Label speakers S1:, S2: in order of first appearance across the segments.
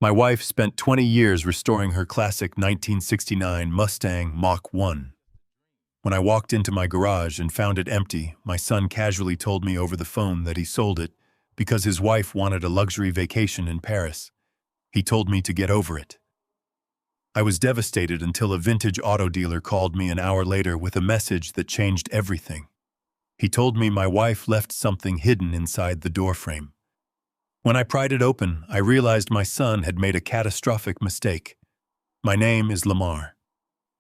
S1: My wife spent 20 years restoring her classic 1969 Mustang Mach 1. When I walked into my garage and found it empty, my son casually told me over the phone that he sold it because his wife wanted a luxury vacation in Paris. He told me to get over it. I was devastated until a vintage auto dealer called me an hour later with a message that changed everything. He told me my wife left something hidden inside the doorframe. When I pried it open, I realized my son had made a catastrophic mistake. My name is Lamar.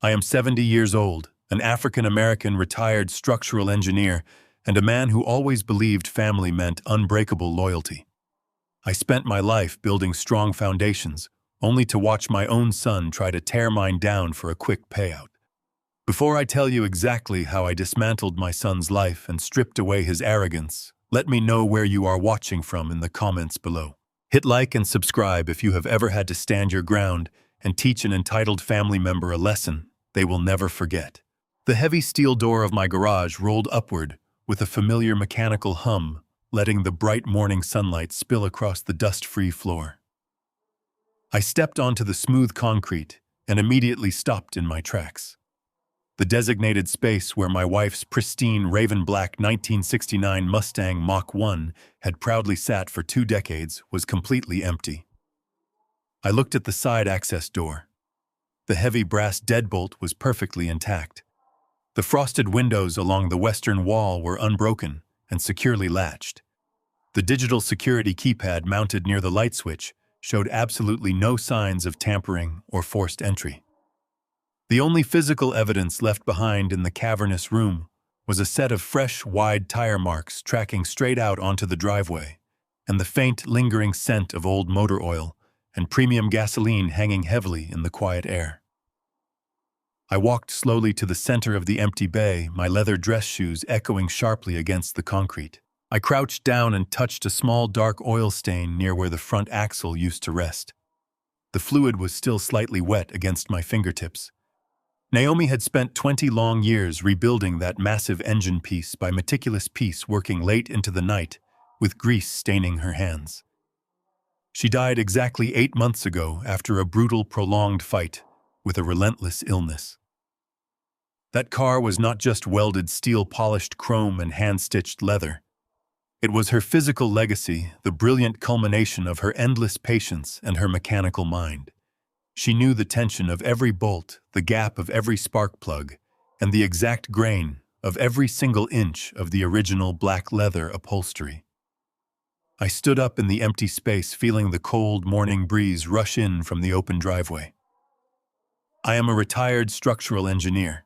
S1: I am 70 years old, an African-American retired structural engineer, and a man who always believed family meant unbreakable loyalty. I spent my life building strong foundations, only to watch my own son try to tear mine down for a quick payout. Before I tell you exactly how I dismantled my son's life and stripped away his arrogance, let me know where you are watching from in the comments below. Hit like and subscribe if you have ever had to stand your ground and teach an entitled family member a lesson they will never forget. The heavy steel door of my garage rolled upward with a familiar mechanical hum, letting the bright morning sunlight spill across the dust-free floor. I stepped onto the smooth concrete and immediately stopped in my tracks. The designated space where my wife's pristine raven-black 1969 Mustang Mach 1 had proudly sat for 2 decades was completely empty. I looked at the side access door. The heavy brass deadbolt was perfectly intact. The frosted windows along the western wall were unbroken and securely latched. The digital security keypad mounted near the light switch showed absolutely no signs of tampering or forced entry. The only physical evidence left behind in the cavernous room was a set of fresh, wide tire marks tracking straight out onto the driveway, and the faint, lingering scent of old motor oil and premium gasoline hanging heavily in the quiet air. I walked slowly to the center of the empty bay, my leather dress shoes echoing sharply against the concrete. I crouched down and touched a small dark oil stain near where the front axle used to rest. The fluid was still slightly wet against my fingertips. Naomi had spent 20 long years rebuilding that massive engine piece by meticulous piece, working late into the night, with grease staining her hands. She died exactly 8 months ago after a brutal, prolonged fight with a relentless illness. That car was not just welded steel-polished chrome and hand-stitched leather. It was her physical legacy, the brilliant culmination of her endless patience and her mechanical mind. She knew the tension of every bolt, the gap of every spark plug, and the exact grain of every single inch of the original black leather upholstery. I stood up in the empty space, feeling the cold morning breeze rush in from the open driveway. I am a retired structural engineer.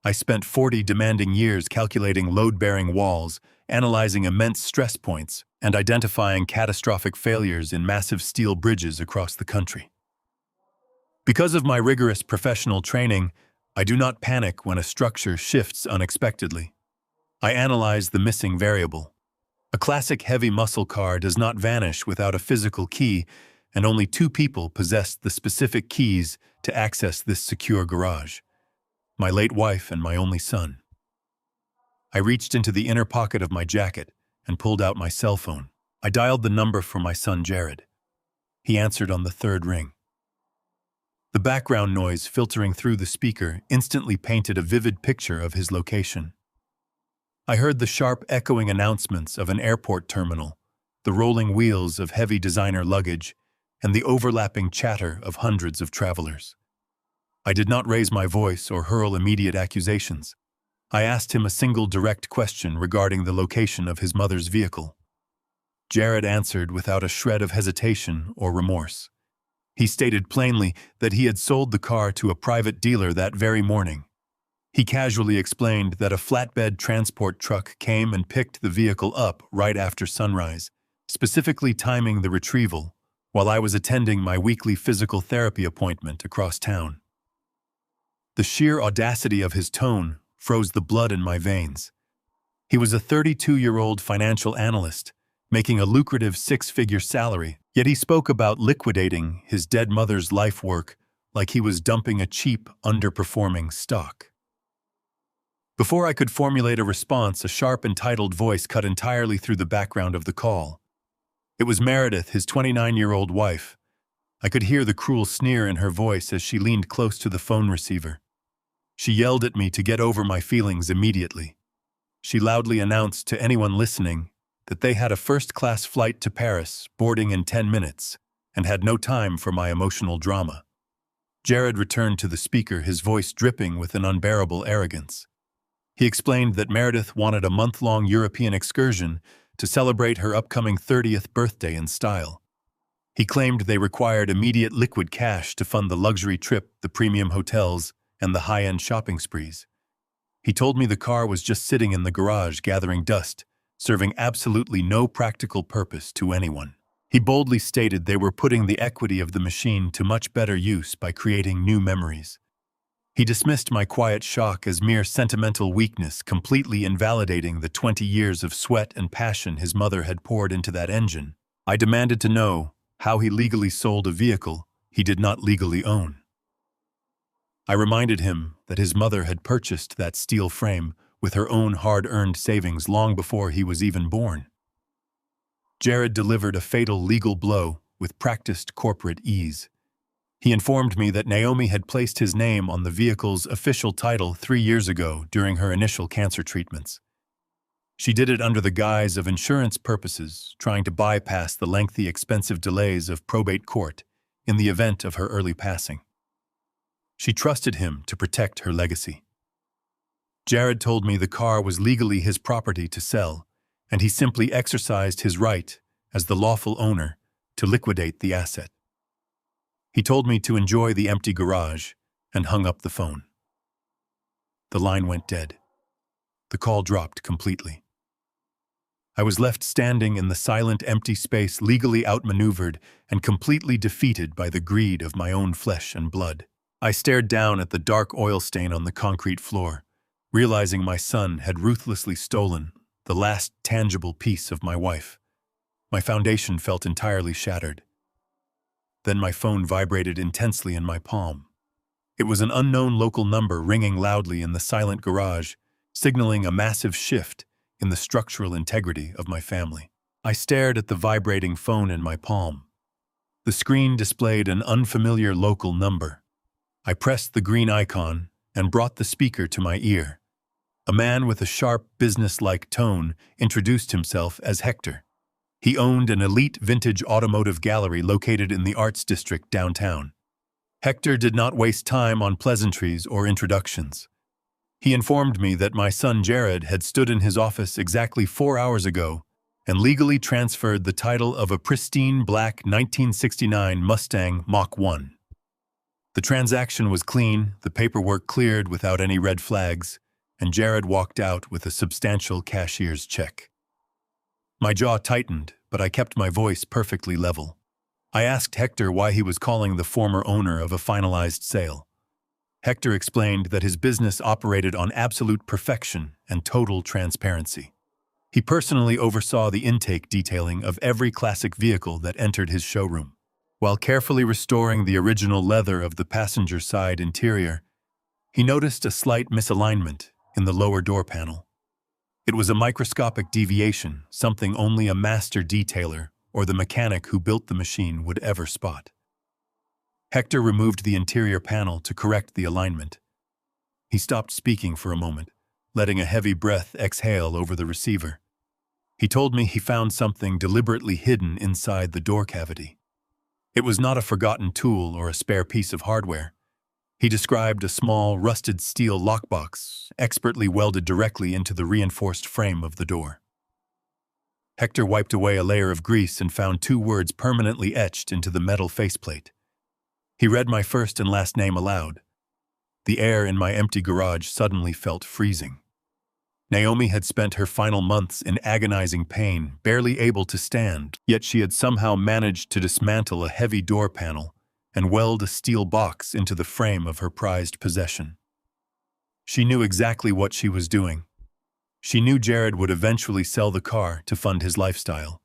S1: I spent 40 demanding years calculating load-bearing walls, analyzing immense stress points, and identifying catastrophic failures in massive steel bridges across the country. Because of my rigorous professional training, I do not panic when a structure shifts unexpectedly. I analyze the missing variable. A classic heavy muscle car does not vanish without a physical key, and only 2 people possessed the specific keys to access this secure garage: my late wife and my only son. I reached into the inner pocket of my jacket and pulled out my cell phone. I dialed the number for my son Jared. He answered on the 3rd ring. The background noise filtering through the speaker instantly painted a vivid picture of his location. I heard the sharp, echoing announcements of an airport terminal, the rolling wheels of heavy designer luggage, and the overlapping chatter of hundreds of travelers. I did not raise my voice or hurl immediate accusations. I asked him a single direct question regarding the location of his mother's vehicle. Jared answered without a shred of hesitation or remorse. He stated plainly that he had sold the car to a private dealer that very morning. He casually explained that a flatbed transport truck came and picked the vehicle up right after sunrise, specifically timing the retrieval while I was attending my weekly physical therapy appointment across town. The sheer audacity of his tone froze the blood in my veins. He was a 32-year-old financial analyst, making a lucrative 6-figure salary, yet he spoke about liquidating his dead mother's life work like he was dumping a cheap, underperforming stock. Before I could formulate a response, a sharp, entitled voice cut entirely through the background of the call. It was Meredith, his 29-year-old wife. I could hear the cruel sneer in her voice as she leaned close to the phone receiver. She yelled at me to get over my feelings immediately. She loudly announced to anyone listening that they had a first-class flight to Paris, boarding in 10 minutes, and had no time for my emotional drama. Jared returned to the speaker, his voice dripping with an unbearable arrogance. He explained that Meredith wanted a month-long European excursion to celebrate her upcoming 30th birthday in style. He claimed they required immediate liquid cash to fund the luxury trip, the premium hotels, and the high-end shopping sprees. He told me the car was just sitting in the garage gathering dust, serving absolutely no practical purpose to anyone. He boldly stated they were putting the equity of the machine to much better use by creating new memories. He dismissed my quiet shock as mere sentimental weakness, completely invalidating the 20 years of sweat and passion his mother had poured into that engine. I demanded to know how he legally sold a vehicle he did not legally own. I reminded him that his mother had purchased that steel frame with her own hard-earned savings long before he was even born. Jared delivered a fatal legal blow with practiced corporate ease. He informed me that Naomi had placed his name on the vehicle's official title 3 years ago during her initial cancer treatments. She did it under the guise of insurance purposes, trying to bypass the lengthy, expensive delays of probate court in the event of her early passing. She trusted him to protect her legacy. Jared told me the car was legally his property to sell, and he simply exercised his right, as the lawful owner, to liquidate the asset. He told me to enjoy the empty garage and hung up the phone. The line went dead. The call dropped completely. I was left standing in the silent, empty space, legally outmaneuvered and completely defeated by the greed of my own flesh and blood. I stared down at the dark oil stain on the concrete floor, realizing my son had ruthlessly stolen the last tangible piece of my wife. My foundation felt entirely shattered. Then my phone vibrated intensely in my palm. It was an unknown local number ringing loudly in the silent garage, signaling a massive shift in the structural integrity of my family. I stared at the vibrating phone in my palm. The screen displayed an unfamiliar local number. I pressed the green icon and brought the speaker to my ear. A man with a sharp, business-like tone introduced himself as Hector. He owned an elite vintage automotive gallery located in the Arts District downtown. Hector did not waste time on pleasantries or introductions. He informed me that my son Jared had stood in his office exactly 4 hours ago and legally transferred the title of a pristine black 1969 Mustang Mach 1. The transaction was clean, the paperwork cleared without any red flags, and Jared walked out with a substantial cashier's check. My jaw tightened, but I kept my voice perfectly level. I asked Hector why he was calling the former owner of a finalized sale. Hector explained that his business operated on absolute perfection and total transparency. He personally oversaw the intake detailing of every classic vehicle that entered his showroom. While carefully restoring the original leather of the passenger side interior, he noticed a slight misalignment in the lower door panel. It was a microscopic deviation, something only a master detailer or the mechanic who built the machine would ever spot. Hector removed the interior panel to correct the alignment. He stopped speaking for a moment, letting a heavy breath exhale over the receiver. He told me he found something deliberately hidden inside the door cavity. It was not a forgotten tool or a spare piece of hardware. He described a small, rusted steel lockbox, expertly welded directly into the reinforced frame of the door. Hector wiped away a layer of grease and found 2 words permanently etched into the metal faceplate. He read my first and last name aloud. The air in my empty garage suddenly felt freezing. Naomi had spent her final months in agonizing pain, barely able to stand, yet she had somehow managed to dismantle a heavy door panel and weld a steel box into the frame of her prized possession. She knew exactly what she was doing. She knew Jared would eventually sell the car to fund his lifestyle.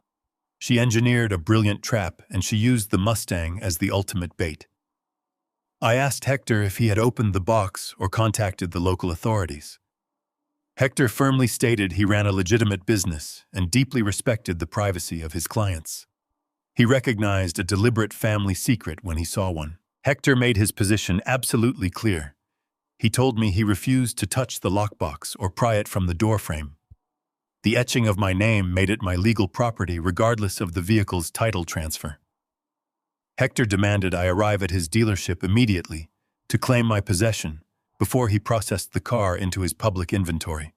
S1: She engineered a brilliant trap, and she used the Mustang as the ultimate bait. I asked Hector if he had opened the box or contacted the local authorities. Hector firmly stated he ran a legitimate business and deeply respected the privacy of his clients. He recognized a deliberate family secret when he saw one. Hector made his position absolutely clear. He told me he refused to touch the lockbox or pry it from the doorframe. The etching of my name made it my legal property regardless of the vehicle's title transfer. Hector demanded I arrive at his dealership immediately to claim my possession before he processed the car into his public inventory.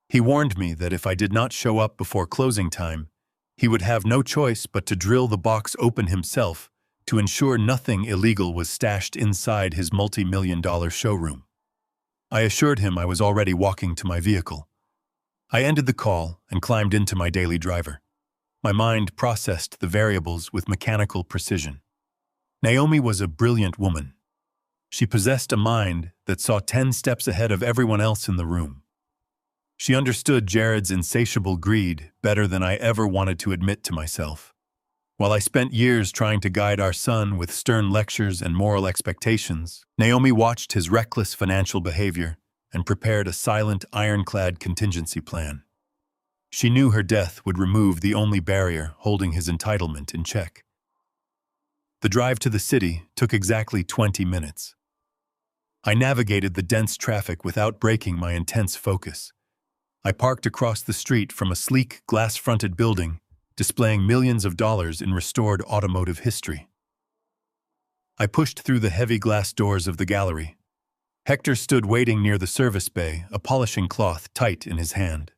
S1: He warned me that if I did not show up before closing time, he would have no choice but to drill the box open himself to ensure nothing illegal was stashed inside his multi-million-dollar showroom. I assured him I was already walking to my vehicle. I ended the call and climbed into my daily driver. My mind processed the variables with mechanical precision. Naomi was a brilliant woman. She possessed a mind that saw 10 steps ahead of everyone else in the room. She understood Jared's insatiable greed better than I ever wanted to admit to myself. While I spent years trying to guide our son with stern lectures and moral expectations, Naomi watched his reckless financial behavior and prepared a silent, ironclad contingency plan. She knew her death would remove the only barrier holding his entitlement in check. The drive to the city took exactly 20 minutes. I navigated the dense traffic without breaking my intense focus. I parked across the street from a sleek, glass-fronted building displaying millions of dollars in restored automotive history. I pushed through the heavy glass doors of the gallery. Hector stood waiting near the service bay, a polishing cloth tight in his hand.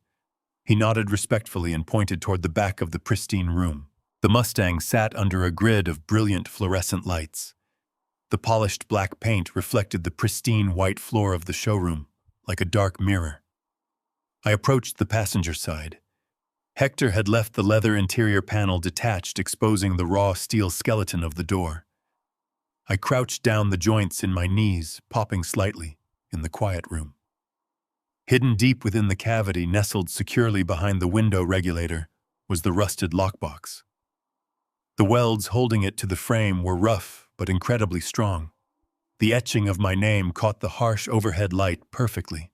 S1: He nodded respectfully and pointed toward the back of the pristine room. The Mustang sat under a grid of brilliant fluorescent lights. The polished black paint reflected the pristine white floor of the showroom, like a dark mirror. I approached the passenger side. Hector had left the leather interior panel detached, exposing the raw steel skeleton of the door. I crouched down the joints in my knees, popping slightly, in the quiet room. Hidden deep within the cavity, nestled securely behind the window regulator, was the rusted lockbox. The welds holding it to the frame were rough but incredibly strong. The etching of my name caught the harsh overhead light perfectly.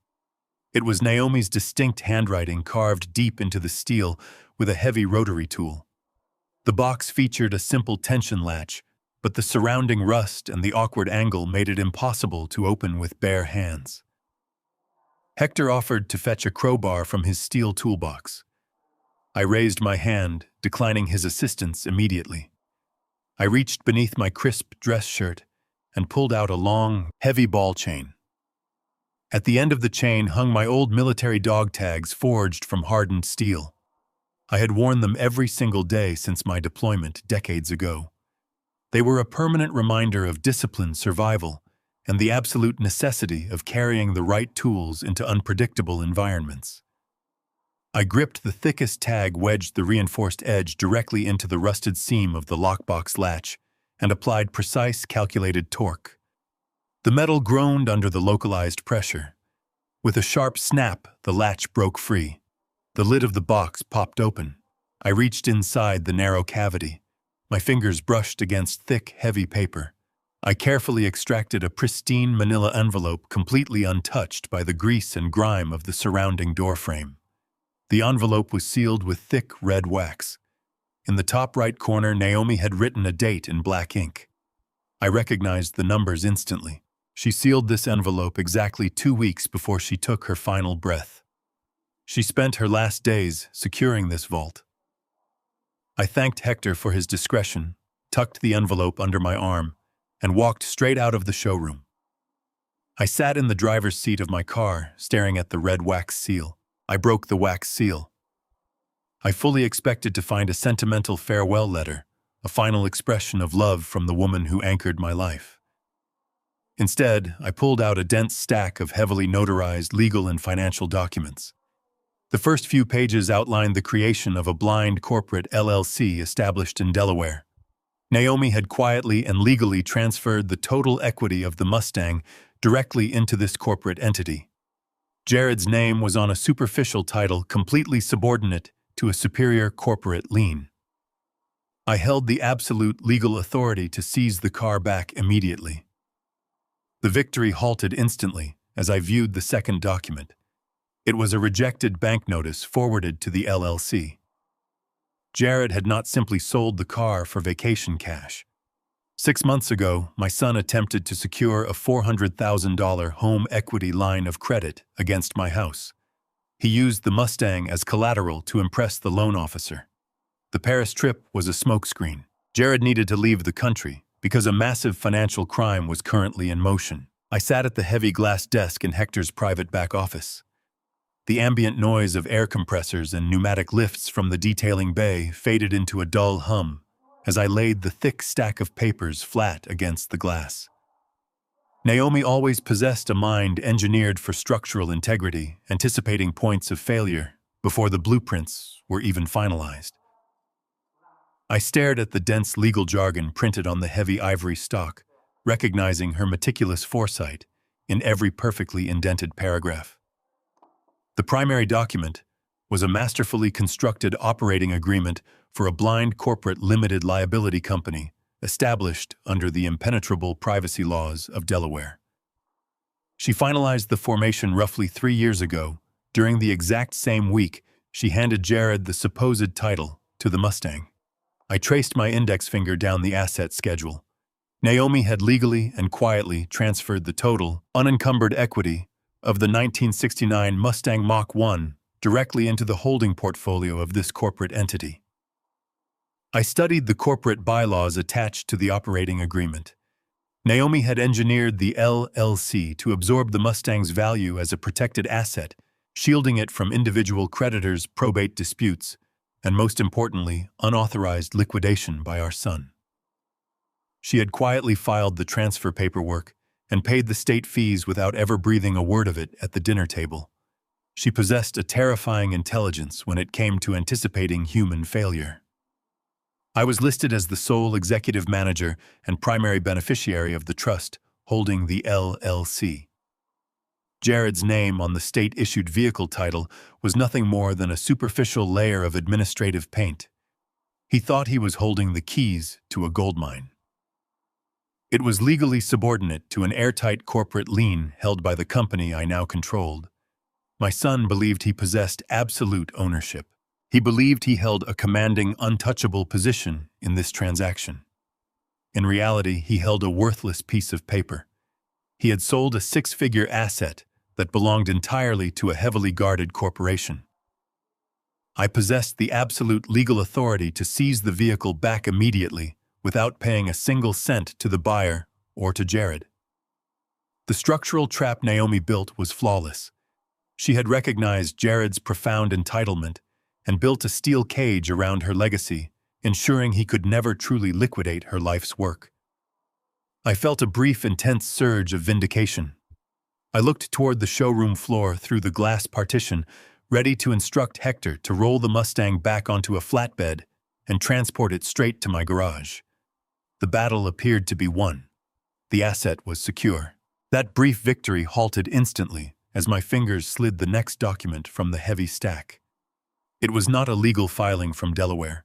S1: It was Naomi's distinct handwriting carved deep into the steel with a heavy rotary tool. The box featured a simple tension latch, but the surrounding rust and the awkward angle made it impossible to open with bare hands. Hector offered to fetch a crowbar from his steel toolbox. I raised my hand, declining his assistance immediately. I reached beneath my crisp dress shirt and pulled out a long, heavy ball chain. At the end of the chain hung my old military dog tags forged from hardened steel. I had worn them every single day since my deployment decades ago. They were a permanent reminder of disciplined survival and the absolute necessity of carrying the right tools into unpredictable environments. I gripped the thickest tag, wedged the reinforced edge directly into the rusted seam of the lockbox latch, and applied precise, calculated torque. The metal groaned under the localized pressure. With a sharp snap, the latch broke free. The lid of the box popped open. I reached inside the narrow cavity. My fingers brushed against thick, heavy paper. I carefully extracted a pristine manila envelope completely untouched by the grease and grime of the surrounding doorframe. The envelope was sealed with thick red wax. In the top right corner, Naomi had written a date in black ink. I recognized the numbers instantly. She sealed this envelope exactly 2 weeks before she took her final breath. She spent her last days securing this vault. I thanked Hector for his discretion, tucked the envelope under my arm, and walked straight out of the showroom. I sat in the driver's seat of my car, staring at the red wax seal. I broke the wax seal. I fully expected to find a sentimental farewell letter, a final expression of love from the woman who anchored my life. Instead, I pulled out a dense stack of heavily notarized legal and financial documents. The first few pages outlined the creation of a blind corporate LLC established in Delaware. Naomi had quietly and legally transferred the total equity of the Mustang directly into this corporate entity. Jared's name was on a superficial title completely subordinate to a superior corporate lien. I held the absolute legal authority to seize the car back immediately. The victory halted instantly as I viewed the second document. It was a rejected bank notice forwarded to the LLC. Jared had not simply sold the car for vacation cash. 6 months ago, my son attempted to secure a $400,000 home equity line of credit against my house. He used the Mustang as collateral to impress the loan officer. The Paris trip was a smokescreen. Jared needed to leave the country because a massive financial crime was currently in motion. I sat at the heavy glass desk in Hector's private back office. The ambient noise of air compressors and pneumatic lifts from the detailing bay faded into a dull hum as I laid the thick stack of papers flat against the glass. Naomi always possessed a mind engineered for structural integrity, anticipating points of failure before the blueprints were even finalized. I stared at the dense legal jargon printed on the heavy ivory stock, recognizing her meticulous foresight in every perfectly indented paragraph. The primary document was a masterfully constructed operating agreement for a blind corporate limited liability company established under the impenetrable privacy laws of Delaware. She finalized the formation roughly 3 years ago, during the exact same week she handed Jared the supposed title to the Mustang. I traced my index finger down the asset schedule. Naomi had legally and quietly transferred the total, unencumbered equity of the 1969 Mustang Mach 1 directly into the holding portfolio of this corporate entity. I studied the corporate bylaws attached to the operating agreement. Naomi had engineered the LLC to absorb the Mustang's value as a protected asset, shielding it from individual creditors' probate disputes, and most importantly, unauthorized liquidation by our son. She had quietly filed the transfer paperwork and paid the state fees without ever breathing a word of it at the dinner table. She possessed a terrifying intelligence when it came to anticipating human failure. I was listed as the sole executive manager and primary beneficiary of the trust holding the LLC. Jared's name on the state-issued vehicle title was nothing more than a superficial layer of administrative paint. He thought he was holding the keys to a gold mine. It was legally subordinate to an airtight corporate lien held by the company I now controlled. My son believed he possessed absolute ownership. He believed he held a commanding, untouchable position in this transaction. In reality, he held a worthless piece of paper. He had sold a 6-figure asset that belonged entirely to a heavily guarded corporation. I possessed the absolute legal authority to seize the vehicle back immediately without paying a single cent to the buyer or to Jared. The structural trap Naomi built was flawless. She had recognized Jared's profound entitlement and built a steel cage around her legacy, ensuring he could never truly liquidate her life's work. I felt a brief, intense surge of vindication. I looked toward the showroom floor through the glass partition, ready to instruct Hector to roll the Mustang back onto a flatbed and transport it straight to my garage. The battle appeared to be won. The asset was secure. That brief victory halted instantly as my fingers slid the next document from the heavy stack. It was not a legal filing from Delaware.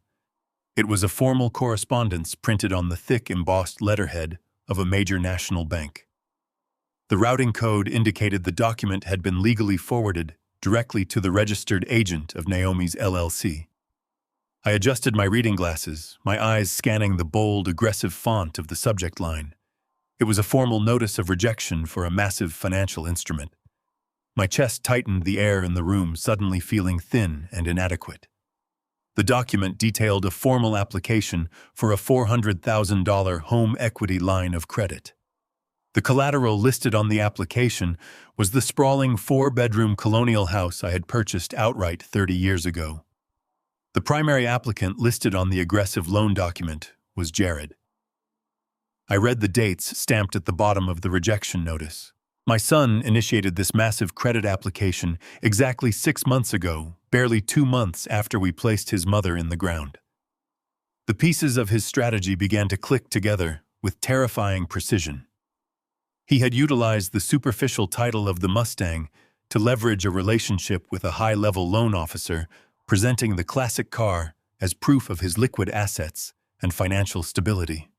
S1: It was a formal correspondence printed on the thick embossed letterhead of a major national bank. The routing code indicated the document had been legally forwarded directly to the registered agent of Naomi's LLC. I adjusted my reading glasses, my eyes scanning the bold, aggressive font of the subject line. It was a formal notice of rejection for a massive financial instrument. My chest tightened, the air in the room suddenly feeling thin and inadequate. The document detailed a formal application for a $400,000 home equity line of credit. The collateral listed on the application was the sprawling 4-bedroom colonial house I had purchased outright 30 years ago. The primary applicant listed on the aggressive loan document was Jared. I read the dates stamped at the bottom of the rejection notice. My son initiated this massive credit application exactly 6 months ago, barely 2 months after we placed his mother in the ground. The pieces of his strategy began to click together with terrifying precision. He had utilized the superficial title of the Mustang to leverage a relationship with a high-level loan officer, presenting the classic car as proof of his liquid assets and financial stability.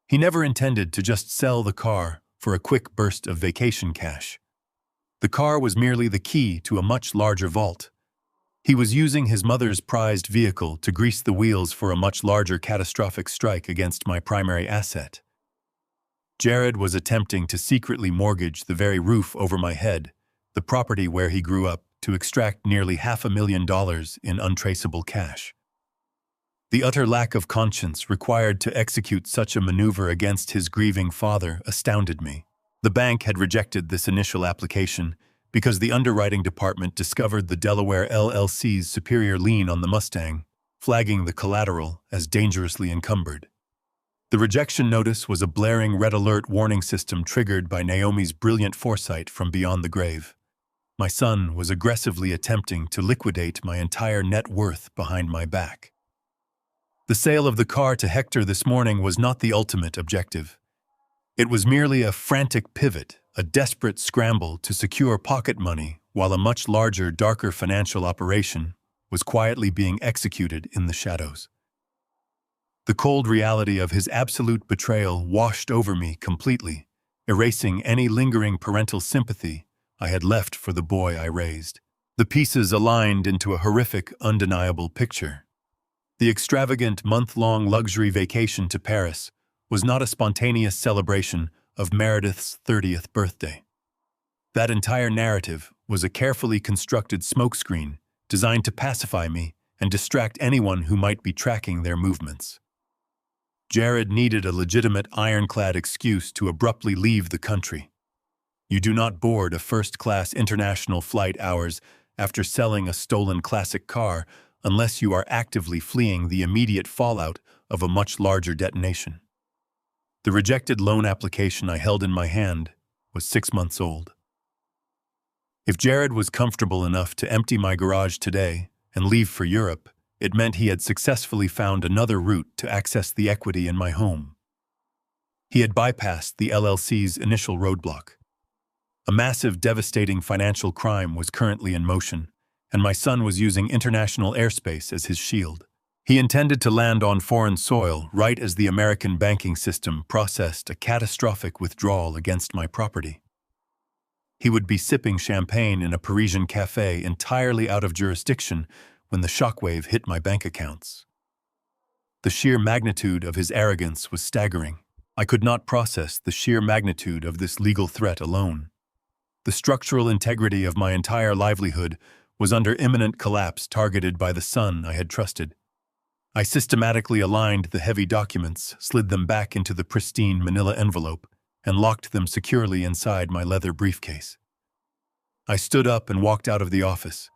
S1: He never intended to just sell the car for a quick burst of vacation cash. The car was merely the key to a much larger vault. He was using his mother's prized vehicle to grease the wheels for a much larger catastrophic strike against my primary asset. Jared was attempting to secretly mortgage the very roof over my head, the property where he grew up, to extract nearly $500,000 in untraceable cash. The utter lack of conscience required to execute such a maneuver against his grieving father astounded me. The bank had rejected this initial application because the underwriting department discovered the Delaware LLC's superior lien on the Mustang, flagging the collateral as dangerously encumbered. The rejection notice was a blaring red alert warning system triggered by Naomi's brilliant foresight from beyond the grave. My son was aggressively attempting to liquidate my entire net worth behind my back. The sale of the car to Hector this morning was not the ultimate objective. It was merely a frantic pivot, a desperate scramble to secure pocket money while a much larger, darker financial operation was quietly being executed in the shadows. The cold reality of his absolute betrayal washed over me completely, erasing any lingering parental sympathy I had left for the boy I raised. The pieces aligned into a horrific, undeniable picture. The extravagant month-long luxury vacation to Paris was not a spontaneous celebration of Meredith's 30th birthday. That entire narrative was a carefully constructed smokescreen designed to pacify me and distract anyone who might be tracking their movements. Jared needed a legitimate ironclad excuse to abruptly leave the country. You do not board a first-class international flight hours after selling a stolen classic car unless you are actively fleeing the immediate fallout of a much larger detonation. The rejected loan application I held in my hand was 6 months old. If Jared was comfortable enough to empty my garage today and leave for Europe, it meant he had successfully found another route to access the equity in my home. He had bypassed the LLC's initial roadblock. A massive, devastating financial crime was currently in motion, and my son was using international airspace as his shield. He intended to land on foreign soil right as the American banking system processed a catastrophic withdrawal against my property. He would be sipping champagne in a Parisian cafe entirely out of jurisdiction when the shockwave hit my bank accounts. The sheer magnitude of his arrogance was staggering. I could not process the sheer magnitude of this legal threat alone. The structural integrity of my entire livelihood was under imminent collapse, targeted by the son I had trusted. I systematically aligned the heavy documents, slid them back into the pristine manila envelope, and locked them securely inside my leather briefcase. I stood up and walked out of the office.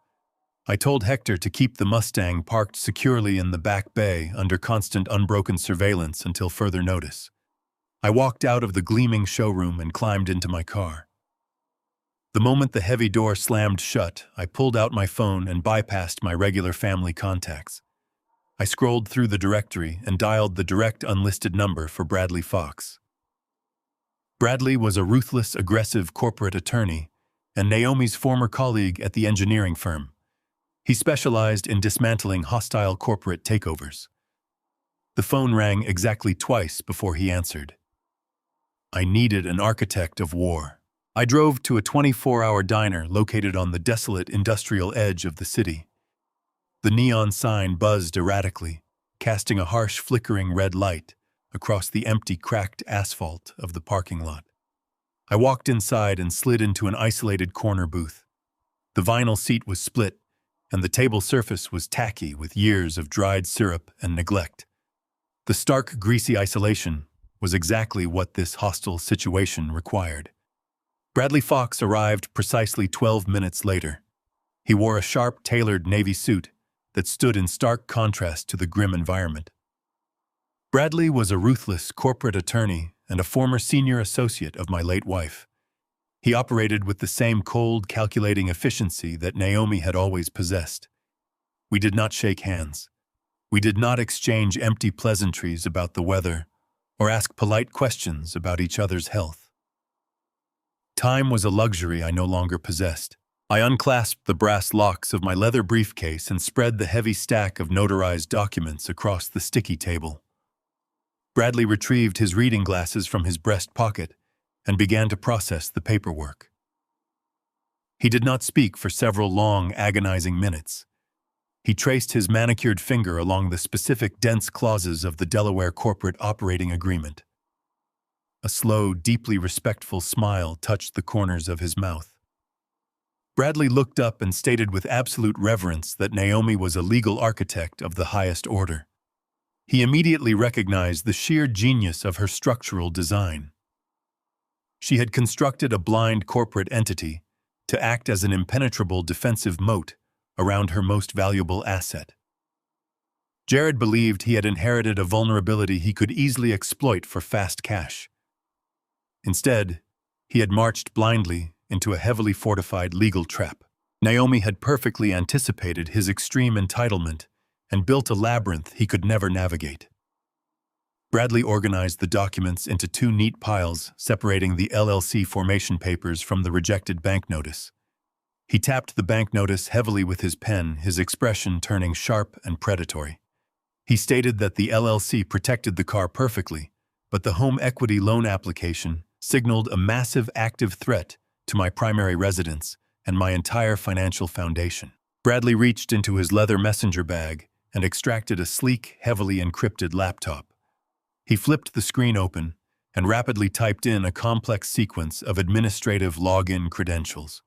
S1: I told Hector to keep the Mustang parked securely in the back bay under constant unbroken surveillance until further notice. I walked out of the gleaming showroom and climbed into my car. The moment the heavy door slammed shut, I pulled out my phone and bypassed my regular family contacts. I scrolled through the directory and dialed the direct unlisted number for Bradley Fox. Bradley was a ruthless, aggressive corporate attorney and Naomi's former colleague at the engineering firm. He specialized in dismantling hostile corporate takeovers. The phone rang exactly twice before he answered. I needed an architect of war. I drove to a 24-hour diner located on the desolate industrial edge of the city. The neon sign buzzed erratically, casting a harsh, flickering red light across the empty, cracked asphalt of the parking lot. I walked inside and slid into an isolated corner booth. The vinyl seat was split, and the table surface was tacky with years of dried syrup and neglect. The stark, greasy isolation was exactly what this hostile situation required. Bradley Fox arrived precisely 12 minutes later. He wore a sharp, tailored navy suit that stood in stark contrast to the grim environment. Bradley was a ruthless corporate attorney and a former senior associate of my late wife. He operated with the same cold, calculating efficiency that Naomi had always possessed. We did not shake hands. We did not exchange empty pleasantries about the weather or ask polite questions about each other's health. Time was a luxury I no longer possessed. I unclasped the brass locks of my leather briefcase and spread the heavy stack of notarized documents across the sticky table. Bradley retrieved his reading glasses from his breast pocket and began to process the paperwork. He did not speak for several long, agonizing minutes. He traced his manicured finger along the specific dense clauses of the Delaware Corporate Operating Agreement. A slow, deeply respectful smile touched the corners of his mouth. Bradley looked up and stated with absolute reverence that Naomi was a legal architect of the highest order. He immediately recognized the sheer genius of her structural design. She had constructed a blind corporate entity to act as an impenetrable defensive moat around her most valuable asset. Jared believed he had inherited a vulnerability he could easily exploit for fast cash. Instead, he had marched blindly into a heavily fortified legal trap. Naomi had perfectly anticipated his extreme entitlement and built a labyrinth he could never navigate. Bradley organized the documents into two neat piles, separating the LLC formation papers from the rejected bank notice. He tapped the bank notice heavily with his pen, his expression turning sharp and predatory. He stated that the LLC protected the car perfectly, but the home equity loan application signaled a massive active threat to my primary residence and my entire financial foundation. Bradley reached into his leather messenger bag and extracted a sleek, heavily encrypted laptop. He flipped the screen open and rapidly typed in a complex sequence of administrative login credentials.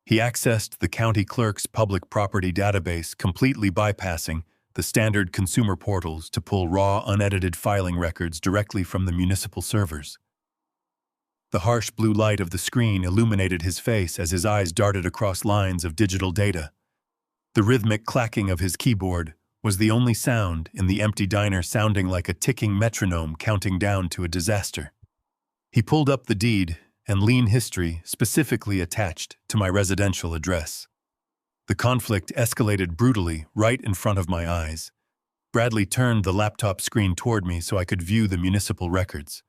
S1: He accessed the county clerk's public property database, completely bypassing the standard consumer portals to pull raw, unedited filing records directly from the municipal servers. The harsh blue light of the screen illuminated his face as his eyes darted across lines of digital data. The rhythmic clacking of his keyboard was the only sound in the empty diner, sounding like a ticking metronome counting down to a disaster. He pulled up the deed and lien history specifically attached to my residential address. The conflict escalated brutally right in front of my eyes. Bradley turned the laptop screen toward me so I could view the municipal records.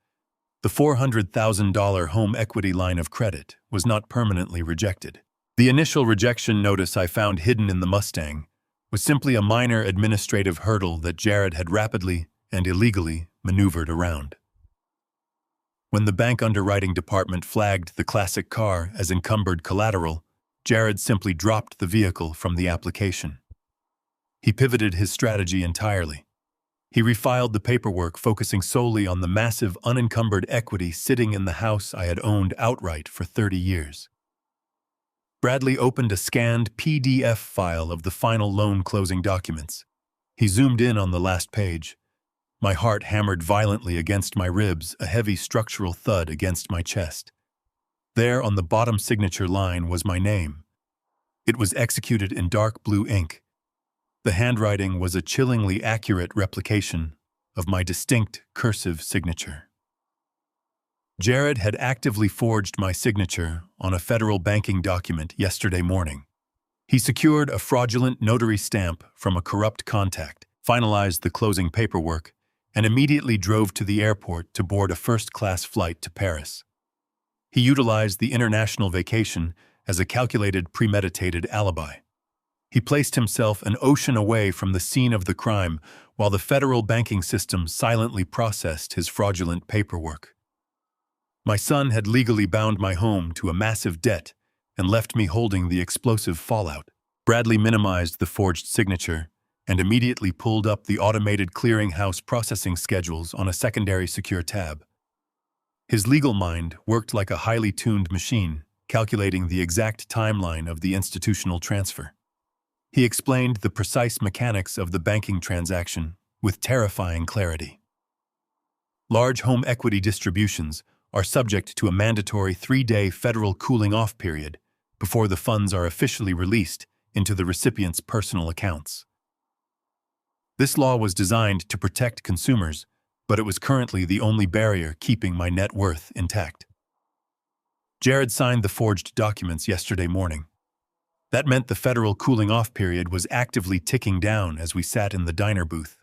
S1: The $400,000 home equity line of credit was not permanently rejected. The initial rejection notice I found hidden in the Mustang was simply a minor administrative hurdle that Jared had rapidly and illegally maneuvered around. When the bank underwriting department flagged the classic car as encumbered collateral, Jared simply dropped the vehicle from the application. He pivoted his strategy entirely. He refiled the paperwork, focusing solely on the massive unencumbered equity sitting in the house I had owned outright for 30 years. Bradley opened a scanned PDF file of the final loan closing documents. He zoomed in on the last page. My heart hammered violently against my ribs, a heavy structural thud against my chest. There on the bottom signature line was my name. It was executed in dark blue ink. The handwriting was a chillingly accurate replication of my distinct cursive signature. Jared had actively forged my signature on a federal banking document yesterday morning. He secured a fraudulent notary stamp from a corrupt contact, finalized the closing paperwork, and immediately drove to the airport to board a first-class flight to Paris. He utilized the international vacation as a calculated, premeditated alibi. He placed himself an ocean away from the scene of the crime while the federal banking system silently processed his fraudulent paperwork. My son had legally bound my home to a massive debt and left me holding the explosive fallout. Bradley minimized the forged signature and immediately pulled up the automated clearinghouse processing schedules on a secondary secure tab. His legal mind worked like a highly tuned machine, calculating the exact timeline of the institutional transfer. He explained the precise mechanics of the banking transaction with terrifying clarity. Large home equity distributions are subject to a mandatory 3-day federal cooling-off period before the funds are officially released into the recipient's personal accounts. This law was designed to protect consumers, but it was currently the only barrier keeping my net worth intact. Jared signed the forged documents yesterday morning. That meant the federal cooling-off period was actively ticking down as we sat in the diner booth.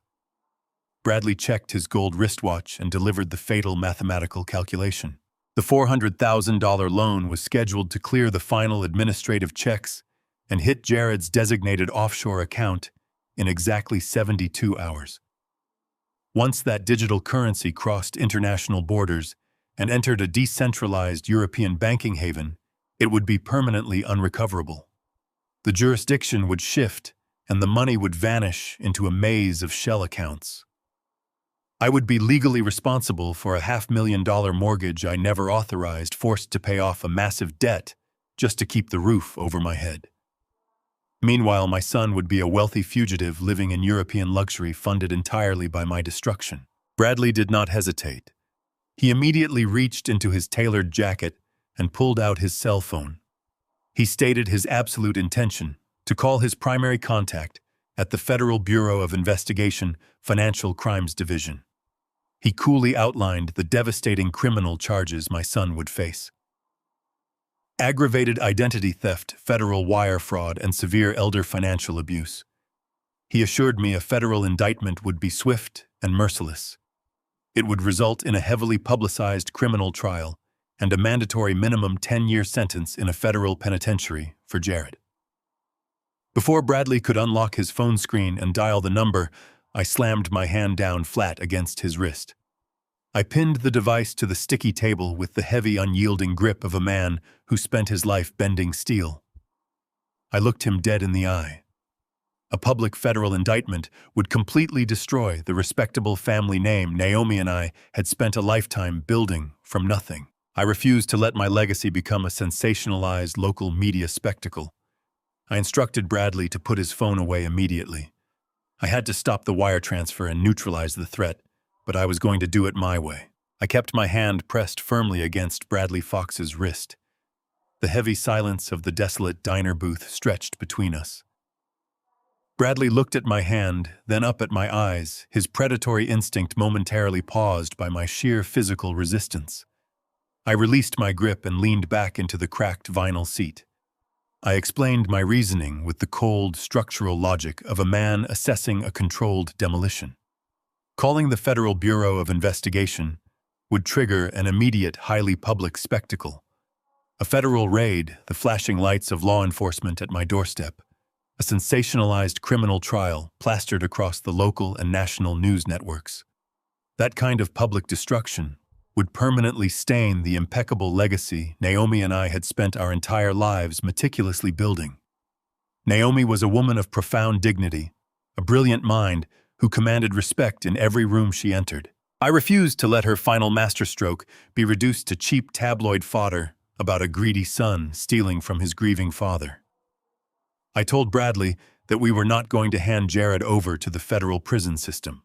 S1: Bradley checked his gold wristwatch and delivered the fatal mathematical calculation. The $400,000 loan was scheduled to clear the final administrative checks and hit Jared's designated offshore account in exactly 72 hours. Once that digital currency crossed international borders and entered a decentralized European banking haven, it would be permanently unrecoverable. The jurisdiction would shift, and the money would vanish into a maze of shell accounts. I would be legally responsible for a $500,000 mortgage I never authorized, forced to pay off a massive debt just to keep the roof over my head. Meanwhile, my son would be a wealthy fugitive living in European luxury funded entirely by my destruction. Bradley did not hesitate. He immediately reached into his tailored jacket and pulled out his cell phone. He stated his absolute intention to call his primary contact at the Federal Bureau of Investigation, Financial Crimes Division. He coolly outlined the devastating criminal charges my son would face: aggravated identity theft, federal wire fraud, and severe elder financial abuse. He assured me a federal indictment would be swift and merciless. It would result in a heavily publicized criminal trial and a mandatory minimum 10-year sentence in a federal penitentiary for Jared. Before Bradley could unlock his phone screen and dial the number, I slammed my hand down flat against his wrist. I pinned the device to the sticky table with the heavy, unyielding grip of a man who spent his life bending steel. I looked him dead in the eye. A public federal indictment would completely destroy the respectable family name Naomi and I had spent a lifetime building from nothing. I refused to let my legacy become a sensationalized local media spectacle. I instructed Bradley to put his phone away immediately. I had to stop the wire transfer and neutralize the threat, but I was going to do it my way. I kept my hand pressed firmly against Bradley Fox's wrist. The heavy silence of the desolate diner booth stretched between us. Bradley looked at my hand, then up at my eyes, his predatory instinct momentarily paused by my sheer physical resistance. I released my grip and leaned back into the cracked vinyl seat. I explained my reasoning with the cold, structural logic of a man assessing a controlled demolition. Calling the Federal Bureau of Investigation would trigger an immediate, highly public spectacle. A federal raid, the flashing lights of law enforcement at my doorstep, a sensationalized criminal trial plastered across the local and national news networks. That kind of public destruction would permanently stain the impeccable legacy Naomi and I had spent our entire lives meticulously building. Naomi was a woman of profound dignity, a brilliant mind who commanded respect in every room she entered. I refused to let her final masterstroke be reduced to cheap tabloid fodder about a greedy son stealing from his grieving father. I told Bradley that we were not going to hand Jared over to the federal prison system.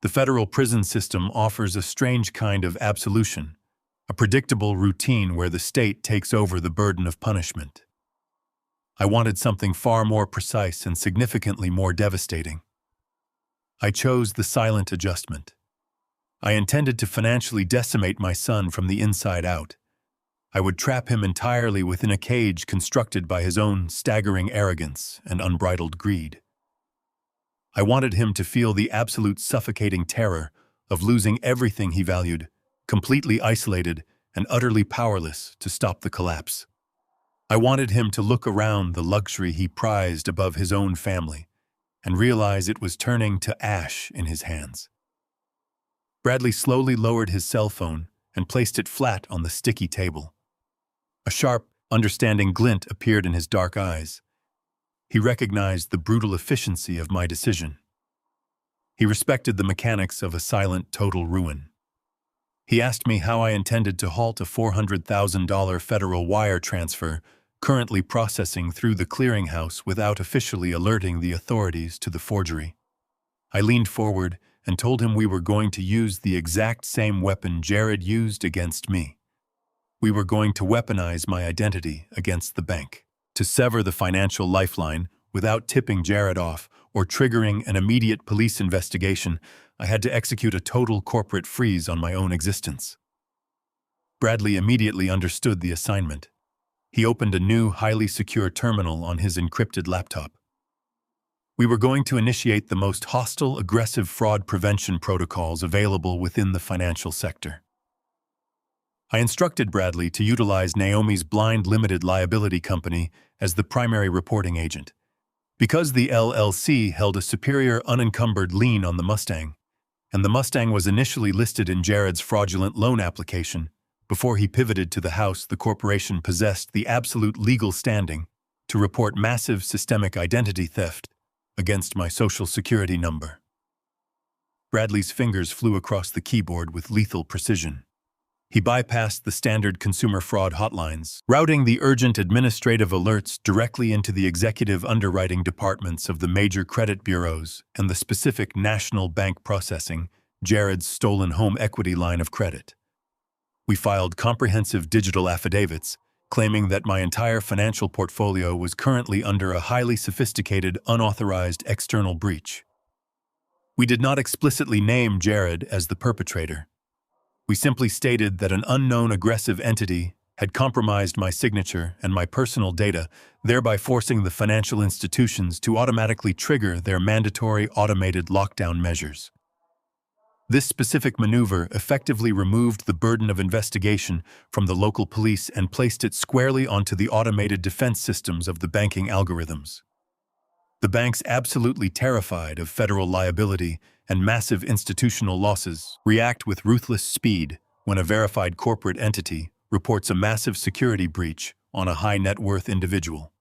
S1: The federal prison system offers a strange kind of absolution, a predictable routine where the state takes over the burden of punishment. I wanted something far more precise and significantly more devastating. I chose the silent adjustment. I intended to financially decimate my son from the inside out. I would trap him entirely within a cage constructed by his own staggering arrogance and unbridled greed. I wanted him to feel the absolute suffocating terror of losing everything he valued, completely isolated and utterly powerless to stop the collapse. I wanted him to look around the luxury he prized above his own family and realize it was turning to ash in his hands. Bradley slowly lowered his cell phone and placed it flat on the sticky table. A sharp, understanding glint appeared in his dark eyes. He recognized the brutal efficiency of my decision. He respected the mechanics of a silent, total ruin. He asked me how I intended to halt a $400,000 federal wire transfer currently processing through the clearinghouse without officially alerting the authorities to the forgery. I leaned forward and told him we were going to use the exact same weapon Jared used against me. We were going to weaponize my identity against the bank. To sever the financial lifeline without tipping Jared off or triggering an immediate police investigation, I had to execute a total corporate freeze on my own existence. Bradley immediately understood the assignment. He opened a new, highly secure terminal on his encrypted laptop. We were going to initiate the most hostile, aggressive fraud prevention protocols available within the financial sector. I instructed Bradley to utilize Naomi's blind limited liability company as the primary reporting agent. Because the LLC held a superior unencumbered lien on the Mustang, and the Mustang was initially listed in Jared's fraudulent loan application, before he pivoted to the house the corporation possessed the absolute legal standing to report massive systemic identity theft against my social security number. Bradley's fingers flew across the keyboard with lethal precision. He bypassed the standard consumer fraud hotlines, routing the urgent administrative alerts directly into the executive underwriting departments of the major credit bureaus and the specific national bank processing Jared's stolen home equity line of credit. We filed comprehensive digital affidavits claiming that my entire financial portfolio was currently under a highly sophisticated, unauthorized external breach. We did not explicitly name Jared as the perpetrator. We simply stated that an unknown aggressive entity had compromised my signature and my personal data, thereby forcing the financial institutions to automatically trigger their mandatory automated lockdown measures. This specific maneuver effectively removed the burden of investigation from the local police and placed it squarely onto the automated defense systems of the banking algorithms. The banks, absolutely terrified of federal liability and massive institutional losses, react with ruthless speed when a verified corporate entity reports a massive security breach on a high-net-worth individual.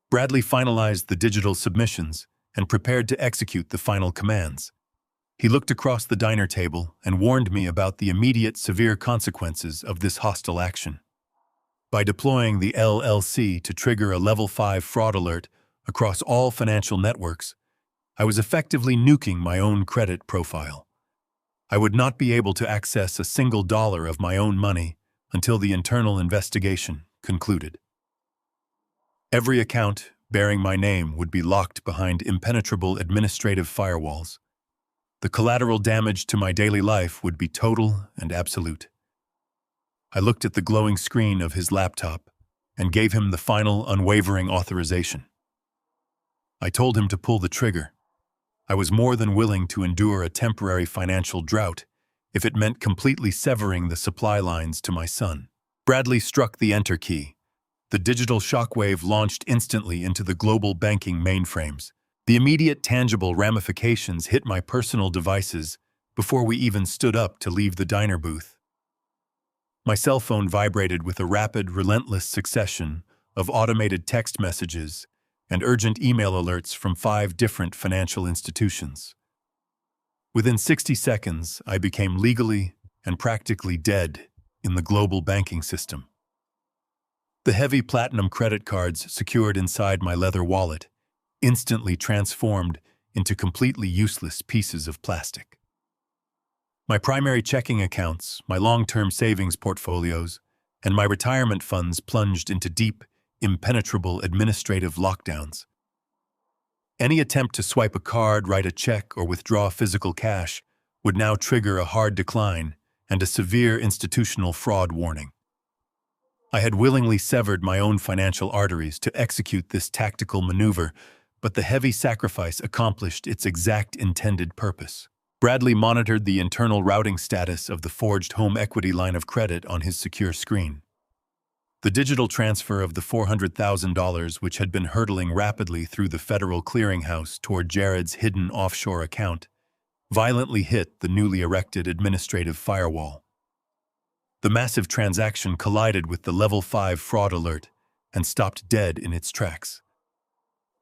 S1: Bradley finalized the digital submissions and prepared to execute the final commands. He looked across the diner table and warned me about the immediate severe consequences of this hostile action. By deploying the LLC to trigger a Level 5 fraud alert across all financial networks, I was effectively nuking my own credit profile. I would not be able to access a single dollar of my own money until the internal investigation concluded. Every account bearing my name would be locked behind impenetrable administrative firewalls. The collateral damage to my daily life would be total and absolute. I looked at the glowing screen of his laptop and gave him the final, unwavering authorization. I told him to pull the trigger. I was more than willing to endure a temporary financial drought if it meant completely severing the supply lines to my son. Bradley struck the enter key. The digital shockwave launched instantly into the global banking mainframes. The immediate tangible ramifications hit my personal devices before we even stood up to leave the diner booth. My cell phone vibrated with a rapid, relentless succession of automated text messages and urgent email alerts from 5 different financial institutions. Within 60 seconds, I became legally and practically dead in the global banking system. The heavy platinum credit cards secured inside my leather wallet instantly transformed into completely useless pieces of plastic. My primary checking accounts, my long-term savings portfolios, and my retirement funds plunged into deep, impenetrable administrative lockdowns. Any attempt to swipe a card, write a check, or withdraw physical cash would now trigger a hard decline and a severe institutional fraud warning. I had willingly severed my own financial arteries to execute this tactical maneuver, but the heavy sacrifice accomplished its exact intended purpose. Bradley monitored the internal routing status of the forged home equity line of credit on his secure screen. The digital transfer of the $400,000, which had been hurtling rapidly through the federal clearinghouse toward Jared's hidden offshore account, violently hit the newly erected administrative firewall. The massive transaction collided with the Level 5 fraud alert and stopped dead in its tracks.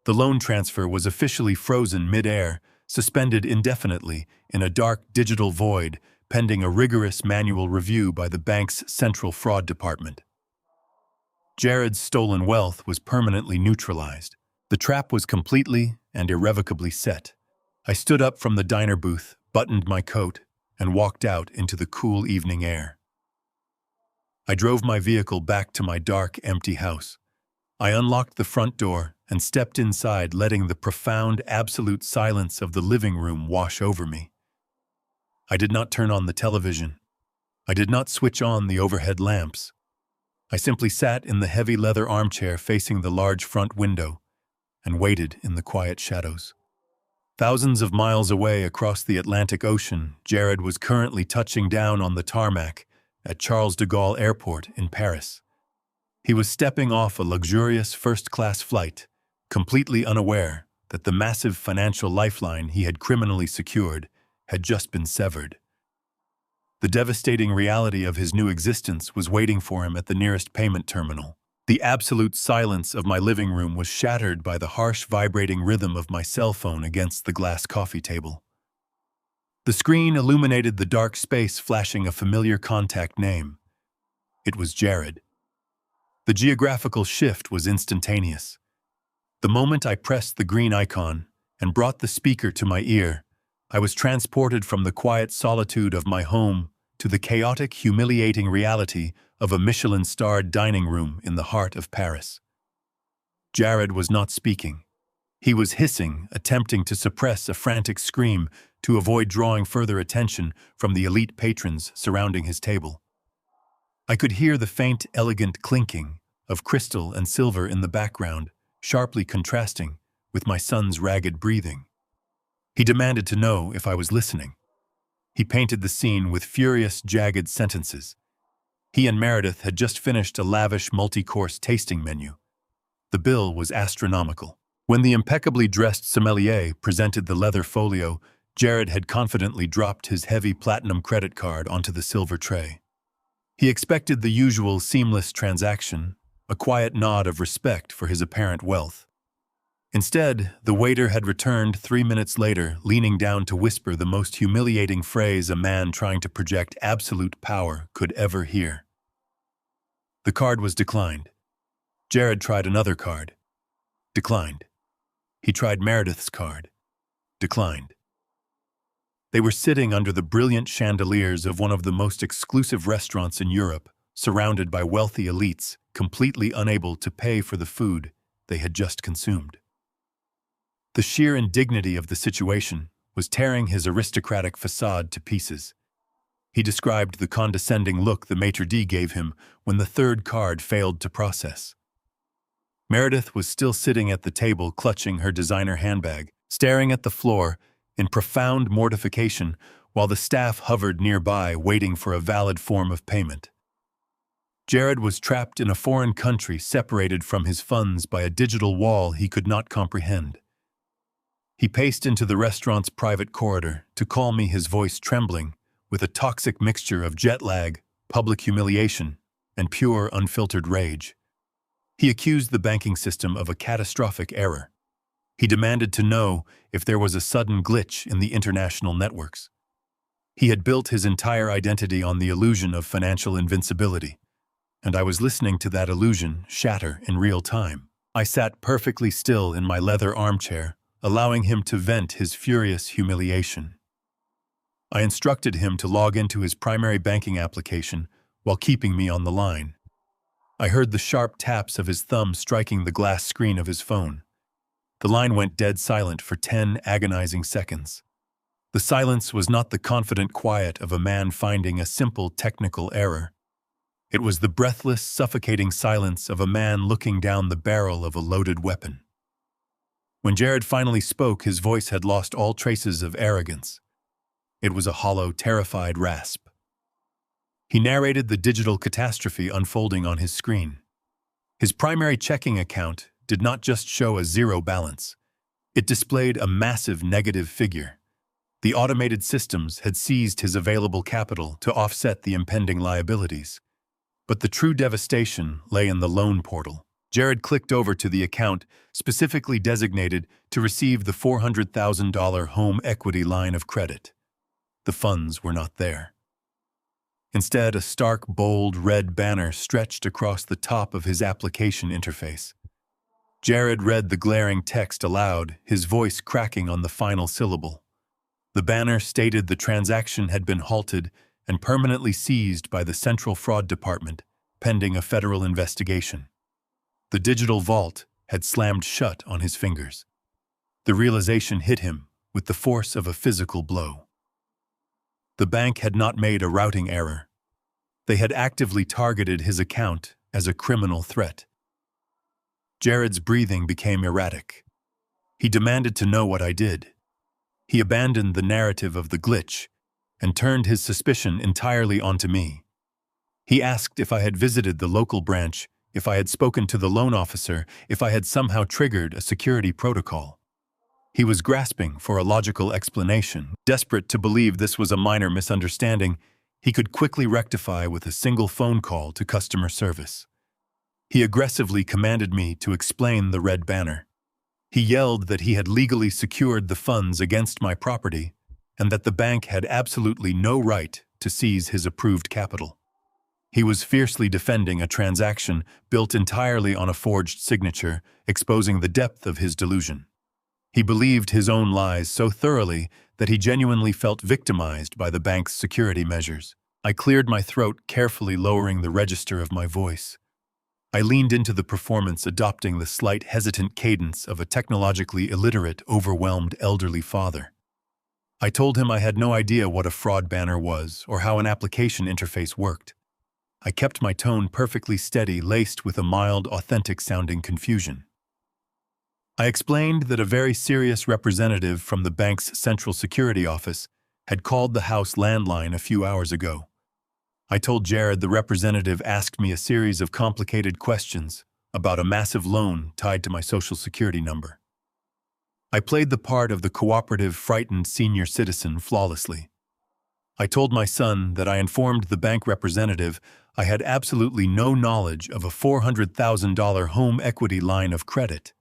S1: The loan transfer was officially frozen mid-air, suspended indefinitely in a dark digital void, pending a rigorous manual review by the bank's central fraud department. Jared's stolen wealth was permanently neutralized. The trap was completely and irrevocably set. I stood up from the diner booth, buttoned my coat, and walked out into the cool evening air. I drove my vehicle back to my dark, empty house. I unlocked the front door and stepped inside, letting the profound, absolute silence of the living room wash over me. I did not turn on the television. I did not switch on the overhead lamps. I simply sat in the heavy leather armchair facing the large front window and waited in the quiet shadows. Thousands of miles away across the Atlantic Ocean, Jared was currently touching down on the tarmac at Charles de Gaulle Airport in Paris. He was stepping off a luxurious first-class flight, completely unaware that the massive financial lifeline he had criminally secured had just been severed. The devastating reality of his new existence was waiting for him at the nearest payment terminal. The absolute silence of my living room was shattered by the harsh vibrating rhythm of my cell phone against the glass coffee table. The screen illuminated the dark space, flashing a familiar contact name. It was Jared. The geographical shift was instantaneous. The moment I pressed the green icon and brought the speaker to my ear, I was transported from the quiet solitude of my home to the chaotic, humiliating reality of a Michelin-starred dining room in the heart of Paris. Jared was not speaking. He was hissing, attempting to suppress a frantic scream to avoid drawing further attention from the elite patrons surrounding his table. I could hear the faint, elegant clinking of crystal and silver in the background, sharply contrasting with my son's ragged breathing. He demanded to know if I was listening. He painted the scene with furious, jagged sentences. He and Meredith had just finished a lavish multi-course tasting menu. The bill was astronomical. When the impeccably dressed sommelier presented the leather folio, Jared had confidently dropped his heavy platinum credit card onto the silver tray. He expected the usual seamless transaction, a quiet nod of respect for his apparent wealth. Instead, the waiter had returned 3 minutes later, leaning down to whisper the most humiliating phrase a man trying to project absolute power could ever hear. The card was declined. Jared tried another card. Declined. He tried Meredith's card. Declined. They were sitting under the brilliant chandeliers of one of the most exclusive restaurants in Europe, surrounded by wealthy elites, completely unable to pay for the food they had just consumed. The sheer indignity of the situation was tearing his aristocratic facade to pieces. He described the condescending look the maitre d' gave him when the third card failed to process. Meredith was still sitting at the table, clutching her designer handbag, staring at the floor in profound mortification, while the staff hovered nearby, waiting for a valid form of payment. Jared was trapped in a foreign country, separated from his funds by a digital wall he could not comprehend. He paced into the restaurant's private corridor to call me, his voice trembling with a toxic mixture of jet lag, public humiliation, and pure, unfiltered rage. He accused the banking system of a catastrophic error. He demanded to know if there was a sudden glitch in the international networks. He had built his entire identity on the illusion of financial invincibility, and I was listening to that illusion shatter in real time. I sat perfectly still in my leather armchair, allowing him to vent his furious humiliation. I instructed him to log into his primary banking application while keeping me on the line. I heard the sharp taps of his thumb striking the glass screen of his phone. The line went dead silent for 10 agonizing seconds. The silence was not the confident quiet of a man finding a simple technical error. It was the breathless, suffocating silence of a man looking down the barrel of a loaded weapon. When Jared finally spoke, his voice had lost all traces of arrogance. It was a hollow, terrified rasp. He narrated the digital catastrophe unfolding on his screen. His primary checking account did not just show a zero balance. It displayed a massive negative figure. The automated systems had seized his available capital to offset the impending liabilities. But the true devastation lay in the loan portal. Jared clicked over to the account specifically designated to receive the $400,000 home equity line of credit. The funds were not there. Instead, a stark, bold red banner stretched across the top of his application interface. Jared read the glaring text aloud, his voice cracking on the final syllable. The banner stated the transaction had been halted and permanently seized by the Central Fraud Department, pending a federal investigation. The digital vault had slammed shut on his fingers. The realization hit him with the force of a physical blow. The bank had not made a routing error. They had actively targeted his account as a criminal threat. Jared's breathing became erratic. He demanded to know what I did. He abandoned the narrative of the glitch and turned his suspicion entirely onto me. He asked if I had visited the local branch, if I had spoken to the loan officer, if I had somehow triggered a security protocol. He was grasping for a logical explanation, desperate to believe this was a minor misunderstanding he could quickly rectify with a single phone call to customer service. He aggressively commanded me to explain the red banner. He yelled that he had legally secured the funds against my property and that the bank had absolutely no right to seize his approved capital. He was fiercely defending a transaction built entirely on a forged signature, exposing the depth of his delusion. He believed his own lies so thoroughly that he genuinely felt victimized by the bank's security measures. I cleared my throat, carefully lowering the register of my voice. I leaned into the performance, adopting the slight, hesitant cadence of a technologically illiterate, overwhelmed elderly father. I told him I had no idea what a fraud banner was or how an application interface worked. I kept my tone perfectly steady, laced with a mild, authentic-sounding confusion. I explained that a very serious representative from the bank's central security office had called the house landline a few hours ago. I told Jared the representative asked me a series of complicated questions about a massive loan tied to my social security number. I played the part of the cooperative, frightened senior citizen flawlessly. I told my son that I informed the bank representative I had absolutely no knowledge of a $400,000 home equity line of credit.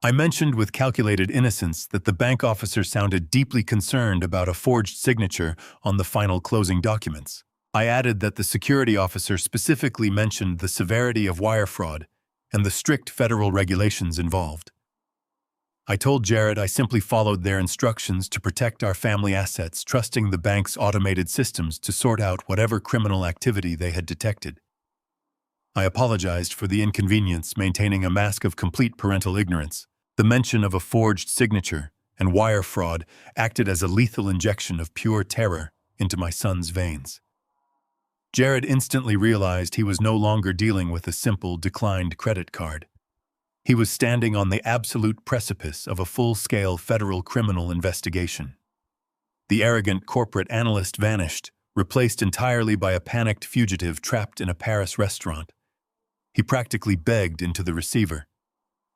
S1: I mentioned with calculated innocence that the bank officer sounded deeply concerned about a forged signature on the final closing documents. I added that the security officer specifically mentioned the severity of wire fraud and the strict federal regulations involved. I told Jared I simply followed their instructions to protect our family assets, trusting the bank's automated systems to sort out whatever criminal activity they had detected. I apologized for the inconvenience, maintaining a mask of complete parental ignorance. The mention of a forged signature and wire fraud acted as a lethal injection of pure terror into my son's veins. Jared instantly realized he was no longer dealing with a simple, declined credit card. He was standing on the absolute precipice of a full-scale federal criminal investigation. The arrogant corporate analyst vanished, replaced entirely by a panicked fugitive trapped in a Paris restaurant. He practically begged into the receiver.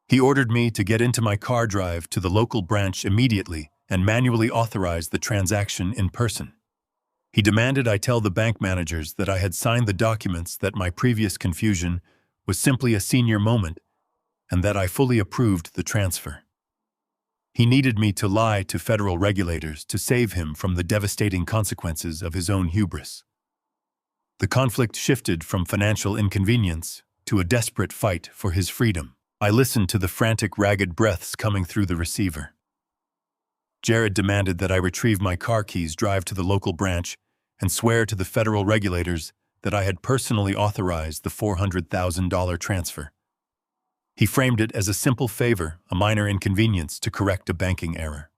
S1: He ordered me to get into my car, drive to the local branch immediately, and manually authorize the transaction in person. He demanded I tell the bank managers that I had signed the documents, that my previous confusion was simply a senior moment, and that I fully approved the transfer. He needed me to lie to federal regulators to save him from the devastating consequences of his own hubris. The conflict shifted from financial inconvenience to a desperate fight for his freedom. I listened to the frantic, ragged breaths coming through the receiver. Jared demanded that I retrieve my car keys, drive to the local branch, and swear to the federal regulators that I had personally authorized the $400,000 transfer. He framed it as a simple favor, a minor inconvenience to correct a banking error.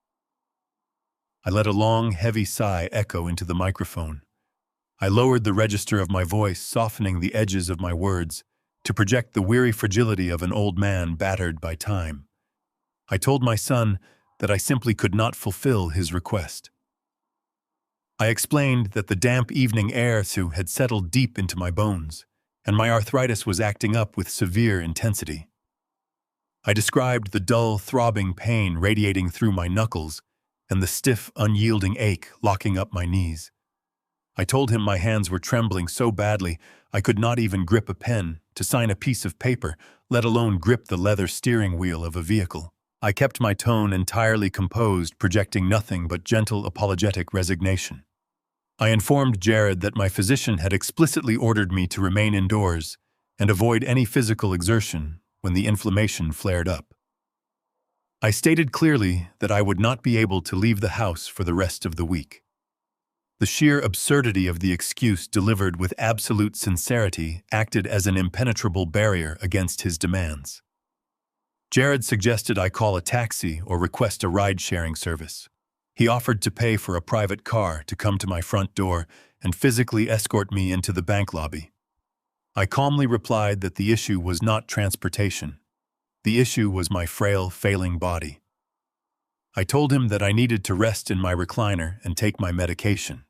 S1: I let a long, heavy sigh echo into the microphone. I lowered the register of my voice, softening the edges of my words to project the weary fragility of an old man battered by time. I told my son that I simply could not fulfill his request. I explained that the damp evening air had settled deep into my bones, and my arthritis was acting up with severe intensity. I described the dull, throbbing pain radiating through my knuckles and the stiff, unyielding ache locking up my knees. I told him my hands were trembling so badly I could not even grip a pen to sign a piece of paper, let alone grip the leather steering wheel of a vehicle. I kept my tone entirely composed, projecting nothing but gentle, apologetic resignation. I informed Jared that my physician had explicitly ordered me to remain indoors and avoid any physical exertion when the inflammation flared up. I stated clearly that I would not be able to leave the house for the rest of the week. The sheer absurdity of the excuse, delivered with absolute sincerity, acted as an impenetrable barrier against his demands. Jared suggested I call a taxi or request a ride-sharing service. He offered to pay for a private car to come to my front door and physically escort me into the bank lobby. I calmly replied that the issue was not transportation. The issue was my frail, failing body. I told him that I needed to rest in my recliner and take my medication.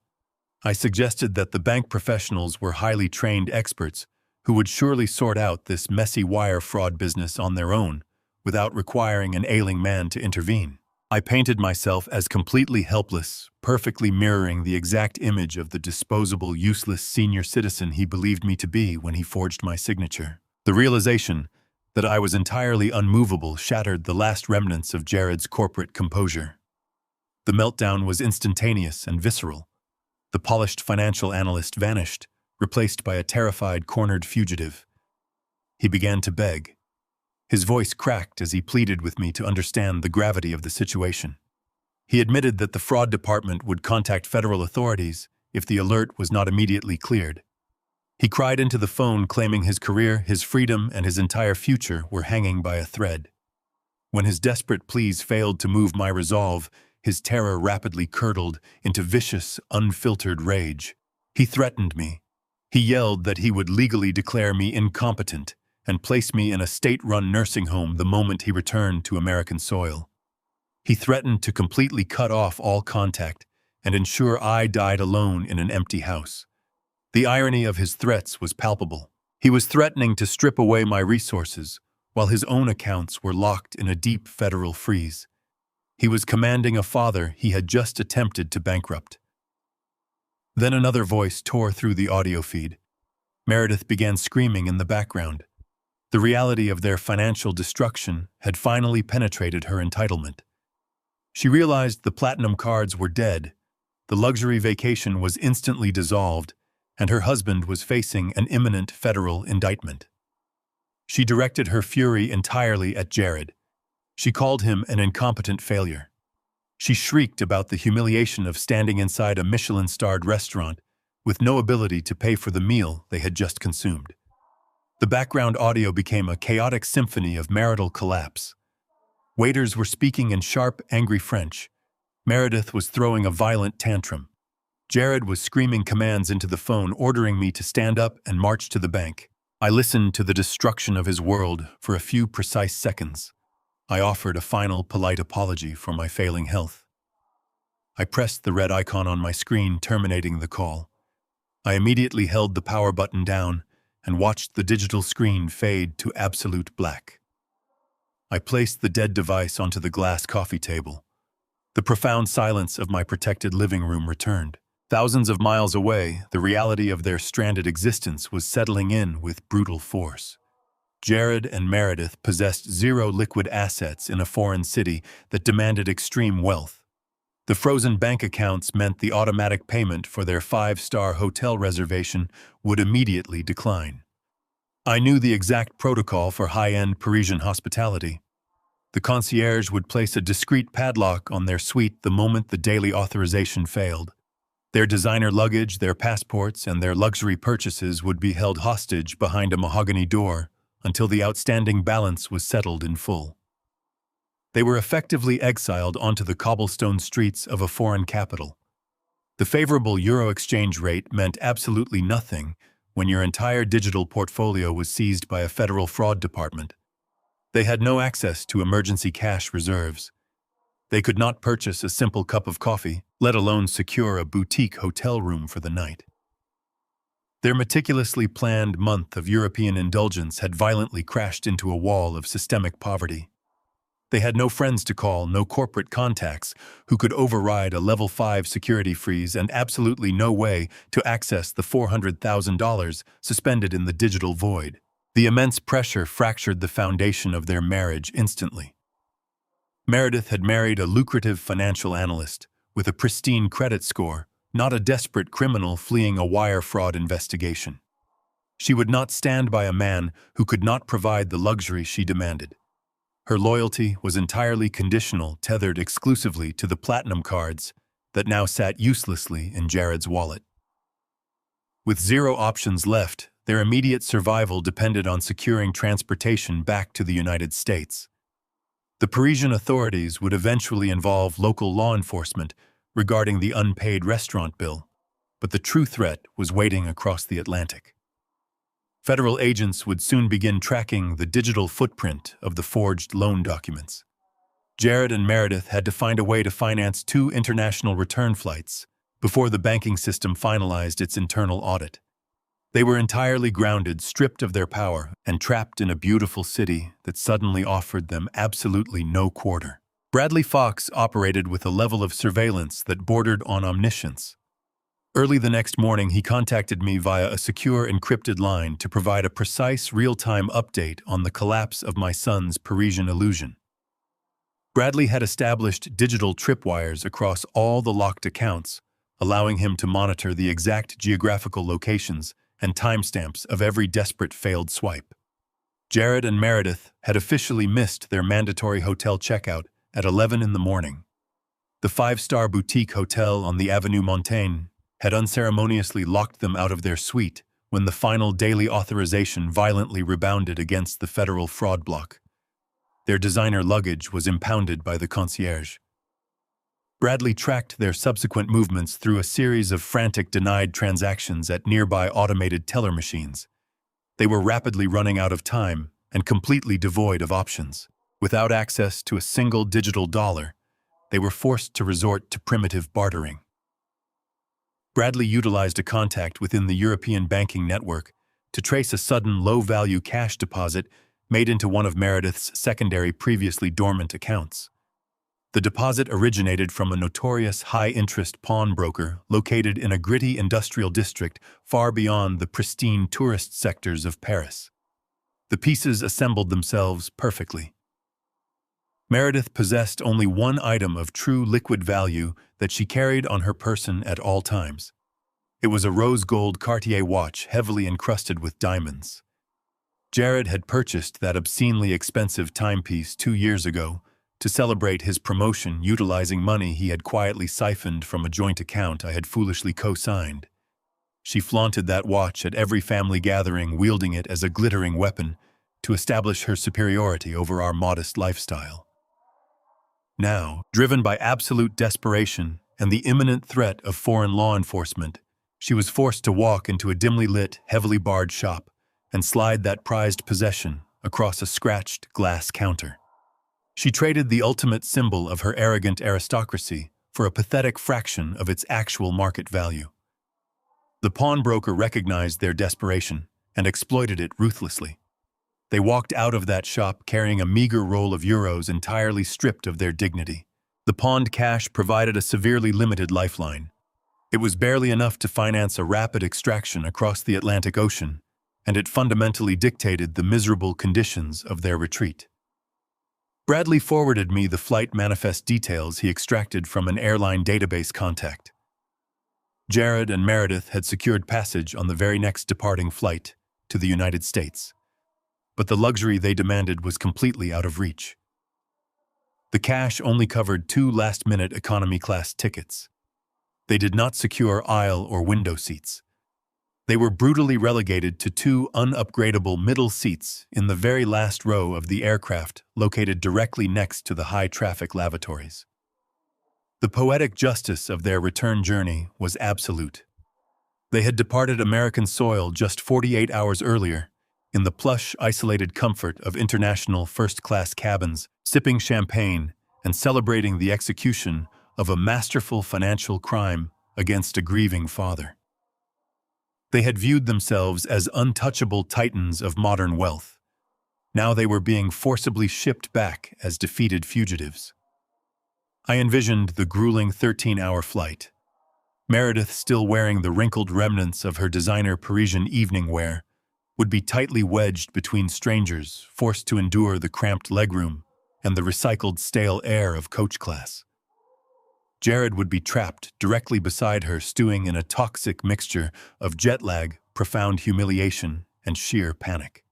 S1: I suggested that the bank professionals were highly trained experts who would surely sort out this messy wire fraud business on their own, without requiring an ailing man to intervene. I painted myself as completely helpless, perfectly mirroring the exact image of the disposable, useless senior citizen he believed me to be when he forged my signature. The realization that I was entirely unmovable shattered the last remnants of Jared's corporate composure. The meltdown was instantaneous and visceral. The polished financial analyst vanished, replaced by a terrified, cornered fugitive. He began to beg. His voice cracked as he pleaded with me to understand the gravity of the situation. He admitted that the fraud department would contact federal authorities if the alert was not immediately cleared. He cried into the phone, claiming his career, his freedom, and his entire future were hanging by a thread. When his desperate pleas failed to move my resolve, his terror rapidly curdled into vicious, unfiltered rage. He threatened me. He yelled that he would legally declare me incompetent and place me in a state-run nursing home the moment he returned to American soil. He threatened to completely cut off all contact and ensure I died alone in an empty house. The irony of his threats was palpable. He was threatening to strip away my resources, while his own accounts were locked in a deep federal freeze. He was commanding a father he had just attempted to bankrupt. Then another voice tore through the audio feed. Meredith began screaming in the background. The reality of their financial destruction had finally penetrated her entitlement. She realized the platinum cards were dead, the luxury vacation was instantly dissolved, and her husband was facing an imminent federal indictment. She directed her fury entirely at Jared. She called him an incompetent failure. She shrieked about the humiliation of standing inside a Michelin-starred restaurant with no ability to pay for the meal they had just consumed. The background audio became a chaotic symphony of marital collapse. Waiters were speaking in sharp, angry French. Meredith was throwing a violent tantrum. Jared was screaming commands into the phone, ordering me to stand up and march to the bank. I listened to the destruction of his world for a few precise seconds. I offered a final, polite apology for my failing health. I pressed the red icon on my screen, terminating the call. I immediately held the power button down and watched the digital screen fade to absolute black. I placed the dead device onto the glass coffee table. The profound silence of my protected living room returned. Thousands of miles away, the reality of their stranded existence was settling in with brutal force. Jared and Meredith possessed zero liquid assets in a foreign city that demanded extreme wealth. The frozen bank accounts meant the automatic payment for their 5-star hotel reservation would immediately decline. I knew the exact protocol for high-end Parisian hospitality. The concierge would place a discreet padlock on their suite the moment the daily authorization failed. Their designer luggage, their passports, and their luxury purchases would be held hostage behind a mahogany door until the outstanding balance was settled in full. They were effectively exiled onto the cobblestone streets of a foreign capital. The favorable euro exchange rate meant absolutely nothing when your entire digital portfolio was seized by a federal fraud department. They had no access to emergency cash reserves. They could not purchase a simple cup of coffee, let alone secure a boutique hotel room for the night. Their meticulously planned month of European indulgence had violently crashed into a wall of systemic poverty. They had no friends to call, no corporate contacts who could override a level 5 security freeze, and absolutely no way to access the $400,000 suspended in the digital void. The immense pressure fractured the foundation of their marriage instantly. Meredith had married a lucrative financial analyst with a pristine credit score, not a desperate criminal fleeing a wire fraud investigation. She would not stand by a man who could not provide the luxury she demanded. Her loyalty was entirely conditional, tethered exclusively to the platinum cards that now sat uselessly in Jared's wallet. With zero options left, their immediate survival depended on securing transportation back to the United States. The Parisian authorities would eventually involve local law enforcement regarding the unpaid restaurant bill, but the true threat was waiting across the Atlantic. Federal agents would soon begin tracking the digital footprint of the forged loan documents. Jared and Meredith had to find a way to finance 2 international return flights before the banking system finalized its internal audit. They were entirely grounded, stripped of their power, and trapped in a beautiful city that suddenly offered them absolutely no quarter. Bradley Fox operated with a level of surveillance that bordered on omniscience. Early the next morning, he contacted me via a secure encrypted line to provide a precise real-time update on the collapse of my son's Parisian illusion. Bradley had established digital tripwires across all the locked accounts, allowing him to monitor the exact geographical locations and timestamps of every desperate failed swipe. Jared and Meredith had officially missed their mandatory hotel checkout at 11 in the morning. The five-star boutique hotel on the Avenue Montaigne had unceremoniously locked them out of their suite when the final daily authorization violently rebounded against the federal fraud block. Their designer luggage was impounded by the concierge. Bradley tracked their subsequent movements through a series of frantic denied transactions at nearby automated teller machines. They were rapidly running out of time and completely devoid of options. Without access to a single digital dollar, they were forced to resort to primitive bartering. Bradley utilized a contact within the European banking network to trace a sudden low-value cash deposit made into one of Meredith's secondary previously dormant accounts. The deposit originated from a notorious high-interest pawnbroker located in a gritty industrial district far beyond the pristine tourist sectors of Paris. The pieces assembled themselves perfectly. Meredith possessed only one item of true liquid value that she carried on her person at all times. It was a rose-gold Cartier watch heavily encrusted with diamonds. Jared had purchased that obscenely expensive timepiece 2 years ago to celebrate his promotion utilizing money he had quietly siphoned from a joint account I had foolishly co-signed. She flaunted that watch at every family gathering, wielding it as a glittering weapon to establish her superiority over our modest lifestyle. Now, driven by absolute desperation and the imminent threat of foreign law enforcement, she was forced to walk into a dimly lit, heavily barred shop and slide that prized possession across a scratched glass counter. She traded the ultimate symbol of her arrogant aristocracy for a pathetic fraction of its actual market value. The pawnbroker recognized their desperation and exploited it ruthlessly. They walked out of that shop carrying a meager roll of euros entirely stripped of their dignity. The pawned cash provided a severely limited lifeline. It was barely enough to finance a rapid extraction across the Atlantic Ocean, and it fundamentally dictated the miserable conditions of their retreat. Bradley forwarded me the flight manifest details he extracted from an airline database contact. Jared and Meredith had secured passage on the very next departing flight to the United States, but the luxury they demanded was completely out of reach. The cash only covered 2 last-minute economy-class tickets. They did not secure aisle or window seats. They were brutally relegated to 2 unupgradable middle seats in the very last row of the aircraft located directly next to the high-traffic lavatories. The poetic justice of their return journey was absolute. They had departed American soil just 48 hours earlier, in the plush, isolated comfort of international first-class cabins, sipping champagne and celebrating the execution of a masterful financial crime against a grieving father. They had viewed themselves as untouchable titans of modern wealth. Now they were being forcibly shipped back as defeated fugitives. I envisioned the grueling 13-hour flight. Meredith, still wearing the wrinkled remnants of her designer Parisian evening wear, would be tightly wedged between strangers, forced to endure the cramped legroom and the recycled stale air of coach class. Jared would be trapped directly beside her, stewing in a toxic mixture of jet lag, profound humiliation, and sheer panic.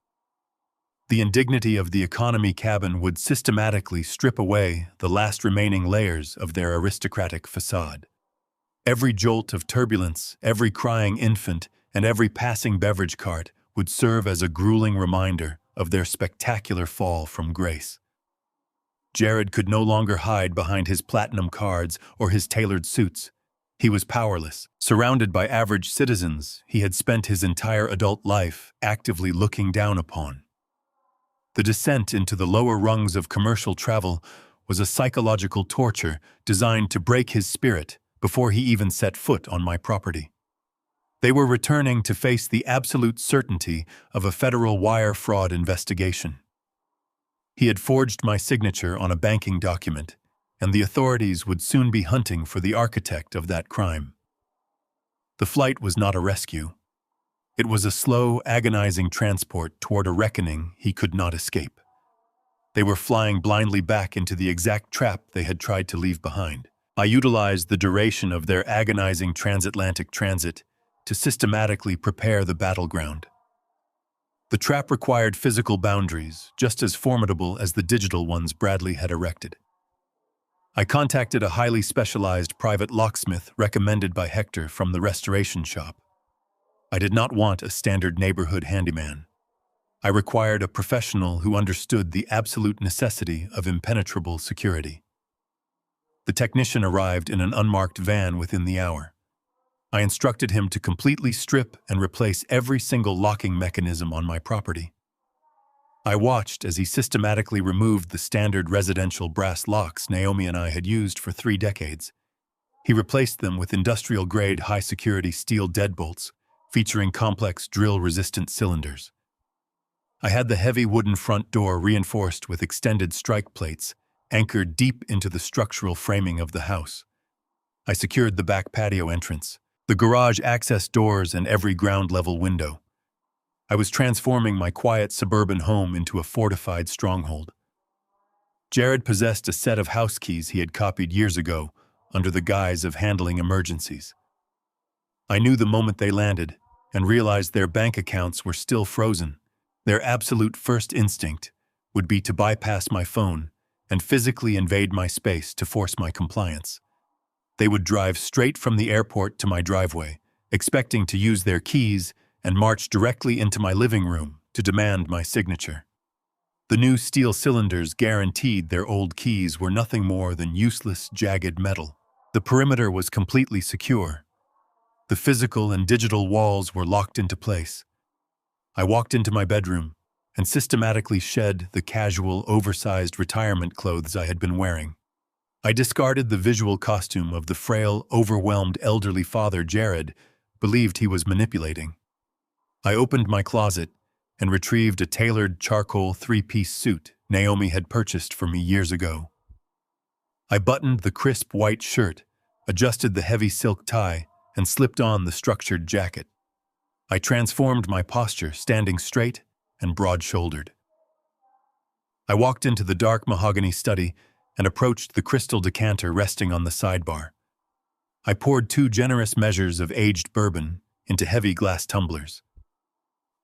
S1: The indignity of the economy cabin would systematically strip away the last remaining layers of their aristocratic facade. Every jolt of turbulence, every crying infant, and every passing beverage cart would serve as a grueling reminder of their spectacular fall from grace. Jared could no longer hide behind his platinum cards or his tailored suits. He was powerless. Surrounded by average citizens he had spent his entire adult life actively looking down upon. The descent into the lower rungs of commercial travel was a psychological torture designed to break his spirit before he even set foot on my property. They were returning to face the absolute certainty of a federal wire fraud investigation. He had forged my signature on a banking document, and the authorities would soon be hunting for the architect of that crime. The flight was not a rescue. It was a slow, agonizing transport toward a reckoning he could not escape. They were flying blindly back into the exact trap they had tried to leave behind. I utilized the duration of their agonizing transatlantic transit to systematically prepare the battleground. The trap required physical boundaries, just as formidable as the digital ones Bradley had erected. I contacted a highly specialized private locksmith recommended by Hector from the restoration shop. I did not want a standard neighborhood handyman. I required a professional who understood the absolute necessity of impenetrable security. The technician arrived in an unmarked van within the hour. I instructed him to completely strip and replace every single locking mechanism on my property. I watched as he systematically removed the standard residential brass locks Naomi and I had used for 3 decades. He replaced them with industrial-grade high-security steel deadbolts, featuring complex drill-resistant cylinders. I had the heavy wooden front door reinforced with extended strike plates, anchored deep into the structural framing of the house. I secured the back patio entrance, the garage access doors, and every ground-level window. I was transforming my quiet suburban home into a fortified stronghold. Jared possessed a set of house keys he had copied years ago under the guise of handling emergencies. I knew the moment they landed and realized their bank accounts were still frozen. Their absolute first instinct would be to bypass my phone and physically invade my space to force my compliance. They would drive straight from the airport to my driveway, expecting to use their keys and march directly into my living room to demand my signature. The new steel cylinders guaranteed their old keys were nothing more than useless, jagged metal. The perimeter was completely secure. The physical and digital walls were locked into place. I walked into my bedroom and systematically shed the casual, oversized retirement clothes I had been wearing. I discarded the visual costume of the frail, overwhelmed elderly father Jared believed he was manipulating. I opened my closet and retrieved a tailored charcoal 3-piece suit Naomi had purchased for me years ago. I buttoned the crisp white shirt, adjusted the heavy silk tie, and slipped on the structured jacket. I transformed my posture, standing straight and broad-shouldered. I walked into the dark mahogany study and approached the crystal decanter resting on the sidebar. I poured 2 generous measures of aged bourbon into heavy glass tumblers.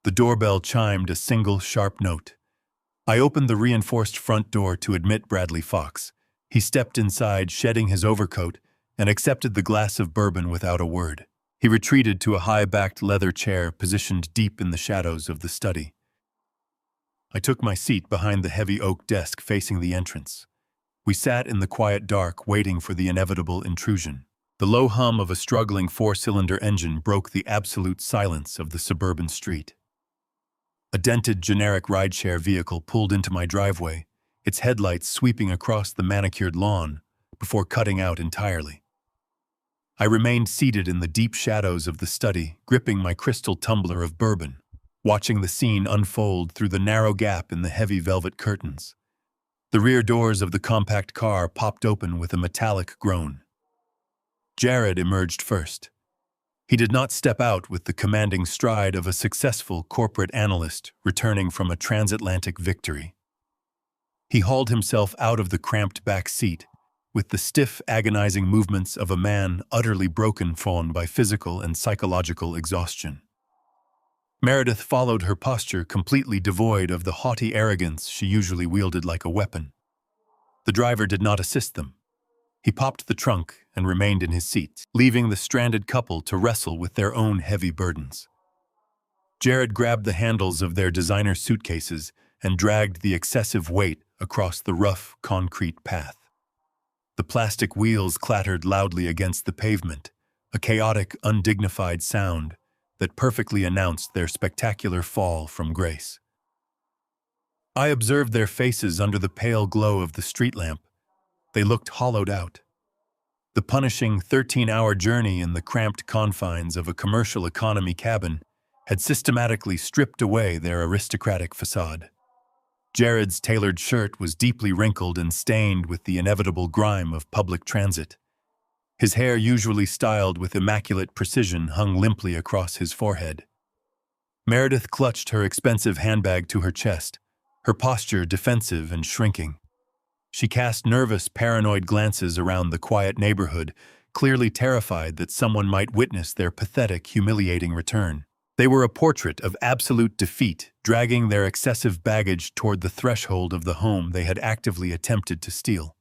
S1: The doorbell chimed a single sharp note. I opened the reinforced front door to admit Bradley Fox. He stepped inside, shedding his overcoat, and accepted the glass of bourbon without a word. He retreated to a high-backed leather chair positioned deep in the shadows of the study. I took my seat behind the heavy oak desk facing the entrance. We sat in the quiet dark, waiting for the inevitable intrusion. The low hum of a struggling 4-cylinder engine broke the absolute silence of the suburban street. A dented, generic rideshare vehicle pulled into my driveway, its headlights sweeping across the manicured lawn before cutting out entirely. I remained seated in the deep shadows of the study, gripping my crystal tumbler of bourbon, watching the scene unfold through the narrow gap in the heavy velvet curtains. The rear doors of the compact car popped open with a metallic groan. Jared emerged first. He did not step out with the commanding stride of a successful corporate analyst returning from a transatlantic victory. He hauled himself out of the cramped back seat with the stiff, agonizing movements of a man utterly broken by physical and psychological exhaustion. Meredith followed her posture, completely devoid of the haughty arrogance she usually wielded like a weapon. The driver did not assist them. He popped the trunk and remained in his seat, leaving the stranded couple to wrestle with their own heavy burdens. Jared grabbed the handles of their designer suitcases and dragged the excessive weight across the rough, concrete path. The plastic wheels clattered loudly against the pavement, a chaotic, undignified sound that perfectly announced their spectacular fall from grace. I observed their faces under the pale glow of the street lamp. They looked hollowed out. The punishing 13-hour journey in the cramped confines of a commercial economy cabin had systematically stripped away their aristocratic facade. Jared's tailored shirt was deeply wrinkled and stained with the inevitable grime of public transit. His hair, usually styled with immaculate precision, hung limply across his forehead. Meredith clutched her expensive handbag to her chest, her posture defensive and shrinking. She cast nervous, paranoid glances around the quiet neighborhood, clearly terrified that someone might witness their pathetic, humiliating return. They were a portrait of absolute defeat, dragging their excessive baggage toward the threshold of the home they had actively attempted to steal.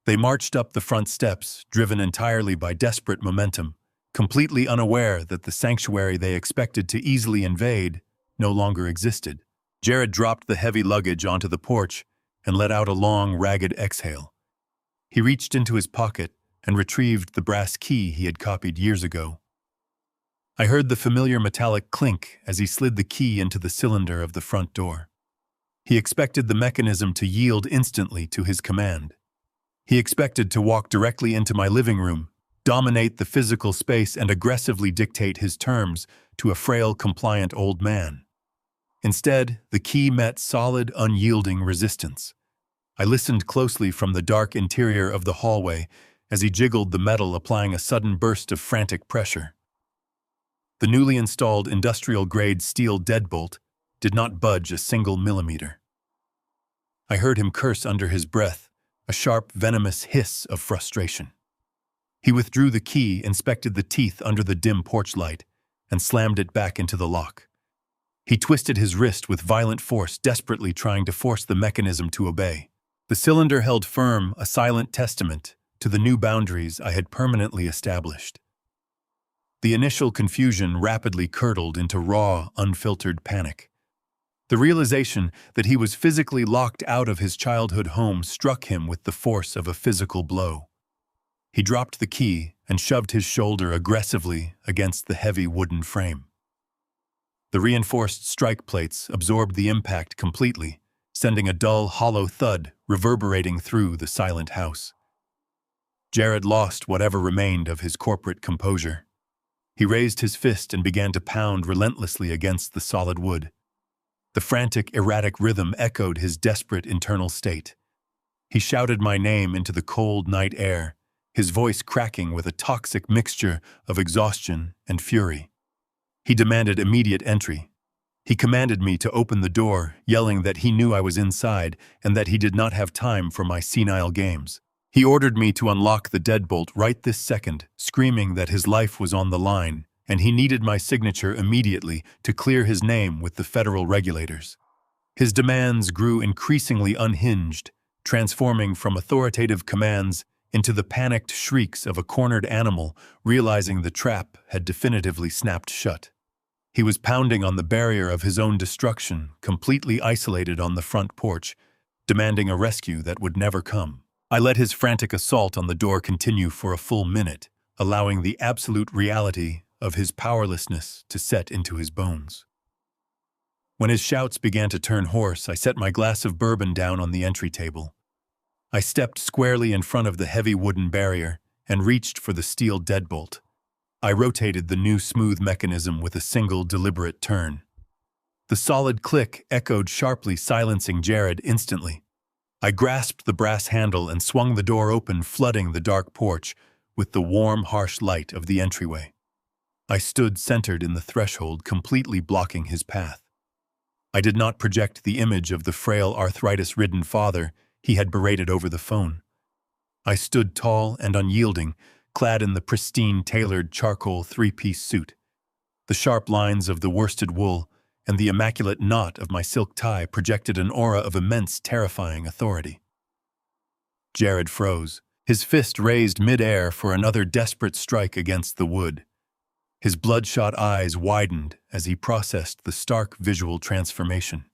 S1: They marched up the front steps, driven entirely by desperate momentum, completely unaware that the sanctuary they expected to easily invade no longer existed. Jared dropped the heavy luggage onto the porch and let out a long, ragged exhale. He reached into his pocket and retrieved the brass key he had copied years ago. I heard the familiar metallic clink as he slid the key into the cylinder of the front door. He expected the mechanism to yield instantly to his command. He expected to walk directly into my living room, dominate the physical space, and aggressively dictate his terms to a frail, compliant old man. Instead, the key met solid, unyielding resistance. I listened closely from the dark interior of the hallway as he jiggled the metal, applying a sudden burst of frantic pressure. The newly installed industrial-grade steel deadbolt did not budge a single millimeter. I heard him curse under his breath, a sharp, venomous hiss of frustration. He withdrew the key, inspected the teeth under the dim porch light, and slammed it back into the lock. He twisted his wrist with violent force, desperately trying to force the mechanism to obey. The cylinder held firm, a silent testament to the new boundaries I had permanently established. The initial confusion rapidly curdled into raw, unfiltered panic. The realization that he was physically locked out of his childhood home struck him with the force of a physical blow. He dropped the key and shoved his shoulder aggressively against the heavy wooden frame. The reinforced strike plates absorbed the impact completely, sending a dull, hollow thud reverberating through the silent house. Jared lost whatever remained of his corporate composure. He raised his fist and began to pound relentlessly against the solid wood. The frantic, erratic rhythm echoed his desperate internal state. He shouted my name into the cold night air, his voice cracking with a toxic mixture of exhaustion and fury. He demanded immediate entry. He commanded me to open the door, yelling that he knew I was inside and that he did not have time for my senile games. He ordered me to unlock the deadbolt right this second, screaming that his life was on the line, and he needed my signature immediately to clear his name with the federal regulators. His demands grew increasingly unhinged, transforming from authoritative commands into the panicked shrieks of a cornered animal realizing the trap had definitively snapped shut. He was pounding on the barrier of his own destruction, completely isolated on the front porch, demanding a rescue that would never come. I let his frantic assault on the door continue for a full minute, allowing the absolute reality of his powerlessness to set into his bones. When his shouts began to turn hoarse, I set my glass of bourbon down on the entry table. I stepped squarely in front of the heavy wooden barrier and reached for the steel deadbolt. I rotated the new smooth mechanism with a single deliberate turn. The solid click echoed sharply, silencing Jared instantly. I grasped the brass handle and swung the door open, flooding the dark porch with the warm, harsh light of the entryway. I stood centered in the threshold, completely blocking his path. I did not project the image of the frail, arthritis-ridden father he had berated over the phone. I stood tall and unyielding, clad in the pristine, tailored charcoal three-piece suit. The sharp lines of the worsted wool and the immaculate knot of my silk tie projected an aura of immense, terrifying authority. Jared froze, his fist raised mid-air for another desperate strike against the wood. His bloodshot eyes widened as he processed the stark visual transformation.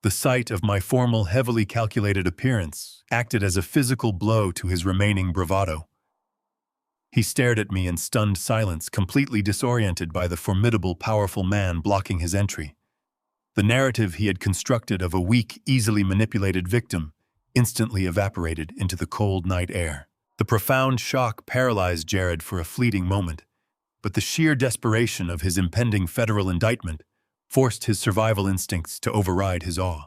S1: The sight of my formal, heavily calculated appearance acted as a physical blow to his remaining bravado. He stared at me in stunned silence, completely disoriented by the formidable, powerful man blocking his entry. The narrative he had constructed of a weak, easily manipulated victim instantly evaporated into the cold night air. The profound shock paralyzed Jared for a fleeting moment, but the sheer desperation of his impending federal indictment forced his survival instincts to override his awe.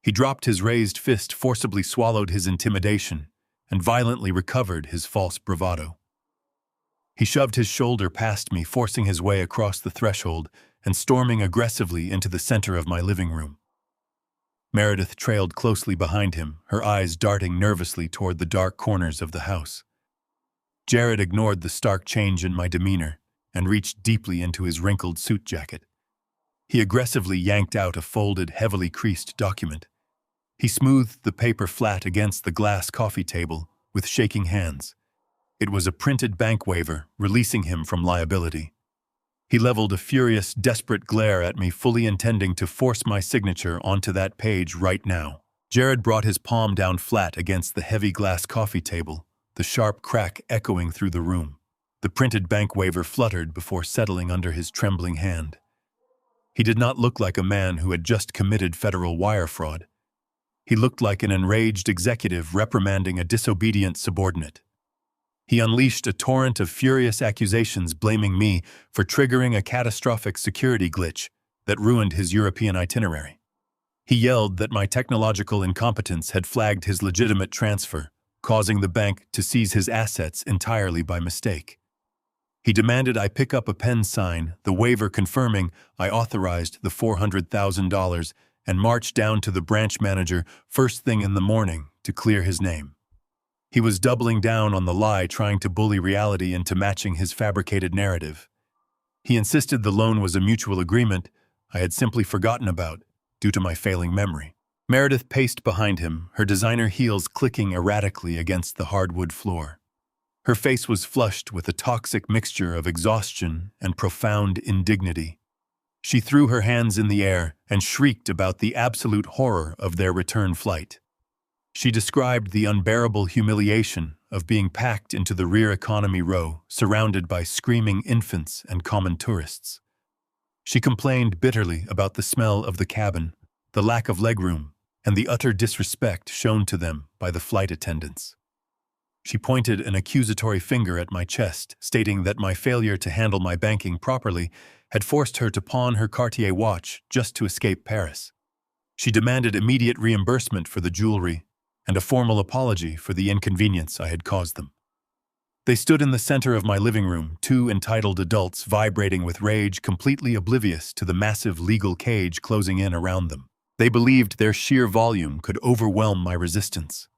S1: He dropped his raised fist, forcibly swallowed his intimidation, and violently recovered his false bravado. He shoved his shoulder past me, forcing his way across the threshold and storming aggressively into the center of my living room. Meredith trailed closely behind him, her eyes darting nervously toward the dark corners of the house. Jared ignored the stark change in my demeanor and reached deeply into his wrinkled suit jacket. He aggressively yanked out a folded, heavily creased document. He smoothed the paper flat against the glass coffee table with shaking hands. It was a printed bank waiver, releasing him from liability. He leveled a furious, desperate glare at me, fully intending to force my signature onto that page right now. Jared brought his palm down flat against the heavy glass coffee table, the sharp crack echoing through the room. The printed bank waiver fluttered before settling under his trembling hand. He did not look like a man who had just committed federal wire fraud. He looked like an enraged executive reprimanding a disobedient subordinate. He unleashed a torrent of furious accusations, blaming me for triggering a catastrophic security glitch that ruined his European itinerary. He yelled that my technological incompetence had flagged his legitimate transfer, causing the bank to seize his assets entirely by mistake. He demanded I pick up a pen sign, the waiver confirming I authorized the $400,000, and march down to the branch manager first thing in the morning to clear his name. He was doubling down on the lie, trying to bully reality into matching his fabricated narrative. He insisted the loan was a mutual agreement I had simply forgotten about due to my failing memory. Meredith paced behind him, her designer heels clicking erratically against the hardwood floor. Her face was flushed with a toxic mixture of exhaustion and profound indignity. She threw her hands in the air and shrieked about the absolute horror of their return flight. She described the unbearable humiliation of being packed into the rear economy row, surrounded by screaming infants and common tourists. She complained bitterly about the smell of the cabin, the lack of legroom, and the utter disrespect shown to them by the flight attendants. She pointed an accusatory finger at my chest, stating that my failure to handle my banking properly had forced her to pawn her Cartier watch just to escape Paris. She demanded immediate reimbursement for the jewelry and a formal apology for the inconvenience I had caused them. They stood in the center of my living room, two entitled adults vibrating with rage, completely oblivious to the massive legal cage closing in around them. They believed their sheer volume could overwhelm my resistance.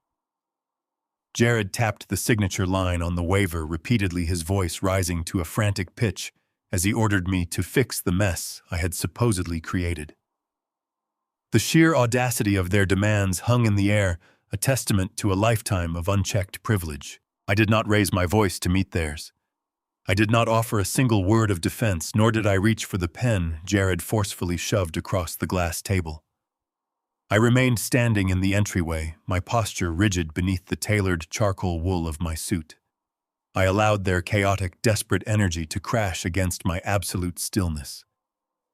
S1: Jared tapped the signature line on the waiver repeatedly, his voice rising to a frantic pitch as he ordered me to fix the mess I had supposedly created. The sheer audacity of their demands hung in the air, a testament to a lifetime of unchecked privilege. I did not raise my voice to meet theirs. I did not offer a single word of defense, nor did I reach for the pen Jared forcefully shoved across the glass table. I remained standing in the entryway, my posture rigid beneath the tailored charcoal wool of my suit. I allowed their chaotic, desperate energy to crash against my absolute stillness.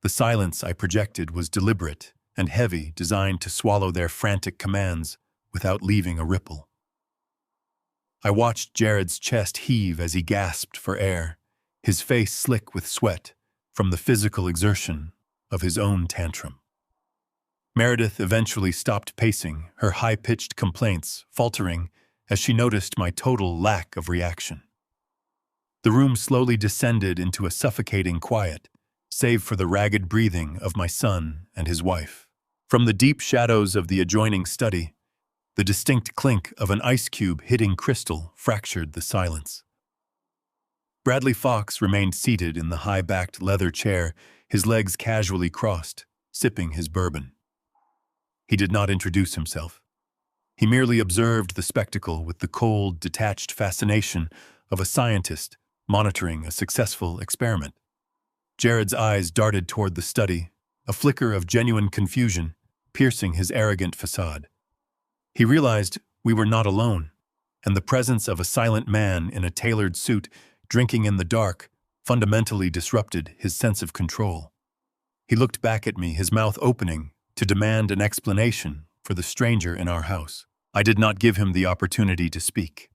S1: The silence I projected was deliberate and heavy, designed to swallow their frantic commands without leaving a ripple. I watched Jared's chest heave as he gasped for air, his face slick with sweat from the physical exertion of his own tantrum. Meredith eventually stopped pacing, her high-pitched complaints faltering as she noticed my total lack of reaction. The room slowly descended into a suffocating quiet, save for the ragged breathing of my son and his wife. From the deep shadows of the adjoining study, the distinct clink of an ice cube hitting crystal fractured the silence. Bradley Fox remained seated in the high-backed leather chair, his legs casually crossed, sipping his bourbon. He did not introduce himself. He merely observed the spectacle with the cold, detached fascination of a scientist monitoring a successful experiment. Jared's eyes darted toward the study, a flicker of genuine confusion piercing his arrogant facade. He realized we were not alone, and the presence of a silent man in a tailored suit drinking in the dark fundamentally disrupted his sense of control. He looked back at me, his mouth opening to demand an explanation for the stranger in our house. I did not give him the opportunity to speak.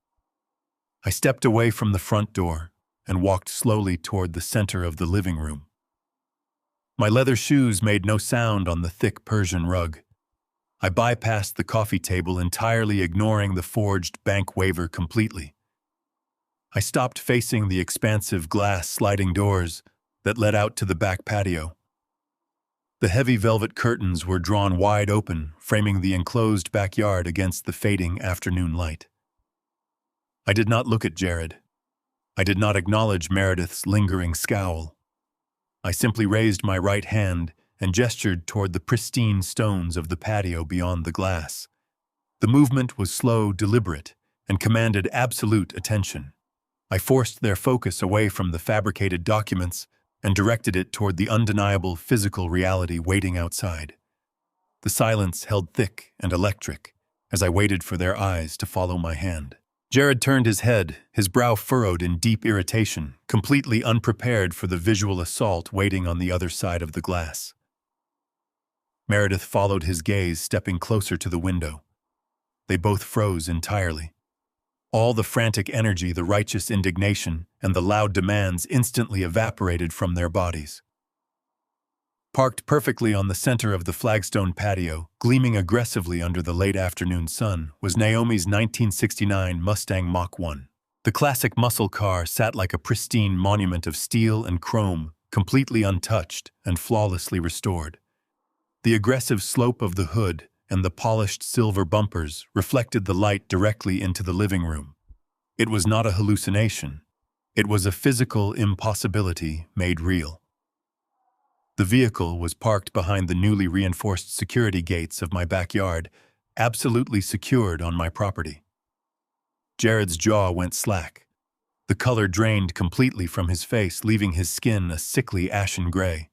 S1: I stepped away from the front door and walked slowly toward the center of the living room. My leather shoes made no sound on the thick Persian rug. I bypassed the coffee table, entirely ignoring the forged bank waiver completely. I stopped facing the expansive glass sliding doors that led out to the back patio. The heavy velvet curtains were drawn wide open, framing the enclosed backyard against the fading afternoon light. I did not look at Jared. I did not acknowledge Meredith's lingering scowl. I simply raised my right hand and gestured toward the pristine stones of the patio beyond the glass. The movement was slow, deliberate, and commanded absolute attention. I forced their focus away from the fabricated documents and directed it toward the undeniable physical reality waiting outside. The silence held thick and electric as I waited for their eyes to follow my hand. Jared turned his head, his brow furrowed in deep irritation, completely unprepared for the visual assault waiting on the other side of the glass. Meredith followed his gaze, stepping closer to the window. They both froze entirely. All the frantic energy, the righteous indignation, and the loud demands instantly evaporated from their bodies. Parked perfectly on the center of the flagstone patio, gleaming aggressively under the late afternoon sun, was Naomi's 1969 Mustang Mach-1. The classic muscle car sat like a pristine monument of steel and chrome, completely untouched and flawlessly restored. The aggressive slope of the hood and the polished silver bumpers reflected the light directly into the living room. It was not a hallucination. It was a physical impossibility made real. The vehicle was parked behind the newly reinforced security gates of my backyard, absolutely secured on my property. Jared's jaw went slack. The color drained completely from his face, leaving his skin a sickly ashen gray.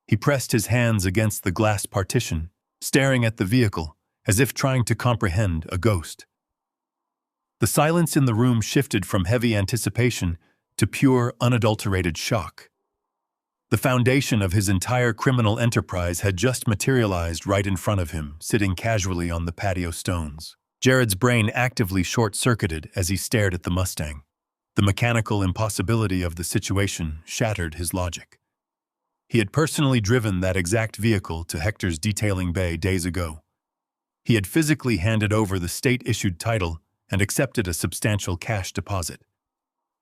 S1: He pressed his hands against the glass partition, staring at the vehicle, as if trying to comprehend a ghost. The silence in the room shifted from heavy anticipation to pure, unadulterated shock. The foundation of his entire criminal enterprise had just materialized right in front of him, sitting casually on the patio stones. Jared's brain actively short-circuited as he stared at the Mustang. The mechanical impossibility of the situation shattered his logic. He had personally driven that exact vehicle to Hector's detailing bay days ago. He had physically handed over the state-issued title and accepted a substantial cash deposit.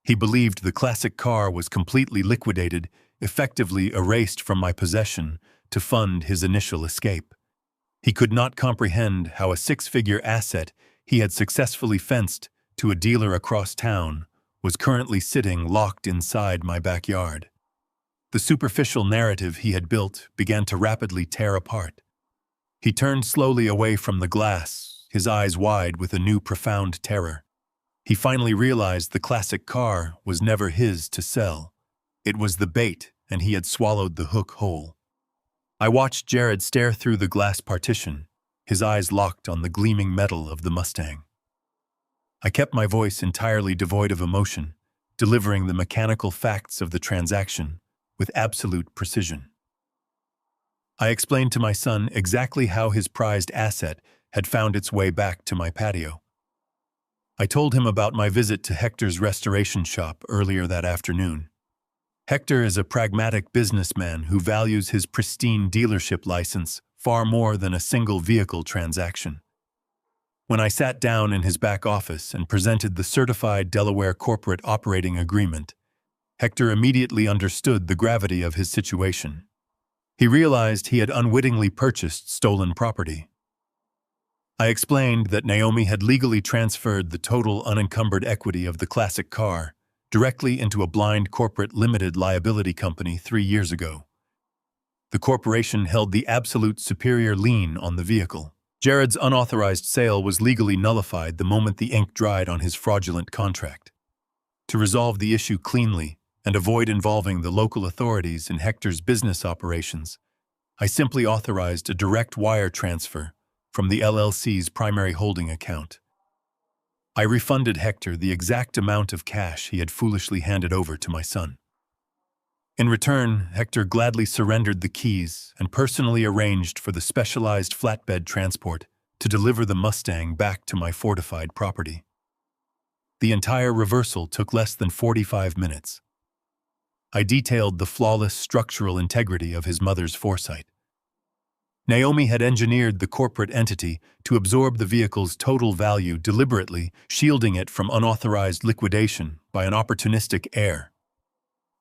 S1: He believed the classic car was completely liquidated, effectively erased from my possession to fund his initial escape. He could not comprehend how a six-figure asset he had successfully fenced to a dealer across town was currently sitting locked inside my backyard. The superficial narrative he had built began to rapidly tear apart. He turned slowly away from the glass, his eyes wide with a new profound terror. He finally realized the classic car was never his to sell. It was the bait, and he had swallowed the hook whole. I watched Jared stare through the glass partition, his eyes locked on the gleaming metal of the Mustang. I kept my voice entirely devoid of emotion, delivering the mechanical facts of the transaction with absolute precision. I explained to my son exactly how his prized asset had found its way back to my patio. I told him about my visit to Hector's restoration shop earlier that afternoon. Hector is a pragmatic businessman who values his pristine dealership license far more than a single vehicle transaction. When I sat down in his back office and presented the certified Delaware corporate operating agreement, Hector immediately understood the gravity of his situation. He realized he had unwittingly purchased stolen property. I explained that Naomi had legally transferred the total unencumbered equity of the classic car directly into a blind corporate limited liability company 3 years ago. The corporation held the absolute superior lien on the vehicle. Jared's unauthorized sale was legally nullified the moment the ink dried on his fraudulent contract. To resolve the issue cleanly and avoid involving the local authorities in Hector's business operations, I simply authorized a direct wire transfer from the LLC's primary holding account. I refunded Hector the exact amount of cash he had foolishly handed over to my son. In return, Hector gladly surrendered the keys and personally arranged for the specialized flatbed transport to deliver the Mustang back to my fortified property. The entire reversal took less than 45 minutes. I detailed the flawless structural integrity of his mother's foresight. Naomi had engineered the corporate entity to absorb the vehicle's total value deliberately, shielding it from unauthorized liquidation by an opportunistic heir.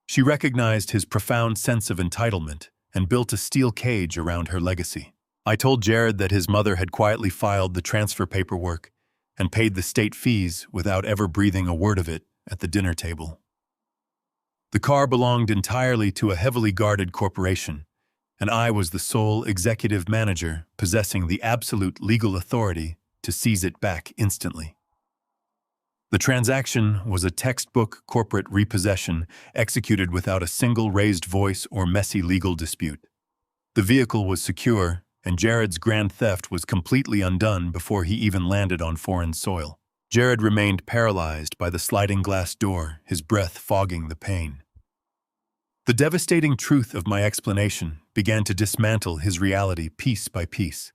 S1: She recognized his profound sense of entitlement and built a steel cage around her legacy. I told Jared that his mother had quietly filed the transfer paperwork and paid the state fees without ever breathing a word of it at the dinner table. The car belonged entirely to a heavily guarded corporation, and I was the sole executive manager possessing the absolute legal authority to seize it back instantly. The transaction was a textbook corporate repossession executed without a single raised voice or messy legal dispute. The vehicle was secure, and Jared's grand theft was completely undone before he even landed on foreign soil. Jared remained paralyzed by the sliding glass door, his breath fogging the pain. The devastating truth of my explanation began to dismantle his reality piece by piece.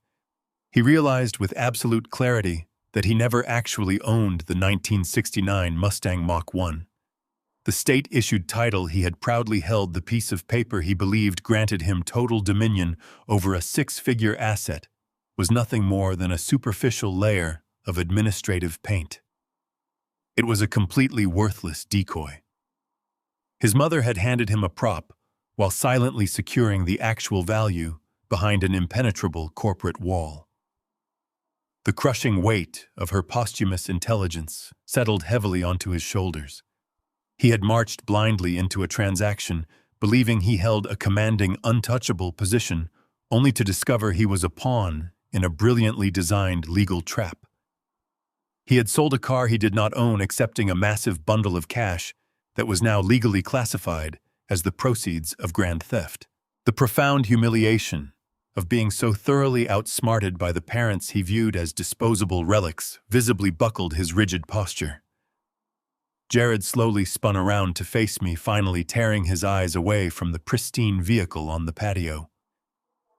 S1: He realized with absolute clarity that he never actually owned the 1969 Mustang Mach 1. The state-issued title he had proudly held the piece of paper he believed granted him total dominion over a six-figure asset was nothing more than a superficial layer of administrative paint. It was a completely worthless decoy. His mother had handed him a prop while silently securing the actual value behind an impenetrable corporate wall. The crushing weight of her posthumous intelligence settled heavily onto his shoulders. He had marched blindly into a transaction, believing he held a commanding, untouchable position, only to discover he was a pawn in a brilliantly designed legal trap. He had sold a car he did not own, accepting a massive bundle of cash that was now legally classified as the proceeds of grand theft. The profound humiliation of being so thoroughly outsmarted by the parents he viewed as disposable relics visibly buckled his rigid posture. Jared slowly spun around to face me, finally tearing his eyes away from the pristine vehicle on the patio.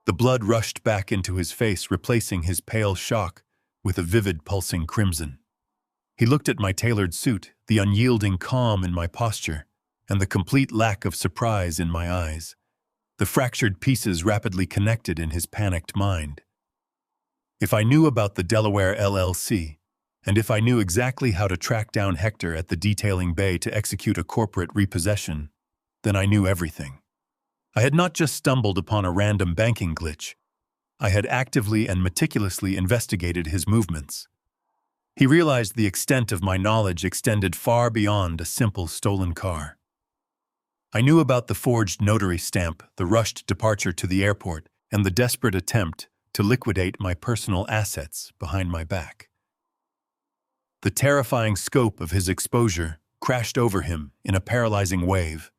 S1: The blood rushed back into his face, replacing his pale shock with a vivid pulsing crimson. He looked at my tailored suit, the unyielding calm in my posture, and the complete lack of surprise in my eyes. The fractured pieces rapidly connected in his panicked mind. If I knew about the Delaware LLC, and if I knew exactly how to track down Hector at the detailing bay to execute a corporate repossession, then I knew everything. I had not just stumbled upon a random banking glitch. I had actively and meticulously investigated his movements. He realized the extent of my knowledge extended far beyond a simple stolen car. I knew about the forged notary stamp, the rushed departure to the airport, and the desperate attempt to liquidate my personal assets behind my back. The terrifying scope of his exposure crashed over him in a paralyzing wave.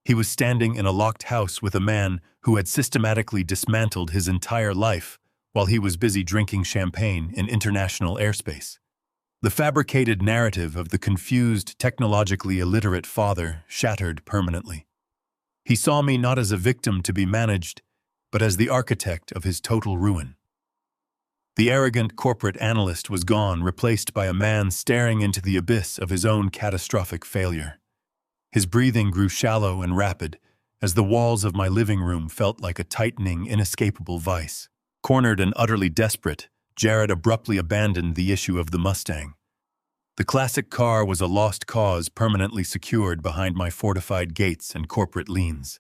S1: He was standing in a locked house with a man who had systematically dismantled his entire life while he was busy drinking champagne in international airspace. The fabricated narrative of the confused, technologically illiterate father shattered permanently. He saw me not as a victim to be managed, but as the architect of his total ruin. The arrogant corporate analyst was gone, replaced by a man staring into the abyss of his own catastrophic failure. His breathing grew shallow and rapid as the walls of my living room felt like a tightening, inescapable vice. Cornered and utterly desperate, Jared abruptly abandoned the issue of the Mustang. The classic car was a lost cause permanently secured behind my fortified gates and corporate liens.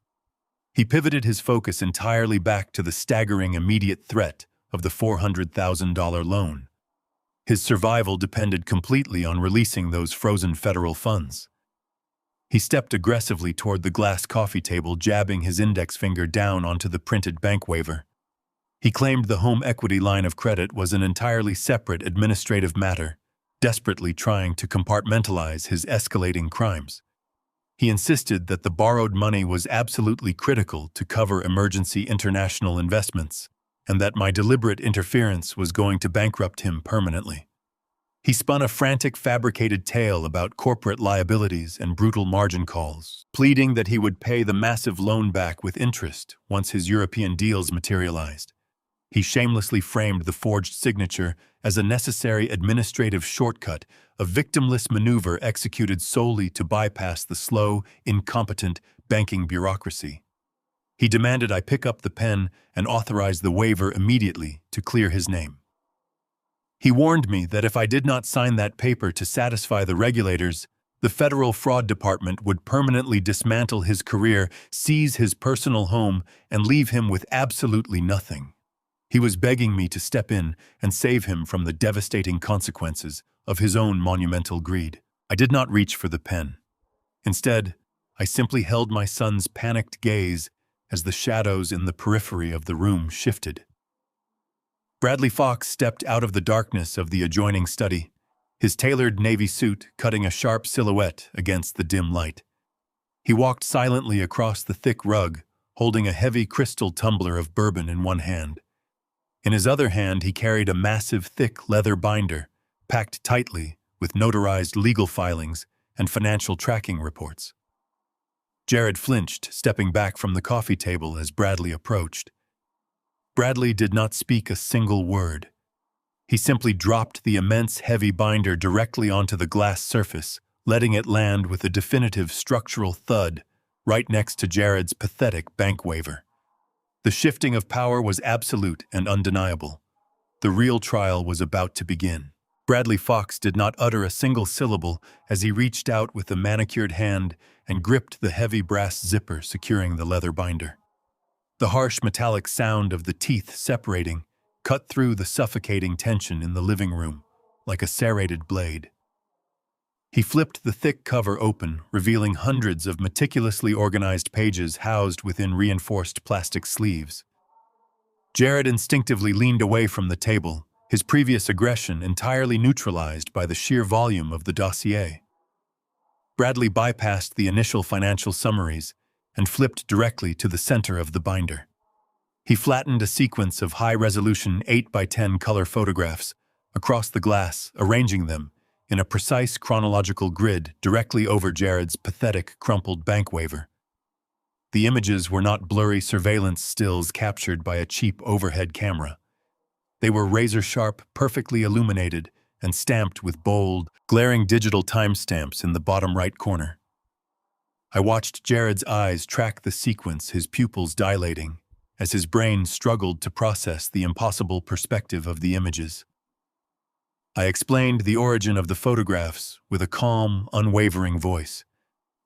S1: He pivoted his focus entirely back to the staggering immediate threat of the $400,000 loan. His survival depended completely on releasing those frozen federal funds. He stepped aggressively toward the glass coffee table, jabbing his index finger down onto the printed bank waiver. He claimed the home equity line of credit was an entirely separate administrative matter, desperately trying to compartmentalize his escalating crimes. He insisted that the borrowed money was absolutely critical to cover emergency international investments, and that my deliberate interference was going to bankrupt him permanently. He spun a frantic, fabricated tale about corporate liabilities and brutal margin calls, pleading that he would pay the massive loan back with interest once his European deals materialized. He shamelessly framed the forged signature as a necessary administrative shortcut, a victimless maneuver executed solely to bypass the slow, incompetent banking bureaucracy. He demanded I pick up the pen and authorize the waiver immediately to clear his name. He warned me that if I did not sign that paper to satisfy the regulators, the Federal Fraud Department would permanently dismantle his career, seize his personal home, and leave him with absolutely nothing. He was begging me to step in and save him from the devastating consequences of his own monumental greed. I did not reach for the pen. Instead, I simply held my son's panicked gaze as the shadows in the periphery of the room shifted. Bradley Fox stepped out of the darkness of the adjoining study, his tailored navy suit cutting a sharp silhouette against the dim light. He walked silently across the thick rug, holding a heavy crystal tumbler of bourbon in one hand. In his other hand, he carried a massive, thick leather binder, packed tightly with notarized legal filings and financial tracking reports. Jared flinched, stepping back from the coffee table as Bradley approached. Bradley did not speak a single word. He simply dropped the immense, heavy binder directly onto the glass surface, letting it land with a definitive structural thud right next to Jared's pathetic bank waiver. The shifting of power was absolute and undeniable. The real trial was about to begin. Bradley Fox did not utter a single syllable as he reached out with a manicured hand and gripped the heavy brass zipper securing the leather binder. The harsh metallic sound of the teeth separating cut through the suffocating tension in the living room like a serrated blade. He flipped the thick cover open, revealing hundreds of meticulously organized pages housed within reinforced plastic sleeves. Jared instinctively leaned away from the table, his previous aggression entirely neutralized by the sheer volume of the dossier. Bradley bypassed the initial financial summaries and flipped directly to the center of the binder. He flattened a sequence of high-resolution 8x10 color photographs across the glass, arranging them in a precise chronological grid directly over Jared's pathetic, crumpled bank waiver. The images were not blurry surveillance stills captured by a cheap overhead camera. They were razor-sharp, perfectly illuminated, and stamped with bold, glaring digital timestamps in the bottom right corner. I watched Jared's eyes track the sequence, his pupils dilating, as his brain struggled to process the impossible perspective of the images. I explained the origin of the photographs with a calm, unwavering voice.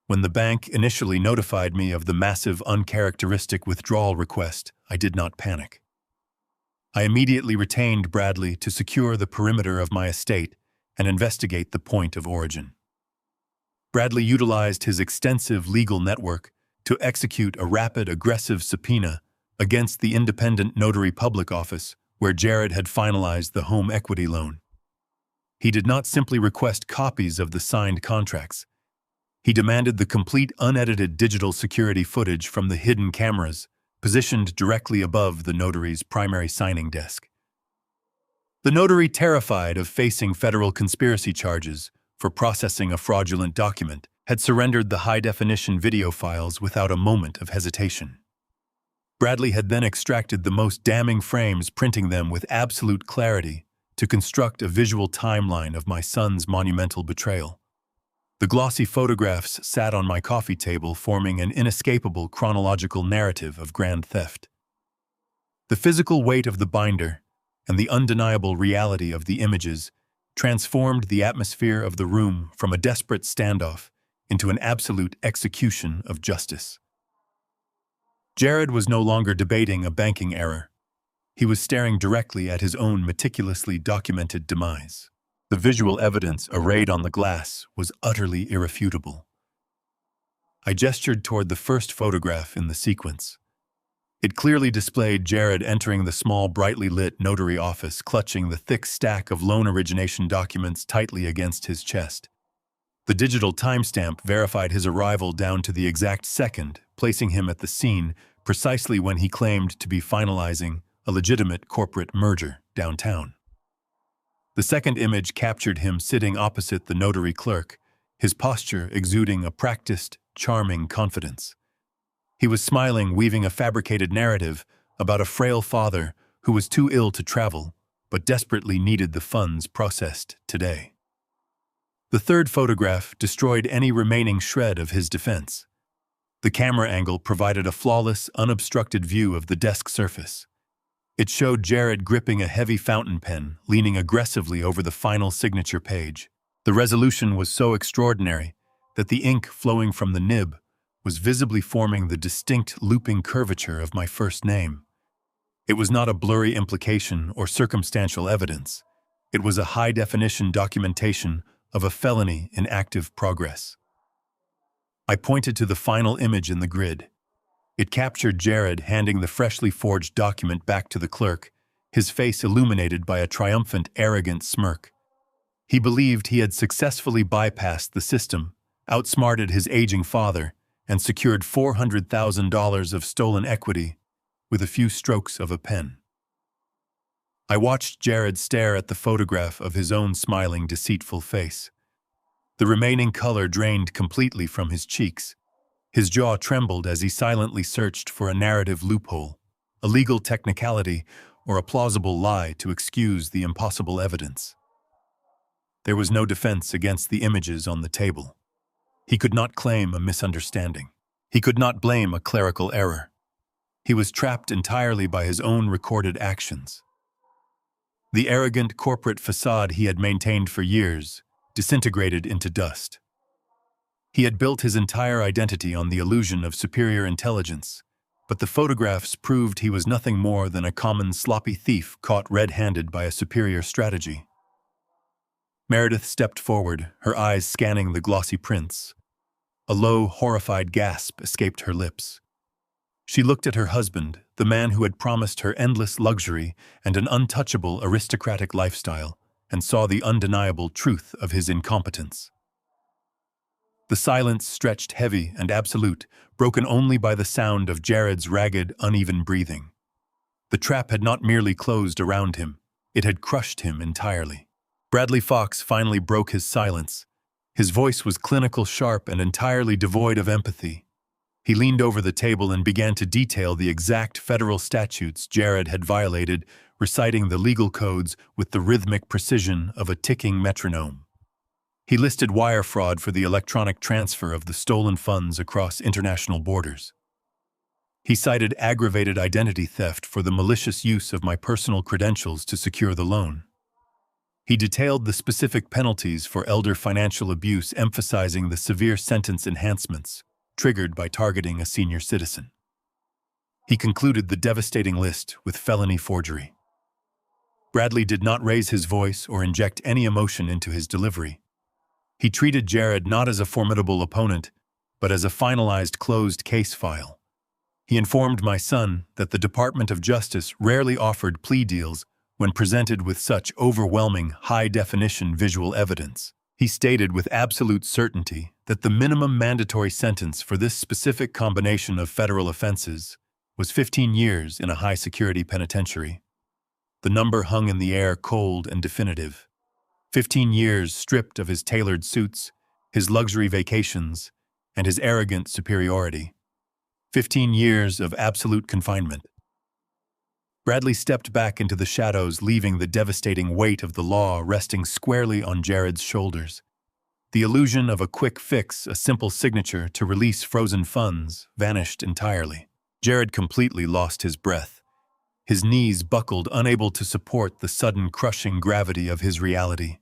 S1: When the bank initially notified me of the massive, uncharacteristic withdrawal request, I did not panic. I immediately retained Bradley to secure the perimeter of my estate and investigate the point of origin. Bradley utilized his extensive legal network to execute a rapid, aggressive subpoena against the independent notary public office where Jared had finalized the home equity loan. He did not simply request copies of the signed contracts. He demanded the complete unedited digital security footage from the hidden cameras positioned directly above the notary's primary signing desk. The notary, terrified of facing federal conspiracy charges for processing a fraudulent document, had surrendered the high-definition video files without a moment of hesitation. Bradley had then extracted the most damning frames, printing them with absolute clarity to construct a visual timeline of my son's monumental betrayal. The glossy photographs sat on my coffee table, forming an inescapable chronological narrative of grand theft. The physical weight of the binder and the undeniable reality of the images transformed the atmosphere of the room from a desperate standoff into an absolute execution of justice. Jared was no longer debating a banking error. He was staring directly at his own meticulously documented demise. The visual evidence arrayed on the glass was utterly irrefutable. I gestured toward the first photograph in the sequence. It clearly displayed Jared entering the small, brightly lit notary office, clutching the thick stack of loan origination documents tightly against his chest. The digital timestamp verified his arrival down to the exact second, placing him at the scene precisely when he claimed to be finalizing a legitimate corporate merger downtown. The second image captured him sitting opposite the notary clerk, his posture exuding a practiced, charming confidence. He was smiling, weaving a fabricated narrative about a frail father who was too ill to travel, but desperately needed the funds processed today. The third photograph destroyed any remaining shred of his defense. The camera angle provided a flawless, unobstructed view of the desk surface. It showed Jared gripping a heavy fountain pen, leaning aggressively over the final signature page. The resolution was so extraordinary that the ink flowing from the nib was visibly forming the distinct looping curvature of my first name. It was not a blurry implication or circumstantial evidence. It was a high-definition documentation of a felony in active progress. I pointed to the final image in the grid. It captured Jared handing the freshly forged document back to the clerk, his face illuminated by a triumphant, arrogant smirk. He believed he had successfully bypassed the system, outsmarted his aging father, and secured $400,000 of stolen equity with a few strokes of a pen. I watched Jared stare at the photograph of his own smiling, deceitful face. The remaining color drained completely from his cheeks. His jaw trembled as he silently searched for a narrative loophole, a legal technicality, or a plausible lie to excuse the impossible evidence. There was no defense against the images on the table. He could not claim a misunderstanding. He could not blame a clerical error. He was trapped entirely by his own recorded actions. The arrogant corporate facade he had maintained for years disintegrated into dust. He had built his entire identity on the illusion of superior intelligence, but the photographs proved he was nothing more than a common sloppy thief caught red-handed by a superior strategy. Meredith stepped forward, her eyes scanning the glossy prints. A low, horrified gasp escaped her lips. She looked at her husband, the man who had promised her endless luxury and an untouchable aristocratic lifestyle, and saw the undeniable truth of his incompetence. The silence stretched heavy and absolute, broken only by the sound of Jared's ragged, uneven breathing. The trap had not merely closed around him, it had crushed him entirely. Bradley Fox finally broke his silence. His voice was clinical, sharp, and entirely devoid of empathy. He leaned over the table and began to detail the exact federal statutes Jared had violated, reciting the legal codes with the rhythmic precision of a ticking metronome. He listed wire fraud for the electronic transfer of the stolen funds across international borders. He cited aggravated identity theft for the malicious use of my personal credentials to secure the loan. He detailed the specific penalties for elder financial abuse, emphasizing the severe sentence enhancements triggered by targeting a senior citizen. He concluded the devastating list with felony forgery. Bradley did not raise his voice or inject any emotion into his delivery. He treated Jared not as a formidable opponent, but as a finalized closed case file. He informed my son that the Department of Justice rarely offered plea deals when presented with such overwhelming, high-definition visual evidence. He stated with absolute certainty that the minimum mandatory sentence for this specific combination of federal offenses was 15 years in a high-security penitentiary. The number hung in the air, cold and definitive. 15 years stripped of his tailored suits, his luxury vacations, and his arrogant superiority. 15 years of absolute confinement. Bradley stepped back into the shadows, leaving the devastating weight of the law resting squarely on Jared's shoulders. The illusion of a quick fix, a simple signature to release frozen funds, vanished entirely. Jared completely lost his breath. His knees buckled, unable to support the sudden crushing gravity of his reality.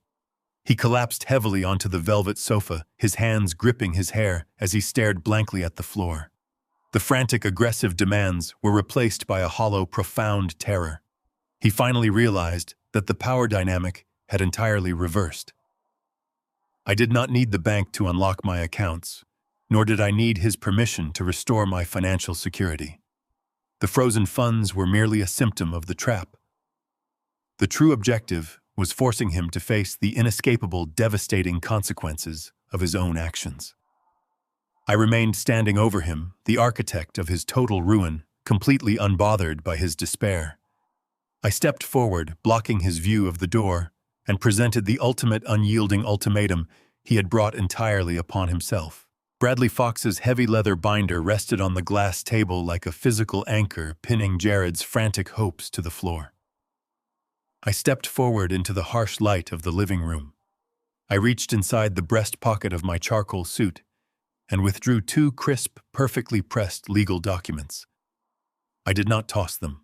S1: He collapsed heavily onto the velvet sofa, his hands gripping his hair as he stared blankly at the floor. The frantic, aggressive demands were replaced by a hollow, profound terror. He finally realized that the power dynamic had entirely reversed. I did not need the bank to unlock my accounts, nor did I need his permission to restore my financial security. The frozen funds were merely a symptom of the trap. The true objective was forcing him to face the inescapable, devastating consequences of his own actions. I remained standing over him, the architect of his total ruin, completely unbothered by his despair. I stepped forward, blocking his view of the door, and presented the ultimate unyielding ultimatum he had brought entirely upon himself. Bradley Fox's heavy leather binder rested on the glass table like a physical anchor, pinning Jared's frantic hopes to the floor. I stepped forward into the harsh light of the living room. I reached inside the breast pocket of my charcoal suit and withdrew two crisp, perfectly pressed legal documents. I did not toss them.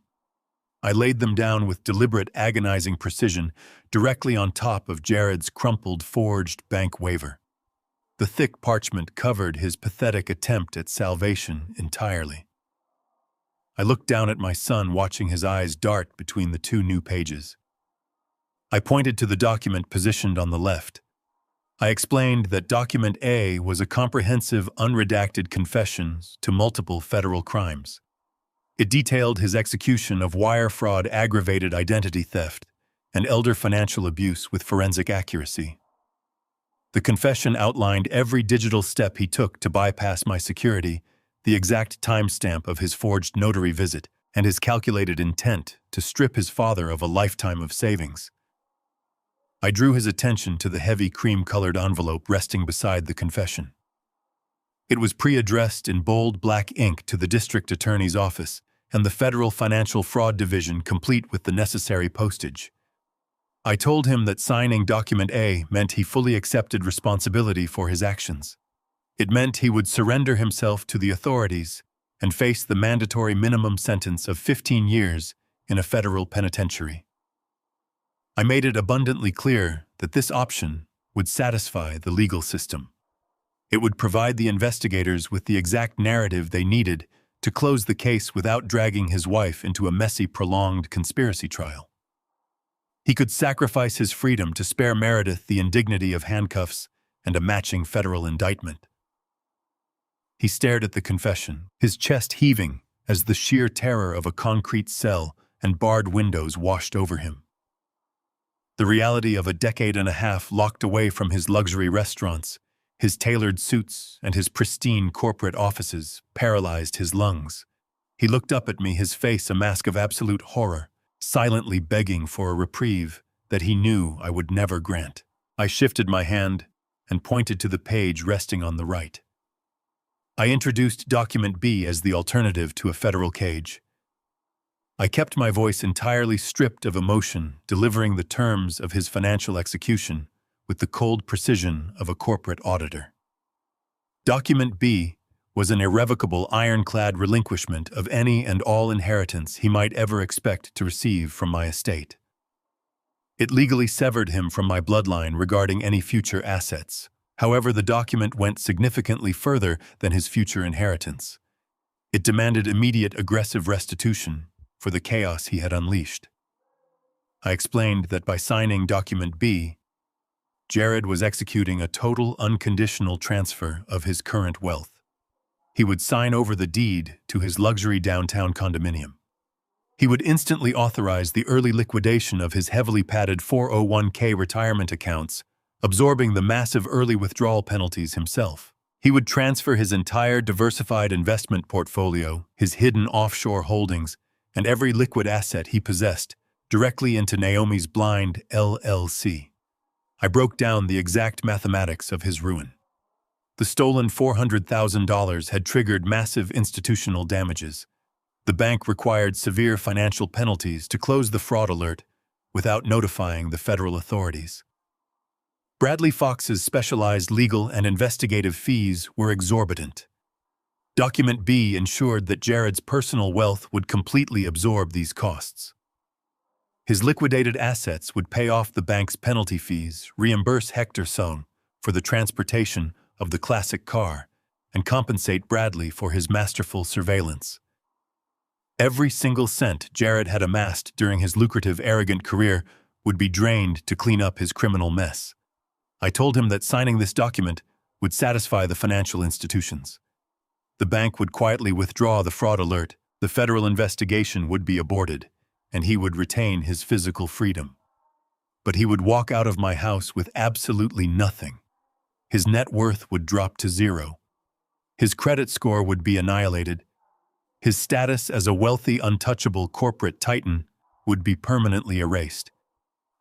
S1: I laid them down with deliberate, agonizing precision directly on top of Jared's crumpled, forged bank waiver. The thick parchment covered his pathetic attempt at salvation entirely. I looked down at my son, watching his eyes dart between the two new pages. I pointed to the document positioned on the left. I explained that Document A was a comprehensive, unredacted confession to multiple federal crimes. It detailed his execution of wire fraud, aggravated identity theft, and elder financial abuse with forensic accuracy. The confession outlined every digital step he took to bypass my security, the exact timestamp of his forged notary visit, and his calculated intent to strip his father of a lifetime of savings. I drew his attention to the heavy cream-colored envelope resting beside the confession. It was pre-addressed in bold black ink to the district attorney's office and the Federal Financial Fraud Division, complete with the necessary postage. I told him that signing Document A meant he fully accepted responsibility for his actions. It meant he would surrender himself to the authorities and face the mandatory minimum sentence of 15 years in a federal penitentiary. I made it abundantly clear that this option would satisfy the legal system. It would provide the investigators with the exact narrative they needed to close the case without dragging his wife into a messy, prolonged conspiracy trial. He could sacrifice his freedom to spare Meredith the indignity of handcuffs and a matching federal indictment. He stared at the confession, his chest heaving as the sheer terror of a concrete cell and barred windows washed over him. The reality of a decade and a half locked away from his luxury restaurants, his tailored suits, and his pristine corporate offices paralyzed his lungs. He looked up at me, his face a mask of absolute horror, silently begging for a reprieve that he knew I would never grant. I shifted my hand and pointed to the page resting on the right. I introduced Document B as the alternative to a federal cage. I kept my voice entirely stripped of emotion, delivering the terms of his financial execution with the cold precision of a corporate auditor. Document B was an irrevocable, ironclad relinquishment of any and all inheritance he might ever expect to receive from my estate. It legally severed him from my bloodline regarding any future assets. However, the document went significantly further than his future inheritance. It demanded immediate, aggressive restitution for the chaos he had unleashed. I explained that by signing Document B, Jared was executing a total, unconditional transfer of his current wealth. He would sign over the deed to his luxury downtown condominium. He would instantly authorize the early liquidation of his heavily padded 401k retirement accounts, absorbing the massive early withdrawal penalties himself. He would transfer his entire diversified investment portfolio, his hidden offshore holdings, and every liquid asset he possessed directly into Naomi's Blind LLC. I broke down the exact mathematics of his ruin. The stolen $400,000 had triggered massive institutional damages. The bank required severe financial penalties to close the fraud alert without notifying the federal authorities. Bradley Fox's specialized legal and investigative fees were exorbitant. Document B ensured that Jared's personal wealth would completely absorb these costs. His liquidated assets would pay off the bank's penalty fees, reimburse Hector Sohn for the transportation of the classic car, and compensate Bradley for his masterful surveillance. Every single cent Jared had amassed during his lucrative, arrogant career would be drained to clean up his criminal mess. I told him that signing this document would satisfy the financial institutions. The bank would quietly withdraw the fraud alert, the federal investigation would be aborted, and he would retain his physical freedom. But he would walk out of my house with absolutely nothing. His net worth would drop to zero. His credit score would be annihilated. His status as a wealthy, untouchable corporate titan would be permanently erased.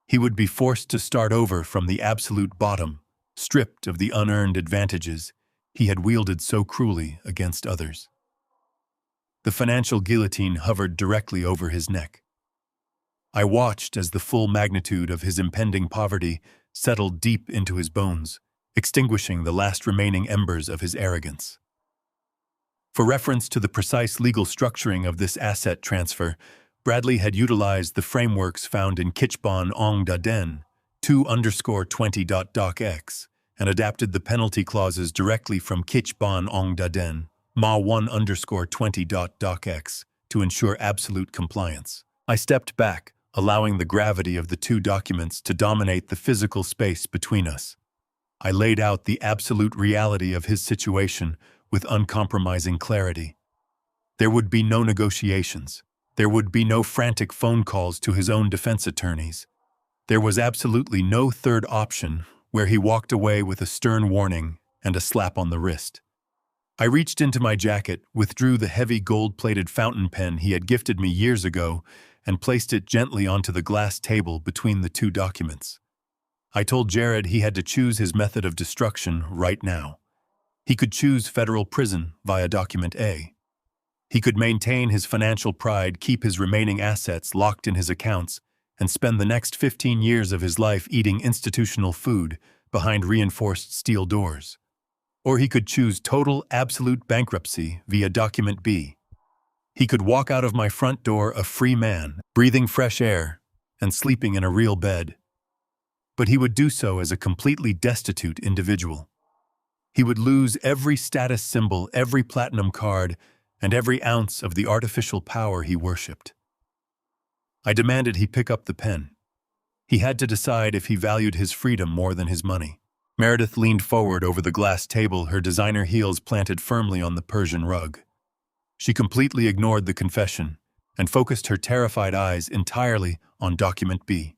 S1: He would be forced to start over from the absolute bottom, stripped of the unearned advantages he had wielded so cruelly against others. The financial guillotine hovered directly over his neck. I watched as the full magnitude of his impending poverty settled deep into his bones extinguishing the last remaining embers of his arrogance. For reference to the precise legal structuring of this asset transfer, Bradley had utilized the frameworks found in Kichbon Ong Da Den 2_20.docx and adapted the penalty clauses directly from Kichbon Ong Da Den Ma 1_20.docx to ensure absolute compliance. I stepped back, allowing the gravity of the two documents to dominate the physical space between us. I laid out the absolute reality of his situation with uncompromising clarity. There would be no negotiations. There would be no frantic phone calls to his own defense attorneys. There was absolutely no third option where he walked away with a stern warning and a slap on the wrist. I reached into my jacket, withdrew the heavy gold-plated fountain pen he had gifted me years ago, and placed it gently onto the glass table between the two documents. I told Jared he had to choose his method of destruction right now. He could choose federal prison via Document A. He could maintain his financial pride, keep his remaining assets locked in his accounts, and spend the next 15 years of his life eating institutional food behind reinforced steel doors. Or he could choose total, absolute bankruptcy via Document B. He could walk out of my front door a free man, breathing fresh air and sleeping in a real bed. But he would do so as a completely destitute individual. He would lose every status symbol, every platinum card, and every ounce of the artificial power he worshipped. I demanded he pick up the pen. He had to decide if he valued his freedom more than his money. Meredith leaned forward over the glass table, her designer heels planted firmly on the Persian rug. She completely ignored the confession and focused her terrified eyes entirely on Document B.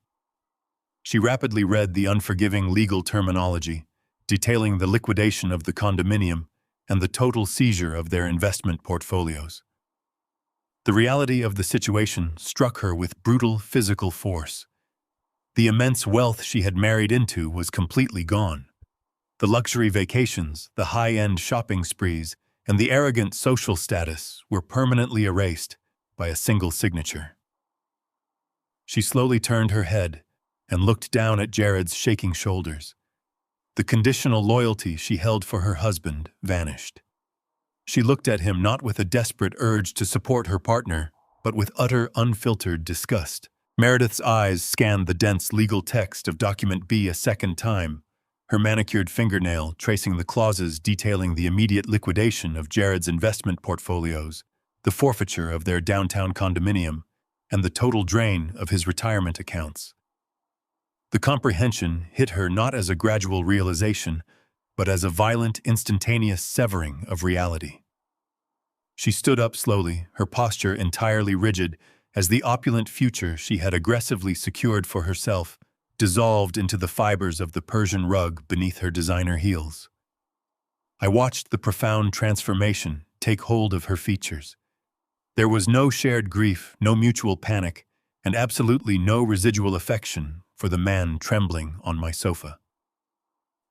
S1: She rapidly read the unforgiving legal terminology, detailing the liquidation of the condominium and the total seizure of their investment portfolios. The reality of the situation struck her with brutal physical force. The immense wealth she had married into was completely gone. The luxury vacations, the high-end shopping sprees, and the arrogant social status were permanently erased by a single signature. She slowly turned her head and looked down at Jared's shaking shoulders. The conditional loyalty she held for her husband vanished. She looked at him not with a desperate urge to support her partner, but with utter, unfiltered disgust. Meredith's eyes scanned the dense legal text of Document B a second time, her manicured fingernail tracing the clauses detailing the immediate liquidation of Jared's investment portfolios, the forfeiture of their downtown condominium, and the total drain of his retirement accounts. The comprehension hit her not as a gradual realization, but as a violent, instantaneous severing of reality. She stood up slowly, her posture entirely rigid, as the opulent future she had aggressively secured for herself dissolved into the fibers of the Persian rug beneath her designer heels. I watched the profound transformation take hold of her features. There was no shared grief, no mutual panic, and absolutely no residual affection for the man trembling on my sofa.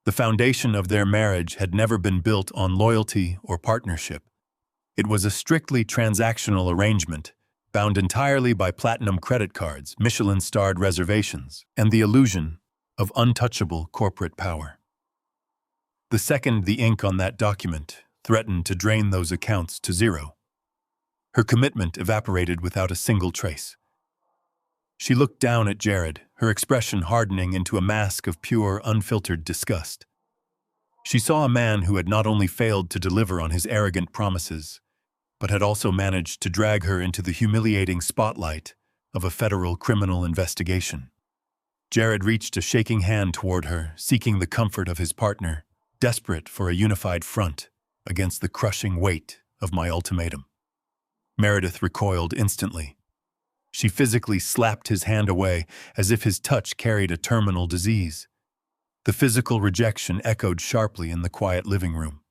S1: The foundation of their marriage had never been built on loyalty or partnership. It was a strictly transactional arrangement, bound entirely by platinum credit cards, Michelin-starred reservations, and the illusion of untouchable corporate power. The second the ink on that document threatened to drain those accounts to zero, her commitment evaporated without a single trace. She looked down at Jared, her expression hardening into a mask of pure, unfiltered disgust. She saw a man who had not only failed to deliver on his arrogant promises, but had also managed to drag her into the humiliating spotlight of a federal criminal investigation. Jared reached a shaking hand toward her, seeking the comfort of his partner, desperate for a unified front against the crushing weight of my ultimatum. Meredith recoiled instantly. She physically slapped his hand away as if his touch carried a terminal disease. The physical rejection echoed sharply in the quiet living room.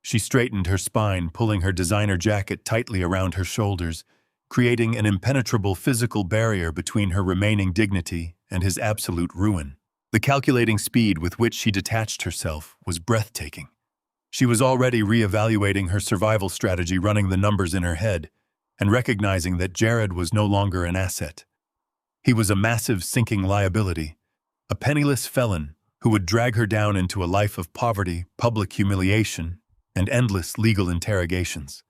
S1: She straightened her spine, pulling her designer jacket tightly around her shoulders, creating an impenetrable physical barrier between her remaining dignity and his absolute ruin. The calculating speed with which she detached herself was breathtaking. She was already reevaluating her survival strategy, running the numbers in her head, and recognizing that Jared was no longer an asset. He was a massive sinking liability, a penniless felon who would drag her down into a life of poverty, public humiliation, and endless legal interrogations.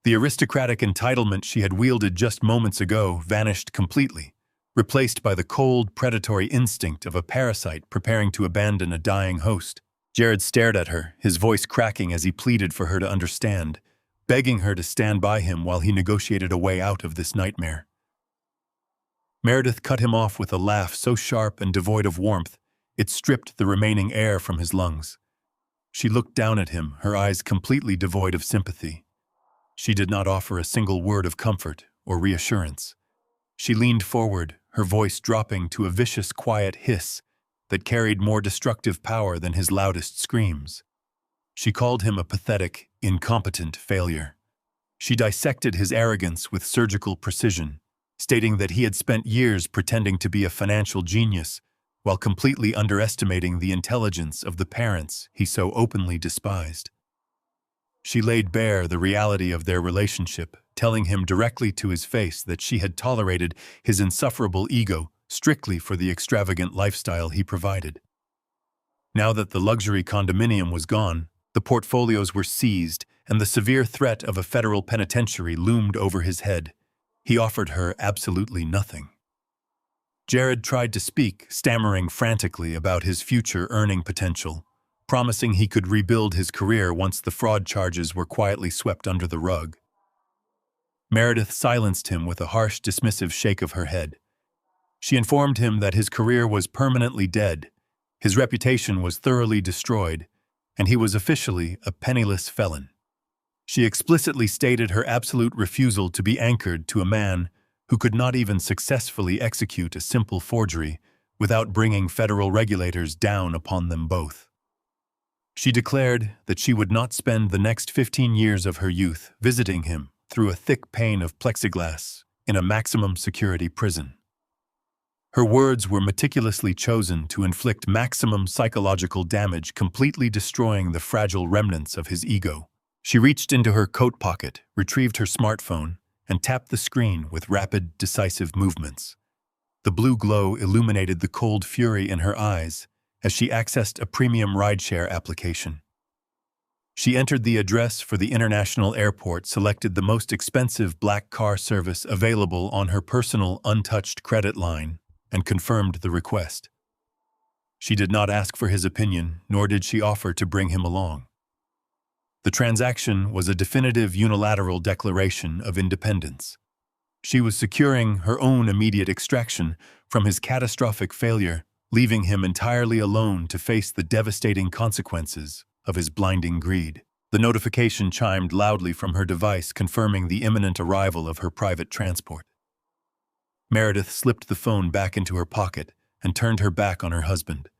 S1: The aristocratic entitlement she had wielded just moments ago vanished completely, replaced by the cold, predatory instinct of a parasite preparing to abandon a dying host. Jared stared at her, his voice cracking as he pleaded for her to understand, begging her to stand by him while he negotiated a way out of this nightmare. Meredith cut him off with a laugh so sharp and devoid of warmth, it stripped the remaining air from his lungs. She looked down at him, her eyes completely devoid of sympathy. She did not offer a single word of comfort or reassurance. She leaned forward, her voice dropping to a vicious, quiet hiss that carried more destructive power than his loudest screams. She called him a pathetic, incompetent failure. She dissected his arrogance with surgical precision, stating that he had spent years pretending to be a financial genius while completely underestimating the intelligence of the parents he so openly despised. She laid bare the reality of their relationship, telling him directly to his face that she had tolerated his insufferable ego strictly for the extravagant lifestyle he provided. Now that the luxury condominium was gone, the portfolios were seized, and the severe threat of a federal penitentiary loomed over his head. He offered her absolutely nothing. Jared tried to speak, stammering frantically about his future earning potential, promising he could rebuild his career once the fraud charges were quietly swept under the rug. Meredith silenced him with a harsh, dismissive shake of her head. She informed him that his career was permanently dead, his reputation was thoroughly destroyed, and he was officially a penniless felon. She explicitly stated her absolute refusal to be anchored to a man who could not even successfully execute a simple forgery without bringing federal regulators down upon them both. She declared that she would not spend the next 15 years of her youth visiting him through a thick pane of plexiglass in a maximum security prison. Her words were meticulously chosen to inflict maximum psychological damage, completely destroying the fragile remnants of his ego. She reached into her coat pocket, retrieved her smartphone, and tapped the screen with rapid, decisive movements. The blue glow illuminated the cold fury in her eyes as she accessed a premium rideshare application. She entered the address for the international airport, selected the most expensive black car service available on her personal untouched credit line, and confirmed the request. She did not ask for his opinion, nor did she offer to bring him along. The transaction was a definitive unilateral declaration of independence. She was securing her own immediate extraction from his catastrophic failure, leaving him entirely alone to face the devastating consequences of his blinding greed. The notification chimed loudly from her device, confirming the imminent arrival of her private transport. Meredith slipped the phone back into her pocket and turned her back on her husband.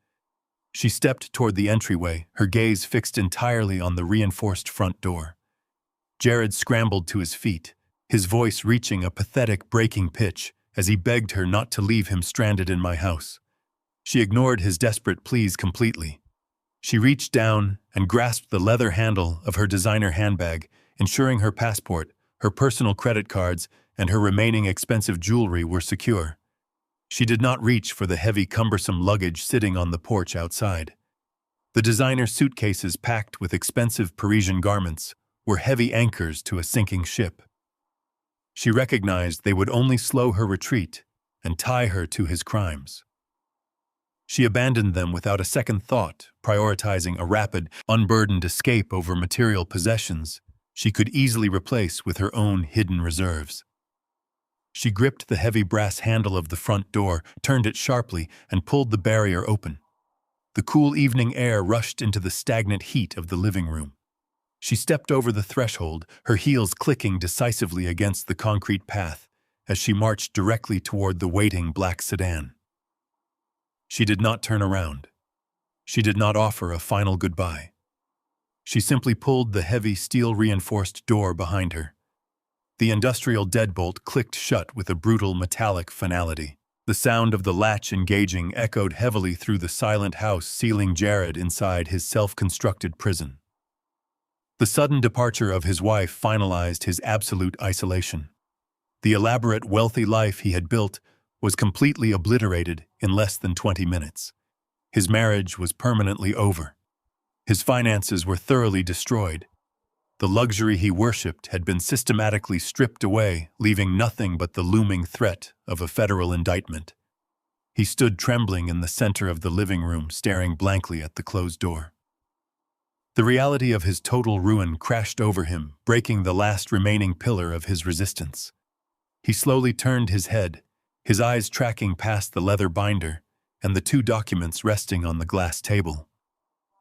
S1: She stepped toward the entryway, her gaze fixed entirely on the reinforced front door. Jared scrambled to his feet, his voice reaching a pathetic breaking pitch as he begged her not to leave him stranded in my house. She ignored his desperate pleas completely. She reached down and grasped the leather handle of her designer handbag, ensuring her passport, her personal credit cards, and her remaining expensive jewelry were secure. She did not reach for the heavy, cumbersome luggage sitting on the porch outside. The designer suitcases packed with expensive Parisian garments were heavy anchors to a sinking ship. She recognized they would only slow her retreat and tie her to his crimes. She abandoned them without a second thought, prioritizing a rapid, unburdened escape over material possessions she could easily replace with her own hidden reserves. She gripped the heavy brass handle of the front door, turned it sharply, and pulled the barrier open. The cool evening air rushed into the stagnant heat of the living room. She stepped over the threshold, her heels clicking decisively against the concrete path as she marched directly toward the waiting black sedan. She did not turn around. She did not offer a final goodbye. She simply pulled the heavy steel-reinforced door behind her. The industrial deadbolt clicked shut with a brutal metallic finality. The sound of the latch engaging echoed heavily through the silent house, sealing Jared inside his self-constructed prison. The sudden departure of his wife finalized his absolute isolation. The elaborate, wealthy life he had built was completely obliterated in less than 20 minutes. His marriage was permanently over. His finances were thoroughly destroyed. The luxury he worshipped had been systematically stripped away, leaving nothing but the looming threat of a federal indictment. He stood trembling in the center of the living room, staring blankly at the closed door. The reality of his total ruin crashed over him, breaking the last remaining pillar of his resistance. He slowly turned his head, his eyes tracking past the leather binder and the two documents resting on the glass table.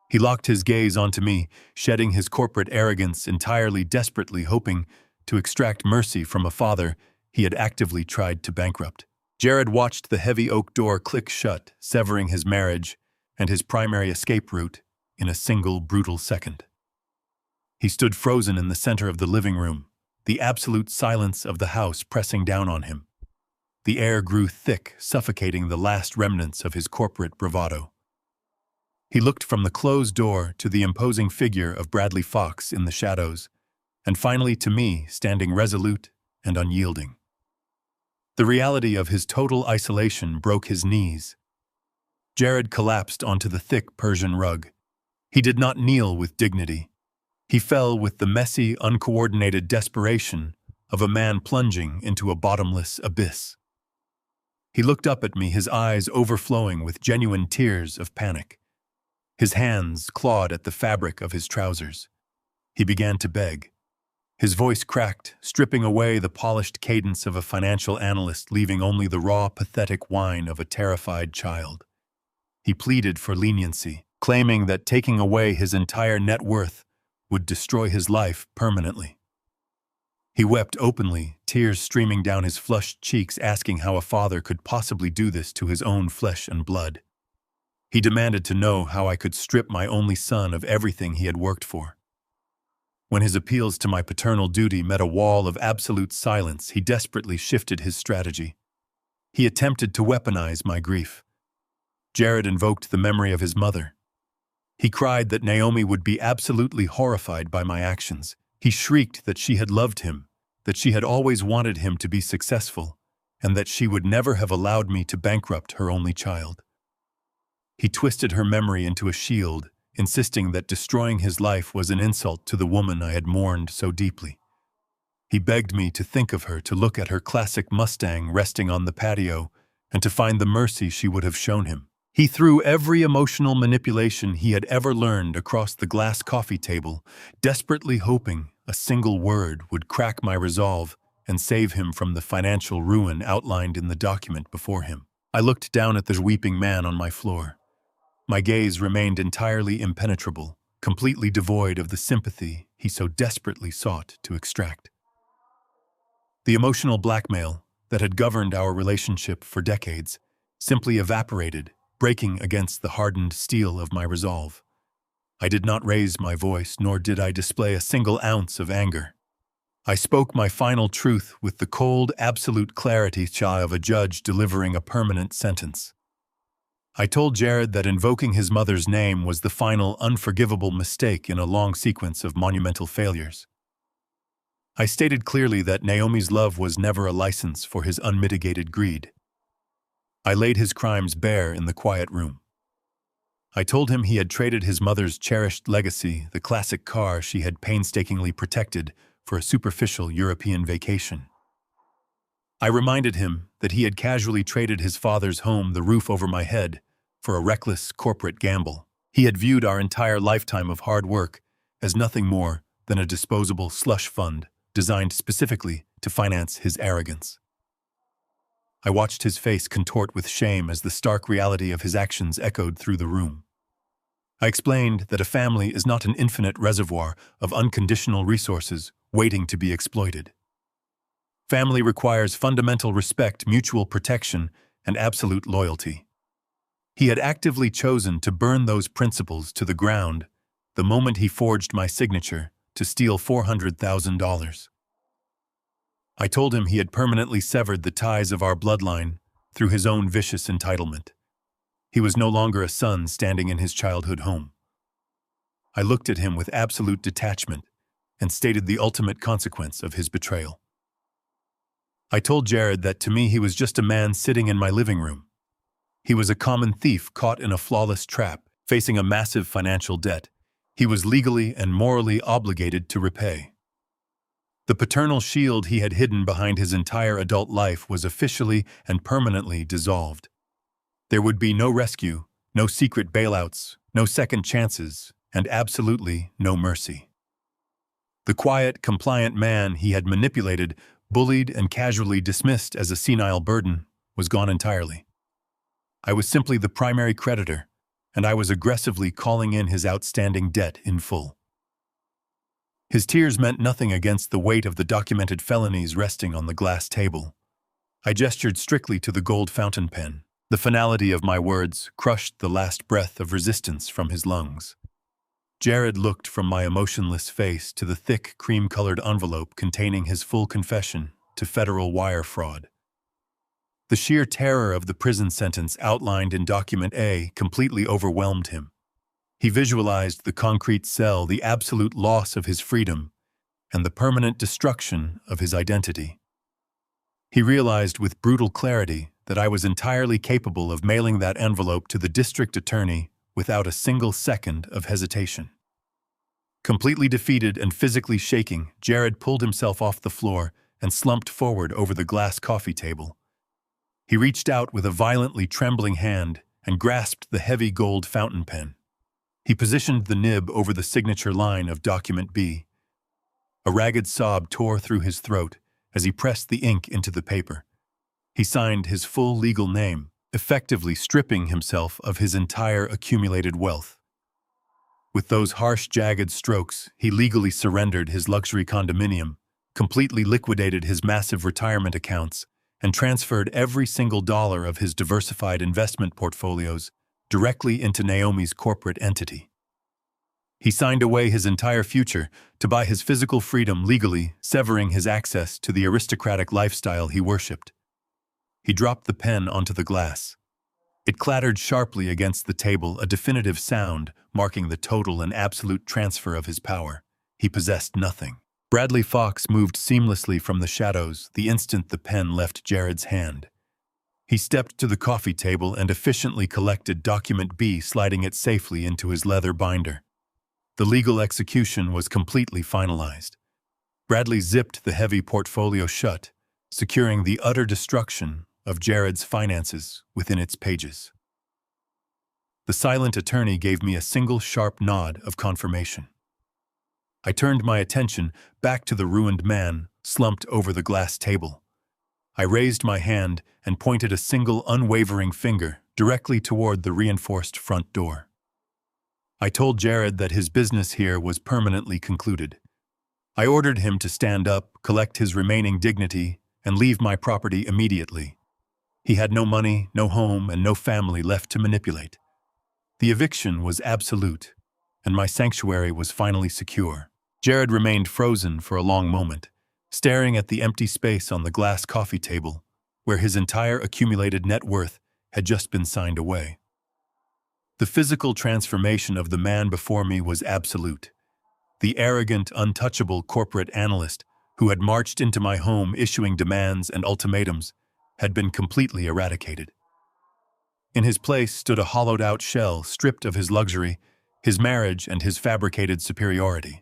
S1: He locked his gaze onto me, shedding his corporate arrogance entirely, desperately hoping to extract mercy from a father he had actively tried to bankrupt. Jared watched the heavy oak door click shut, severing his marriage and his primary escape route in a single brutal second. He stood frozen in the center of the living room, the absolute silence of the house pressing down on him. The air grew thick, suffocating the last remnants of his corporate bravado. He looked from the closed door to the imposing figure of Bradley Fox in the shadows, and finally to me, standing resolute and unyielding. The reality of his total isolation broke his knees. Jared collapsed onto the thick Persian rug. He did not kneel with dignity. He fell with the messy, uncoordinated desperation of a man plunging into a bottomless abyss. He looked up at me, his eyes overflowing with genuine tears of panic. His hands clawed at the fabric of his trousers. He began to beg. His voice cracked, stripping away the polished cadence of a financial analyst, leaving only the raw, pathetic whine of a terrified child. He pleaded for leniency, claiming that taking away his entire net worth would destroy his life permanently. He wept openly, tears streaming down his flushed cheeks, asking how a father could possibly do this to his own flesh and blood. He demanded to know how I could strip my only son of everything he had worked for. When his appeals to my paternal duty met a wall of absolute silence, he desperately shifted his strategy. He attempted to weaponize my grief. Jared invoked the memory of his mother. He cried that Naomi would be absolutely horrified by my actions. He shrieked that she had loved him, that she had always wanted him to be successful, and that she would never have allowed me to bankrupt her only child. He twisted her memory into a shield, insisting that destroying his life was an insult to the woman I had mourned so deeply. He begged me to think of her, to look at her classic Mustang resting on the patio, and to find the mercy she would have shown him. He threw every emotional manipulation he had ever learned across the glass coffee table, desperately hoping a single word would crack my resolve and save him from the financial ruin outlined in the document before him. I looked down at the weeping man on my floor. My gaze remained entirely impenetrable, completely devoid of the sympathy he so desperately sought to extract. The emotional blackmail that had governed our relationship for decades simply evaporated, breaking against the hardened steel of my resolve. I did not raise my voice, nor did I display a single ounce of anger. I spoke my final truth with the cold, absolute clarity of a judge delivering a permanent sentence. I told Jared that invoking his mother's name was the final, unforgivable mistake in a long sequence of monumental failures. I stated clearly that Naomi's love was never a license for his unmitigated greed. I laid his crimes bare in the quiet room. I told him he had traded his mother's cherished legacy, the classic car she had painstakingly protected, for a superficial European vacation. I reminded him that he had casually traded his father's home, the roof over my head, for a reckless corporate gamble. He had viewed our entire lifetime of hard work as nothing more than a disposable slush fund designed specifically to finance his arrogance. I watched his face contort with shame as the stark reality of his actions echoed through the room. I explained that a family is not an infinite reservoir of unconditional resources waiting to be exploited. Family requires fundamental respect, mutual protection, and absolute loyalty. He had actively chosen to burn those principles to the ground the moment he forged my signature to steal $400,000. I told him he had permanently severed the ties of our bloodline through his own vicious entitlement. He was no longer a son standing in his childhood home. I looked at him with absolute detachment and stated the ultimate consequence of his betrayal. I told Jared that to me he was just a man sitting in my living room. He was a common thief caught in a flawless trap, facing a massive financial debt. He was legally and morally obligated to repay. The paternal shield he had hidden behind his entire adult life was officially and permanently dissolved. There would be no rescue, no secret bailouts, no second chances, and absolutely no mercy. The quiet, compliant man he had manipulated, bullied, and casually dismissed as a senile burden was gone entirely. I was simply the primary creditor, and I was aggressively calling in his outstanding debt in full. His tears meant nothing against the weight of the documented felonies resting on the glass table. I gestured strictly to the gold fountain pen. The finality of my words crushed the last breath of resistance from his lungs. Jared looked from my emotionless face to the thick, cream-colored envelope containing his full confession to federal wire fraud. The sheer terror of the prison sentence outlined in Document A completely overwhelmed him. He visualized the concrete cell, the absolute loss of his freedom, and the permanent destruction of his identity. He realized with brutal clarity that I was entirely capable of mailing that envelope to the district attorney without a single second of hesitation. Completely defeated and physically shaking, Jared pulled himself off the floor and slumped forward over the glass coffee table. He reached out with a violently trembling hand and grasped the heavy gold fountain pen. He positioned the nib over the signature line of Document B. A ragged sob tore through his throat as he pressed the ink into the paper. He signed his full legal name, effectively stripping himself of his entire accumulated wealth. With those harsh, jagged strokes, he legally surrendered his luxury condominium, completely liquidated his massive retirement accounts, and transferred every single dollar of his diversified investment portfolios directly into Naomi's corporate entity. He signed away his entire future to buy his physical freedom legally, severing his access to the aristocratic lifestyle he worshipped. He dropped the pen onto the glass. It clattered sharply against the table, a definitive sound marking the total and absolute transfer of his power. He possessed nothing. Bradley Fox moved seamlessly from the shadows the instant the pen left Jared's hand. He stepped to the coffee table and efficiently collected Document B, sliding it safely into his leather binder. The legal execution was completely finalized. Bradley zipped the heavy portfolio shut, securing the utter destruction of Jared's finances within its pages. The silent attorney gave me a single sharp nod of confirmation. I turned my attention back to the ruined man slumped over the glass table. I raised my hand and pointed a single unwavering finger directly toward the reinforced front door. I told Jared that his business here was permanently concluded. I ordered him to stand up, collect his remaining dignity, and leave my property immediately. He had no money, no home, and no family left to manipulate. The eviction was absolute, and my sanctuary was finally secure. Jared remained frozen for a long moment, staring at the empty space on the glass coffee table, where his entire accumulated net worth had just been signed away. The physical transformation of the man before me was absolute. The arrogant, untouchable corporate analyst who had marched into my home issuing demands and ultimatums had been completely eradicated. In his place stood a hollowed-out shell stripped of his luxury, his marriage, and his fabricated superiority.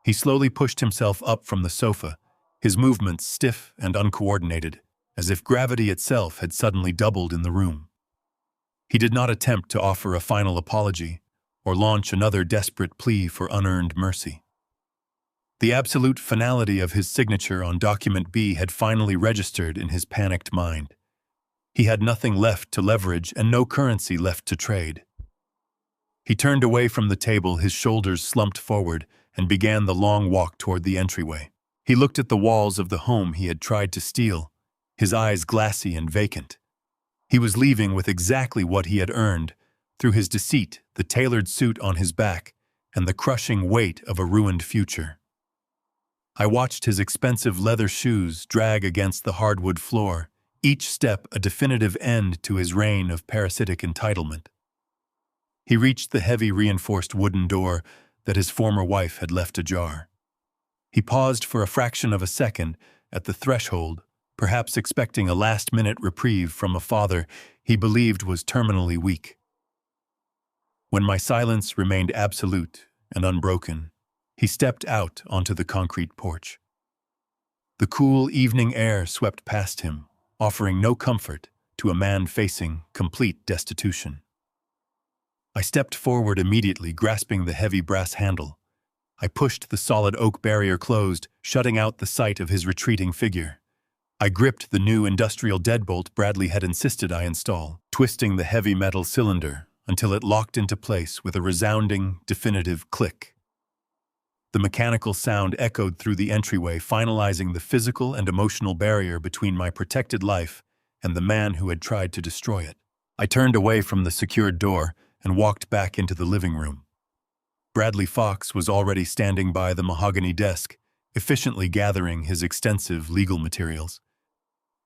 S1: He slowly pushed himself up from the sofa, his movements stiff and uncoordinated, as if gravity itself had suddenly doubled in the room. He did not attempt to offer a final apology or launch another desperate plea for unearned mercy. The absolute finality of his signature on Document B had finally registered in his panicked mind. He had nothing left to leverage and no currency left to trade. He turned away from the table, his shoulders slumped forward, and began the long walk toward the entryway. He looked at the walls of the home he had tried to steal, his eyes glassy and vacant. He was leaving with exactly what he had earned, through his deceit, the tailored suit on his back, and the crushing weight of a ruined future. I watched his expensive leather shoes drag against the hardwood floor, each step a definitive end to his reign of parasitic entitlement. He reached the heavy reinforced wooden door that his former wife had left ajar. He paused for a fraction of a second at the threshold perhaps expecting a last-minute reprieve from a father he believed was terminally weak. When my silence remained absolute and unbroken, he stepped out onto the concrete porch. The cool evening air swept past him, offering no comfort to a man facing complete destitution. I stepped forward immediately, grasping the heavy brass handle. I pushed the solid oak barrier closed, shutting out the sight of his retreating figure. I gripped the new industrial deadbolt Bradley had insisted I install, twisting the heavy metal cylinder until it locked into place with a resounding, definitive click. The mechanical sound echoed through the entryway, finalizing the physical and emotional barrier between my protected life and the man who had tried to destroy it. I turned away from the secured door and walked back into the living room. Bradley Fox was already standing by the mahogany desk, efficiently gathering his extensive legal materials.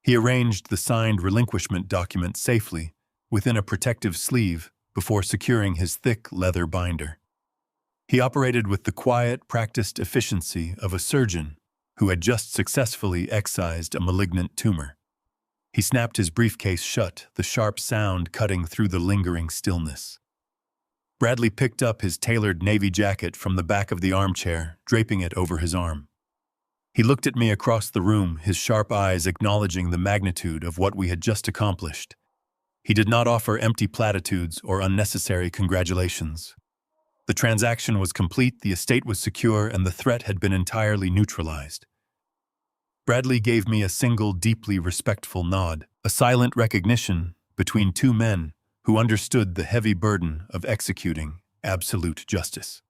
S1: He arranged the signed relinquishment document safely within a protective sleeve before securing his thick leather binder. He operated with the quiet, practiced efficiency of a surgeon who had just successfully excised a malignant tumor. He snapped his briefcase shut, the sharp sound cutting through the lingering stillness. Bradley picked up his tailored navy jacket from the back of the armchair, draping it over his arm. He looked at me across the room, his sharp eyes acknowledging the magnitude of what we had just accomplished. He did not offer empty platitudes or unnecessary congratulations. The transaction was complete, the estate was secure, and the threat had been entirely neutralized. Bradley gave me a single, deeply respectful nod, a silent recognition between two men who understood the heavy burden of executing absolute justice.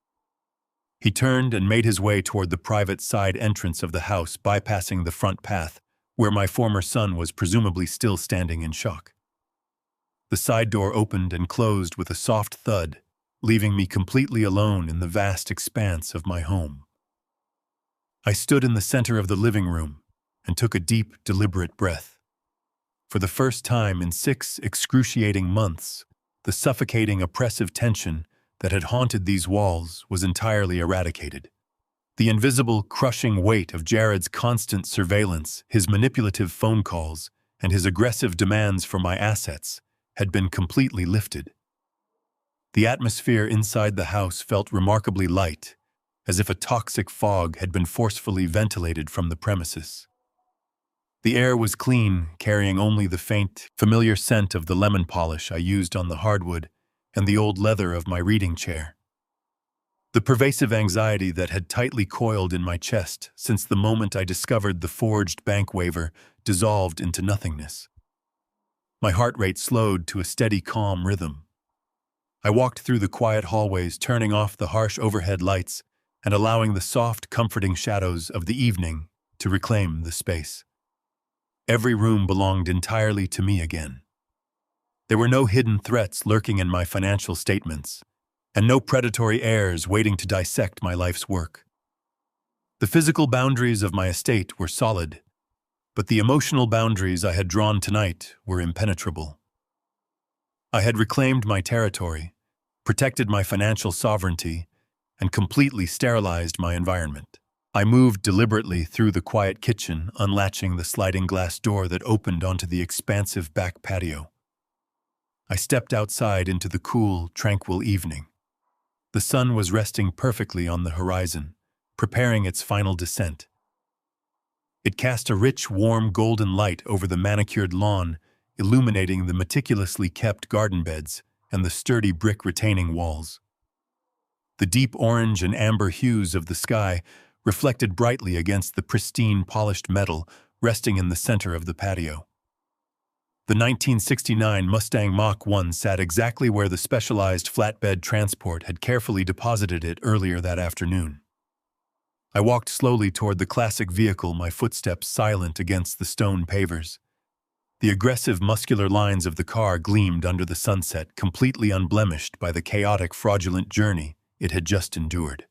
S1: He turned and made his way toward the private side entrance of the house, bypassing the front path, where my former son was presumably still standing in shock. The side door opened and closed with a soft thud, leaving me completely alone in the vast expanse of my home. I stood in the center of the living room and took a deep, deliberate breath. For the first time in 6 excruciating months, the suffocating, oppressive tension that had haunted these walls was entirely eradicated. The invisible, crushing weight of Jared's constant surveillance, his manipulative phone calls, and his aggressive demands for my assets had been completely lifted. The atmosphere inside the house felt remarkably light, as if a toxic fog had been forcefully ventilated from the premises. The air was clean, carrying only the faint, familiar scent of the lemon polish I used on the hardwood and the old leather of my reading chair. The pervasive anxiety that had tightly coiled in my chest since the moment I discovered the forged bank waiver dissolved into nothingness. My heart rate slowed to a steady, calm rhythm. I walked through the quiet hallways, turning off the harsh overhead lights and allowing the soft, comforting shadows of the evening to reclaim the space. Every room belonged entirely to me again. There were no hidden threats lurking in my financial statements, and no predatory heirs waiting to dissect my life's work. The physical boundaries of my estate were solid, but the emotional boundaries I had drawn tonight were impenetrable. I had reclaimed my territory, protected my financial sovereignty, and completely sterilized my environment. I moved deliberately through the quiet kitchen, unlatching the sliding glass door that opened onto the expansive back patio. I stepped outside into the cool, tranquil evening. The sun was resting perfectly on the horizon, preparing its final descent. It cast a rich, warm, golden light over the manicured lawn, illuminating the meticulously kept garden beds and the sturdy brick retaining walls. The deep orange and amber hues of the sky reflected brightly against the pristine, polished metal resting in the center of the patio. The 1969 Mustang Mach 1 sat exactly where the specialized flatbed transport had carefully deposited it earlier that afternoon. I walked slowly toward the classic vehicle, my footsteps silent against the stone pavers. The aggressive, muscular lines of the car gleamed under the sunset, completely unblemished by the chaotic, fraudulent journey it had just endured.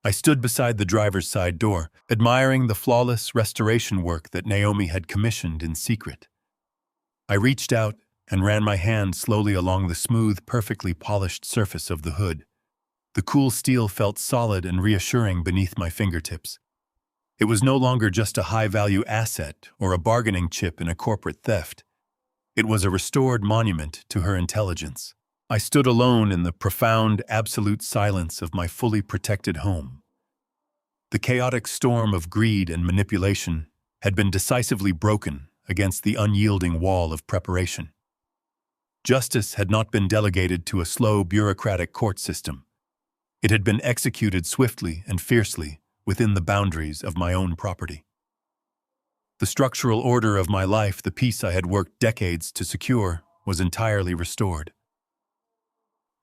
S1: I stood beside the driver's side door, admiring the flawless restoration work that Naomi had commissioned in secret. I reached out and ran my hand slowly along the smooth, perfectly polished surface of the hood. The cool steel felt solid and reassuring beneath my fingertips. It was no longer just a high-value asset or a bargaining chip in a corporate theft. It was a restored monument to her intelligence. I stood alone in the profound, absolute silence of my fully protected home. The chaotic storm of greed and manipulation had been decisively broken against the unyielding wall of preparation. Justice had not been delegated to a slow, bureaucratic court system. It had been executed swiftly and fiercely within the boundaries of my own property. The structural order of my life, the peace I had worked decades to secure, was entirely restored.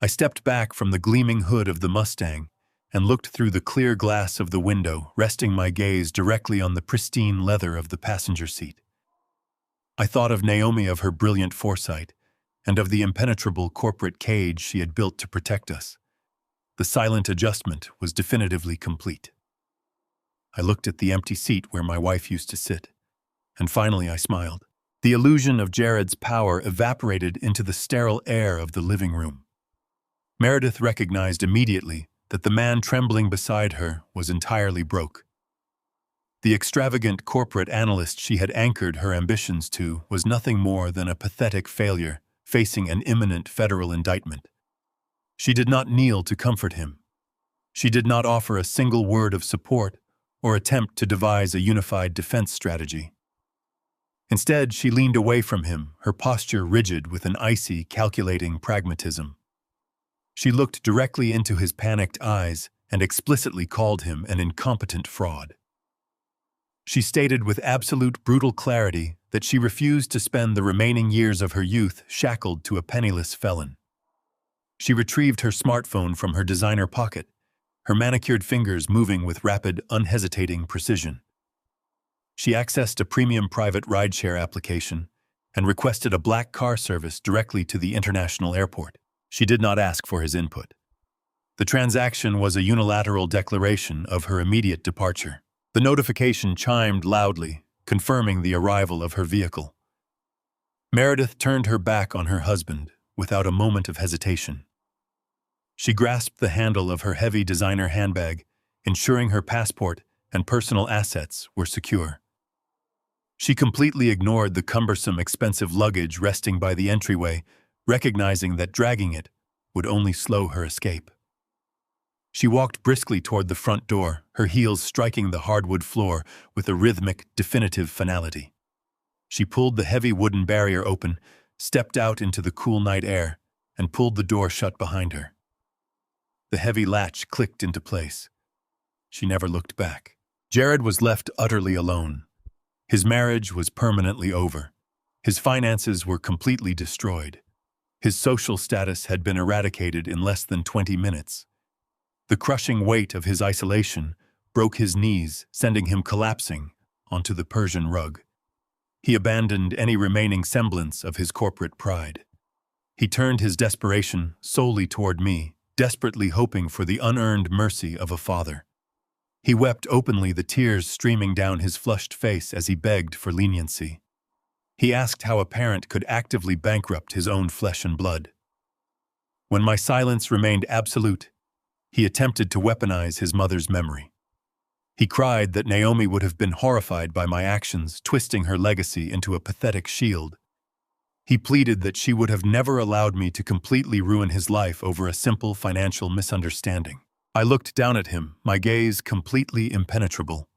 S1: I stepped back from the gleaming hood of the Mustang and looked through the clear glass of the window, resting my gaze directly on the pristine leather of the passenger seat. I thought of Naomi, of her brilliant foresight, and of the impenetrable corporate cage she had built to protect us. The silent adjustment was definitively complete. I looked at the empty seat where my wife used to sit, and finally I smiled. The illusion of Jared's power evaporated into the sterile air of the living room. Meredith recognized immediately that the man trembling beside her was entirely broke. The extravagant corporate analyst she had anchored her ambitions to was nothing more than a pathetic failure facing an imminent federal indictment. She did not kneel to comfort him. She did not offer a single word of support or attempt to devise a unified defense strategy. Instead, she leaned away from him, her posture rigid with an icy, calculating pragmatism. She looked directly into his panicked eyes and explicitly called him an incompetent fraud. She stated with absolute brutal clarity that she refused to spend the remaining years of her youth shackled to a penniless felon. She retrieved her smartphone from her designer pocket, her manicured fingers moving with rapid, unhesitating precision. She accessed a premium private rideshare application and requested a black car service directly to the international airport. She did not ask for his input. The transaction was a unilateral declaration of her immediate departure. The notification chimed loudly, confirming the arrival of her vehicle. Meredith turned her back on her husband without a moment of hesitation. She grasped the handle of her heavy designer handbag, ensuring her passport and personal assets were secure. She completely ignored the cumbersome, expensive luggage resting by the entryway, recognizing that dragging it would only slow her escape. She walked briskly toward the front door, her heels striking the hardwood floor with a rhythmic, definitive finality. She pulled the heavy wooden barrier open, stepped out into the cool night air, and pulled the door shut behind her. The heavy latch clicked into place. She never looked back. Jared was left utterly alone. His marriage was permanently over. His finances were completely destroyed. His social status had been eradicated in less than 20 minutes. The crushing weight of his isolation broke his knees, sending him collapsing onto the Persian rug. He abandoned any remaining semblance of his corporate pride. He turned his desperation solely toward me, desperately hoping for the unearned mercy of a father. He wept openly, the tears streaming down his flushed face as he begged for leniency. He asked how a parent could actively bankrupt his own flesh and blood. When my silence remained absolute, he attempted to weaponize his mother's memory. He cried that Naomi would have been horrified by my actions, twisting her legacy into a pathetic shield. He pleaded that she would have never allowed me to completely ruin his life over a simple financial misunderstanding. I looked down at him, my gaze completely impenetrable.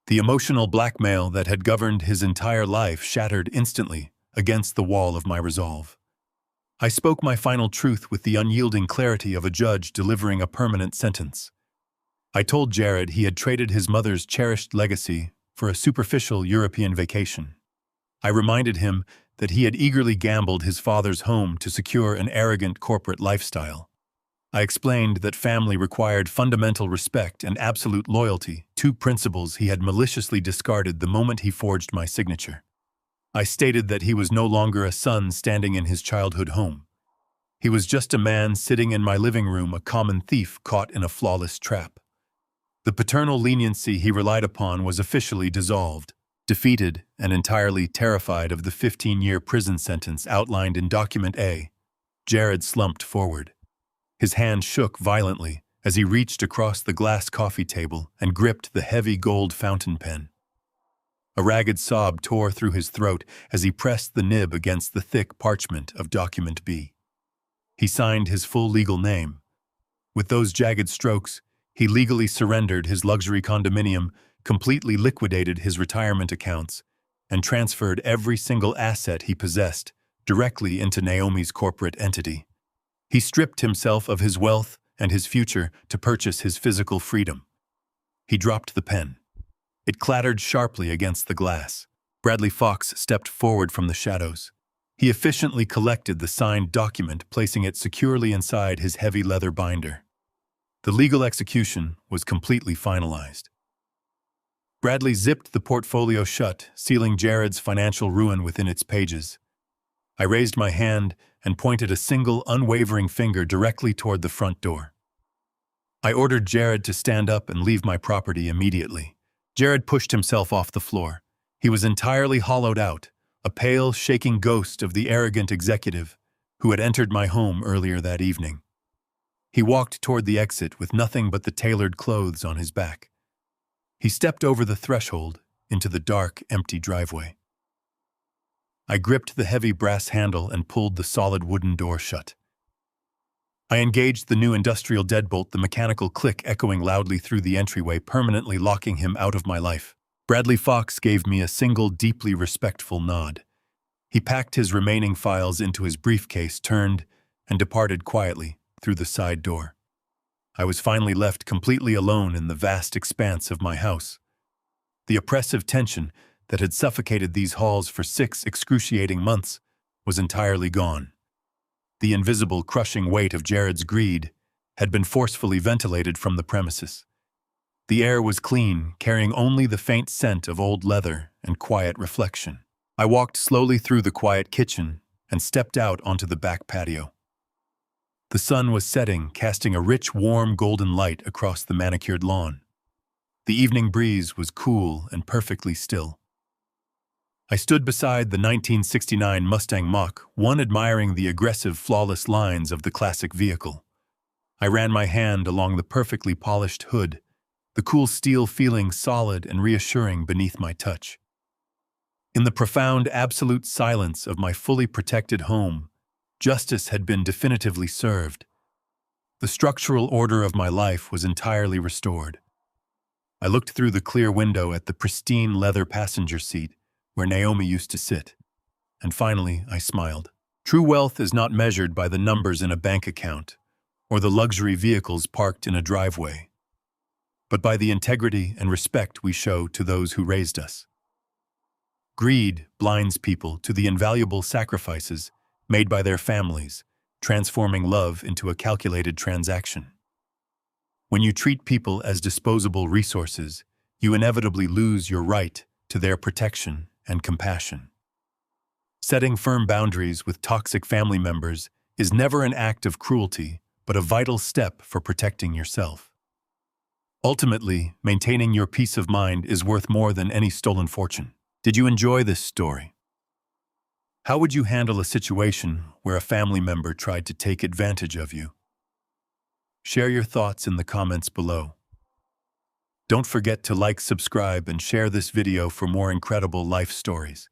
S1: The emotional blackmail that had governed his entire life shattered instantly against the wall of my resolve. I spoke my final truth with the unyielding clarity of a judge delivering a permanent sentence. I told Jared he had traded his mother's cherished legacy for a superficial European vacation. I reminded him that he had eagerly gambled his father's home to secure an arrogant corporate lifestyle. I explained that family required fundamental respect and absolute loyalty, two principles he had maliciously discarded the moment he forged my signature. I stated that he was no longer a son standing in his childhood home. He was just a man sitting in my living room, a common thief caught in a flawless trap. The paternal leniency he relied upon was officially dissolved. Defeated and entirely terrified of the 15-year prison sentence outlined in Document A, Jared slumped forward. His hand shook violently as he reached across the glass coffee table and gripped the heavy gold fountain pen. A ragged sob tore through his throat as he pressed the nib against the thick parchment of Document B. He signed his full legal name. With those jagged strokes, he legally surrendered his luxury condominium, completely liquidated his retirement accounts, and transferred every single asset he possessed directly into Naomi's corporate entity. He stripped himself of his wealth and his future to purchase his physical freedom. He dropped the pen. It clattered sharply against the glass. Bradley Fox stepped forward from the shadows. He efficiently collected the signed document, placing it securely inside his heavy leather binder. The legal execution was completely finalized. Bradley zipped the portfolio shut, sealing Jared's financial ruin within its pages. I raised my hand and pointed a single, unwavering finger directly toward the front door. I ordered Jared to stand up and leave my property immediately. Jared pushed himself off the floor. He was entirely hollowed out, a pale, shaking ghost of the arrogant executive who had entered my home earlier that evening. He walked toward the exit with nothing but the tailored clothes on his back. He stepped over the threshold into the dark, empty driveway. I gripped the heavy brass handle and pulled the solid wooden door shut. I engaged the new industrial deadbolt, the mechanical click echoing loudly through the entryway, permanently locking him out of my life. Bradley Fox gave me a single, deeply respectful nod. He packed his remaining files into his briefcase, turned, and departed quietly through the side door. I was finally left completely alone in the vast expanse of my house. The oppressive tension that had suffocated these halls for 6 excruciating months was entirely gone. The invisible, crushing weight of Jared's greed had been forcefully ventilated from the premises. The air was clean, carrying only the faint scent of old leather and quiet reflection. I walked slowly through the quiet kitchen and stepped out onto the back patio. The sun was setting, casting a rich, warm, golden light across the manicured lawn. The evening breeze was cool and perfectly still. I stood beside the 1969 Mustang Mach-1, admiring the aggressive, flawless lines of the classic vehicle. I ran my hand along the perfectly polished hood, the cool steel feeling solid and reassuring beneath my touch. In the profound, absolute silence of my fully protected home, justice had been definitively served. The structural order of my life was entirely restored. I looked through the clear window at the pristine leather passenger seat where Naomi used to sit, and finally I smiled. True wealth is not measured by the numbers in a bank account or the luxury vehicles parked in a driveway, but by the integrity and respect we show to those who raised us. Greed blinds people to the invaluable sacrifices made by their families, transforming love into a calculated transaction. When you treat people as disposable resources, you inevitably lose your right to their protection and compassion. Setting firm boundaries with toxic family members is never an act of cruelty, but a vital step for protecting yourself. Ultimately, maintaining your peace of mind is worth more than any stolen fortune. Did you enjoy this story? How would you handle a situation where a family member tried to take advantage of you? Share your thoughts in the comments below. Don't forget to like, subscribe, and share this video for more incredible life stories.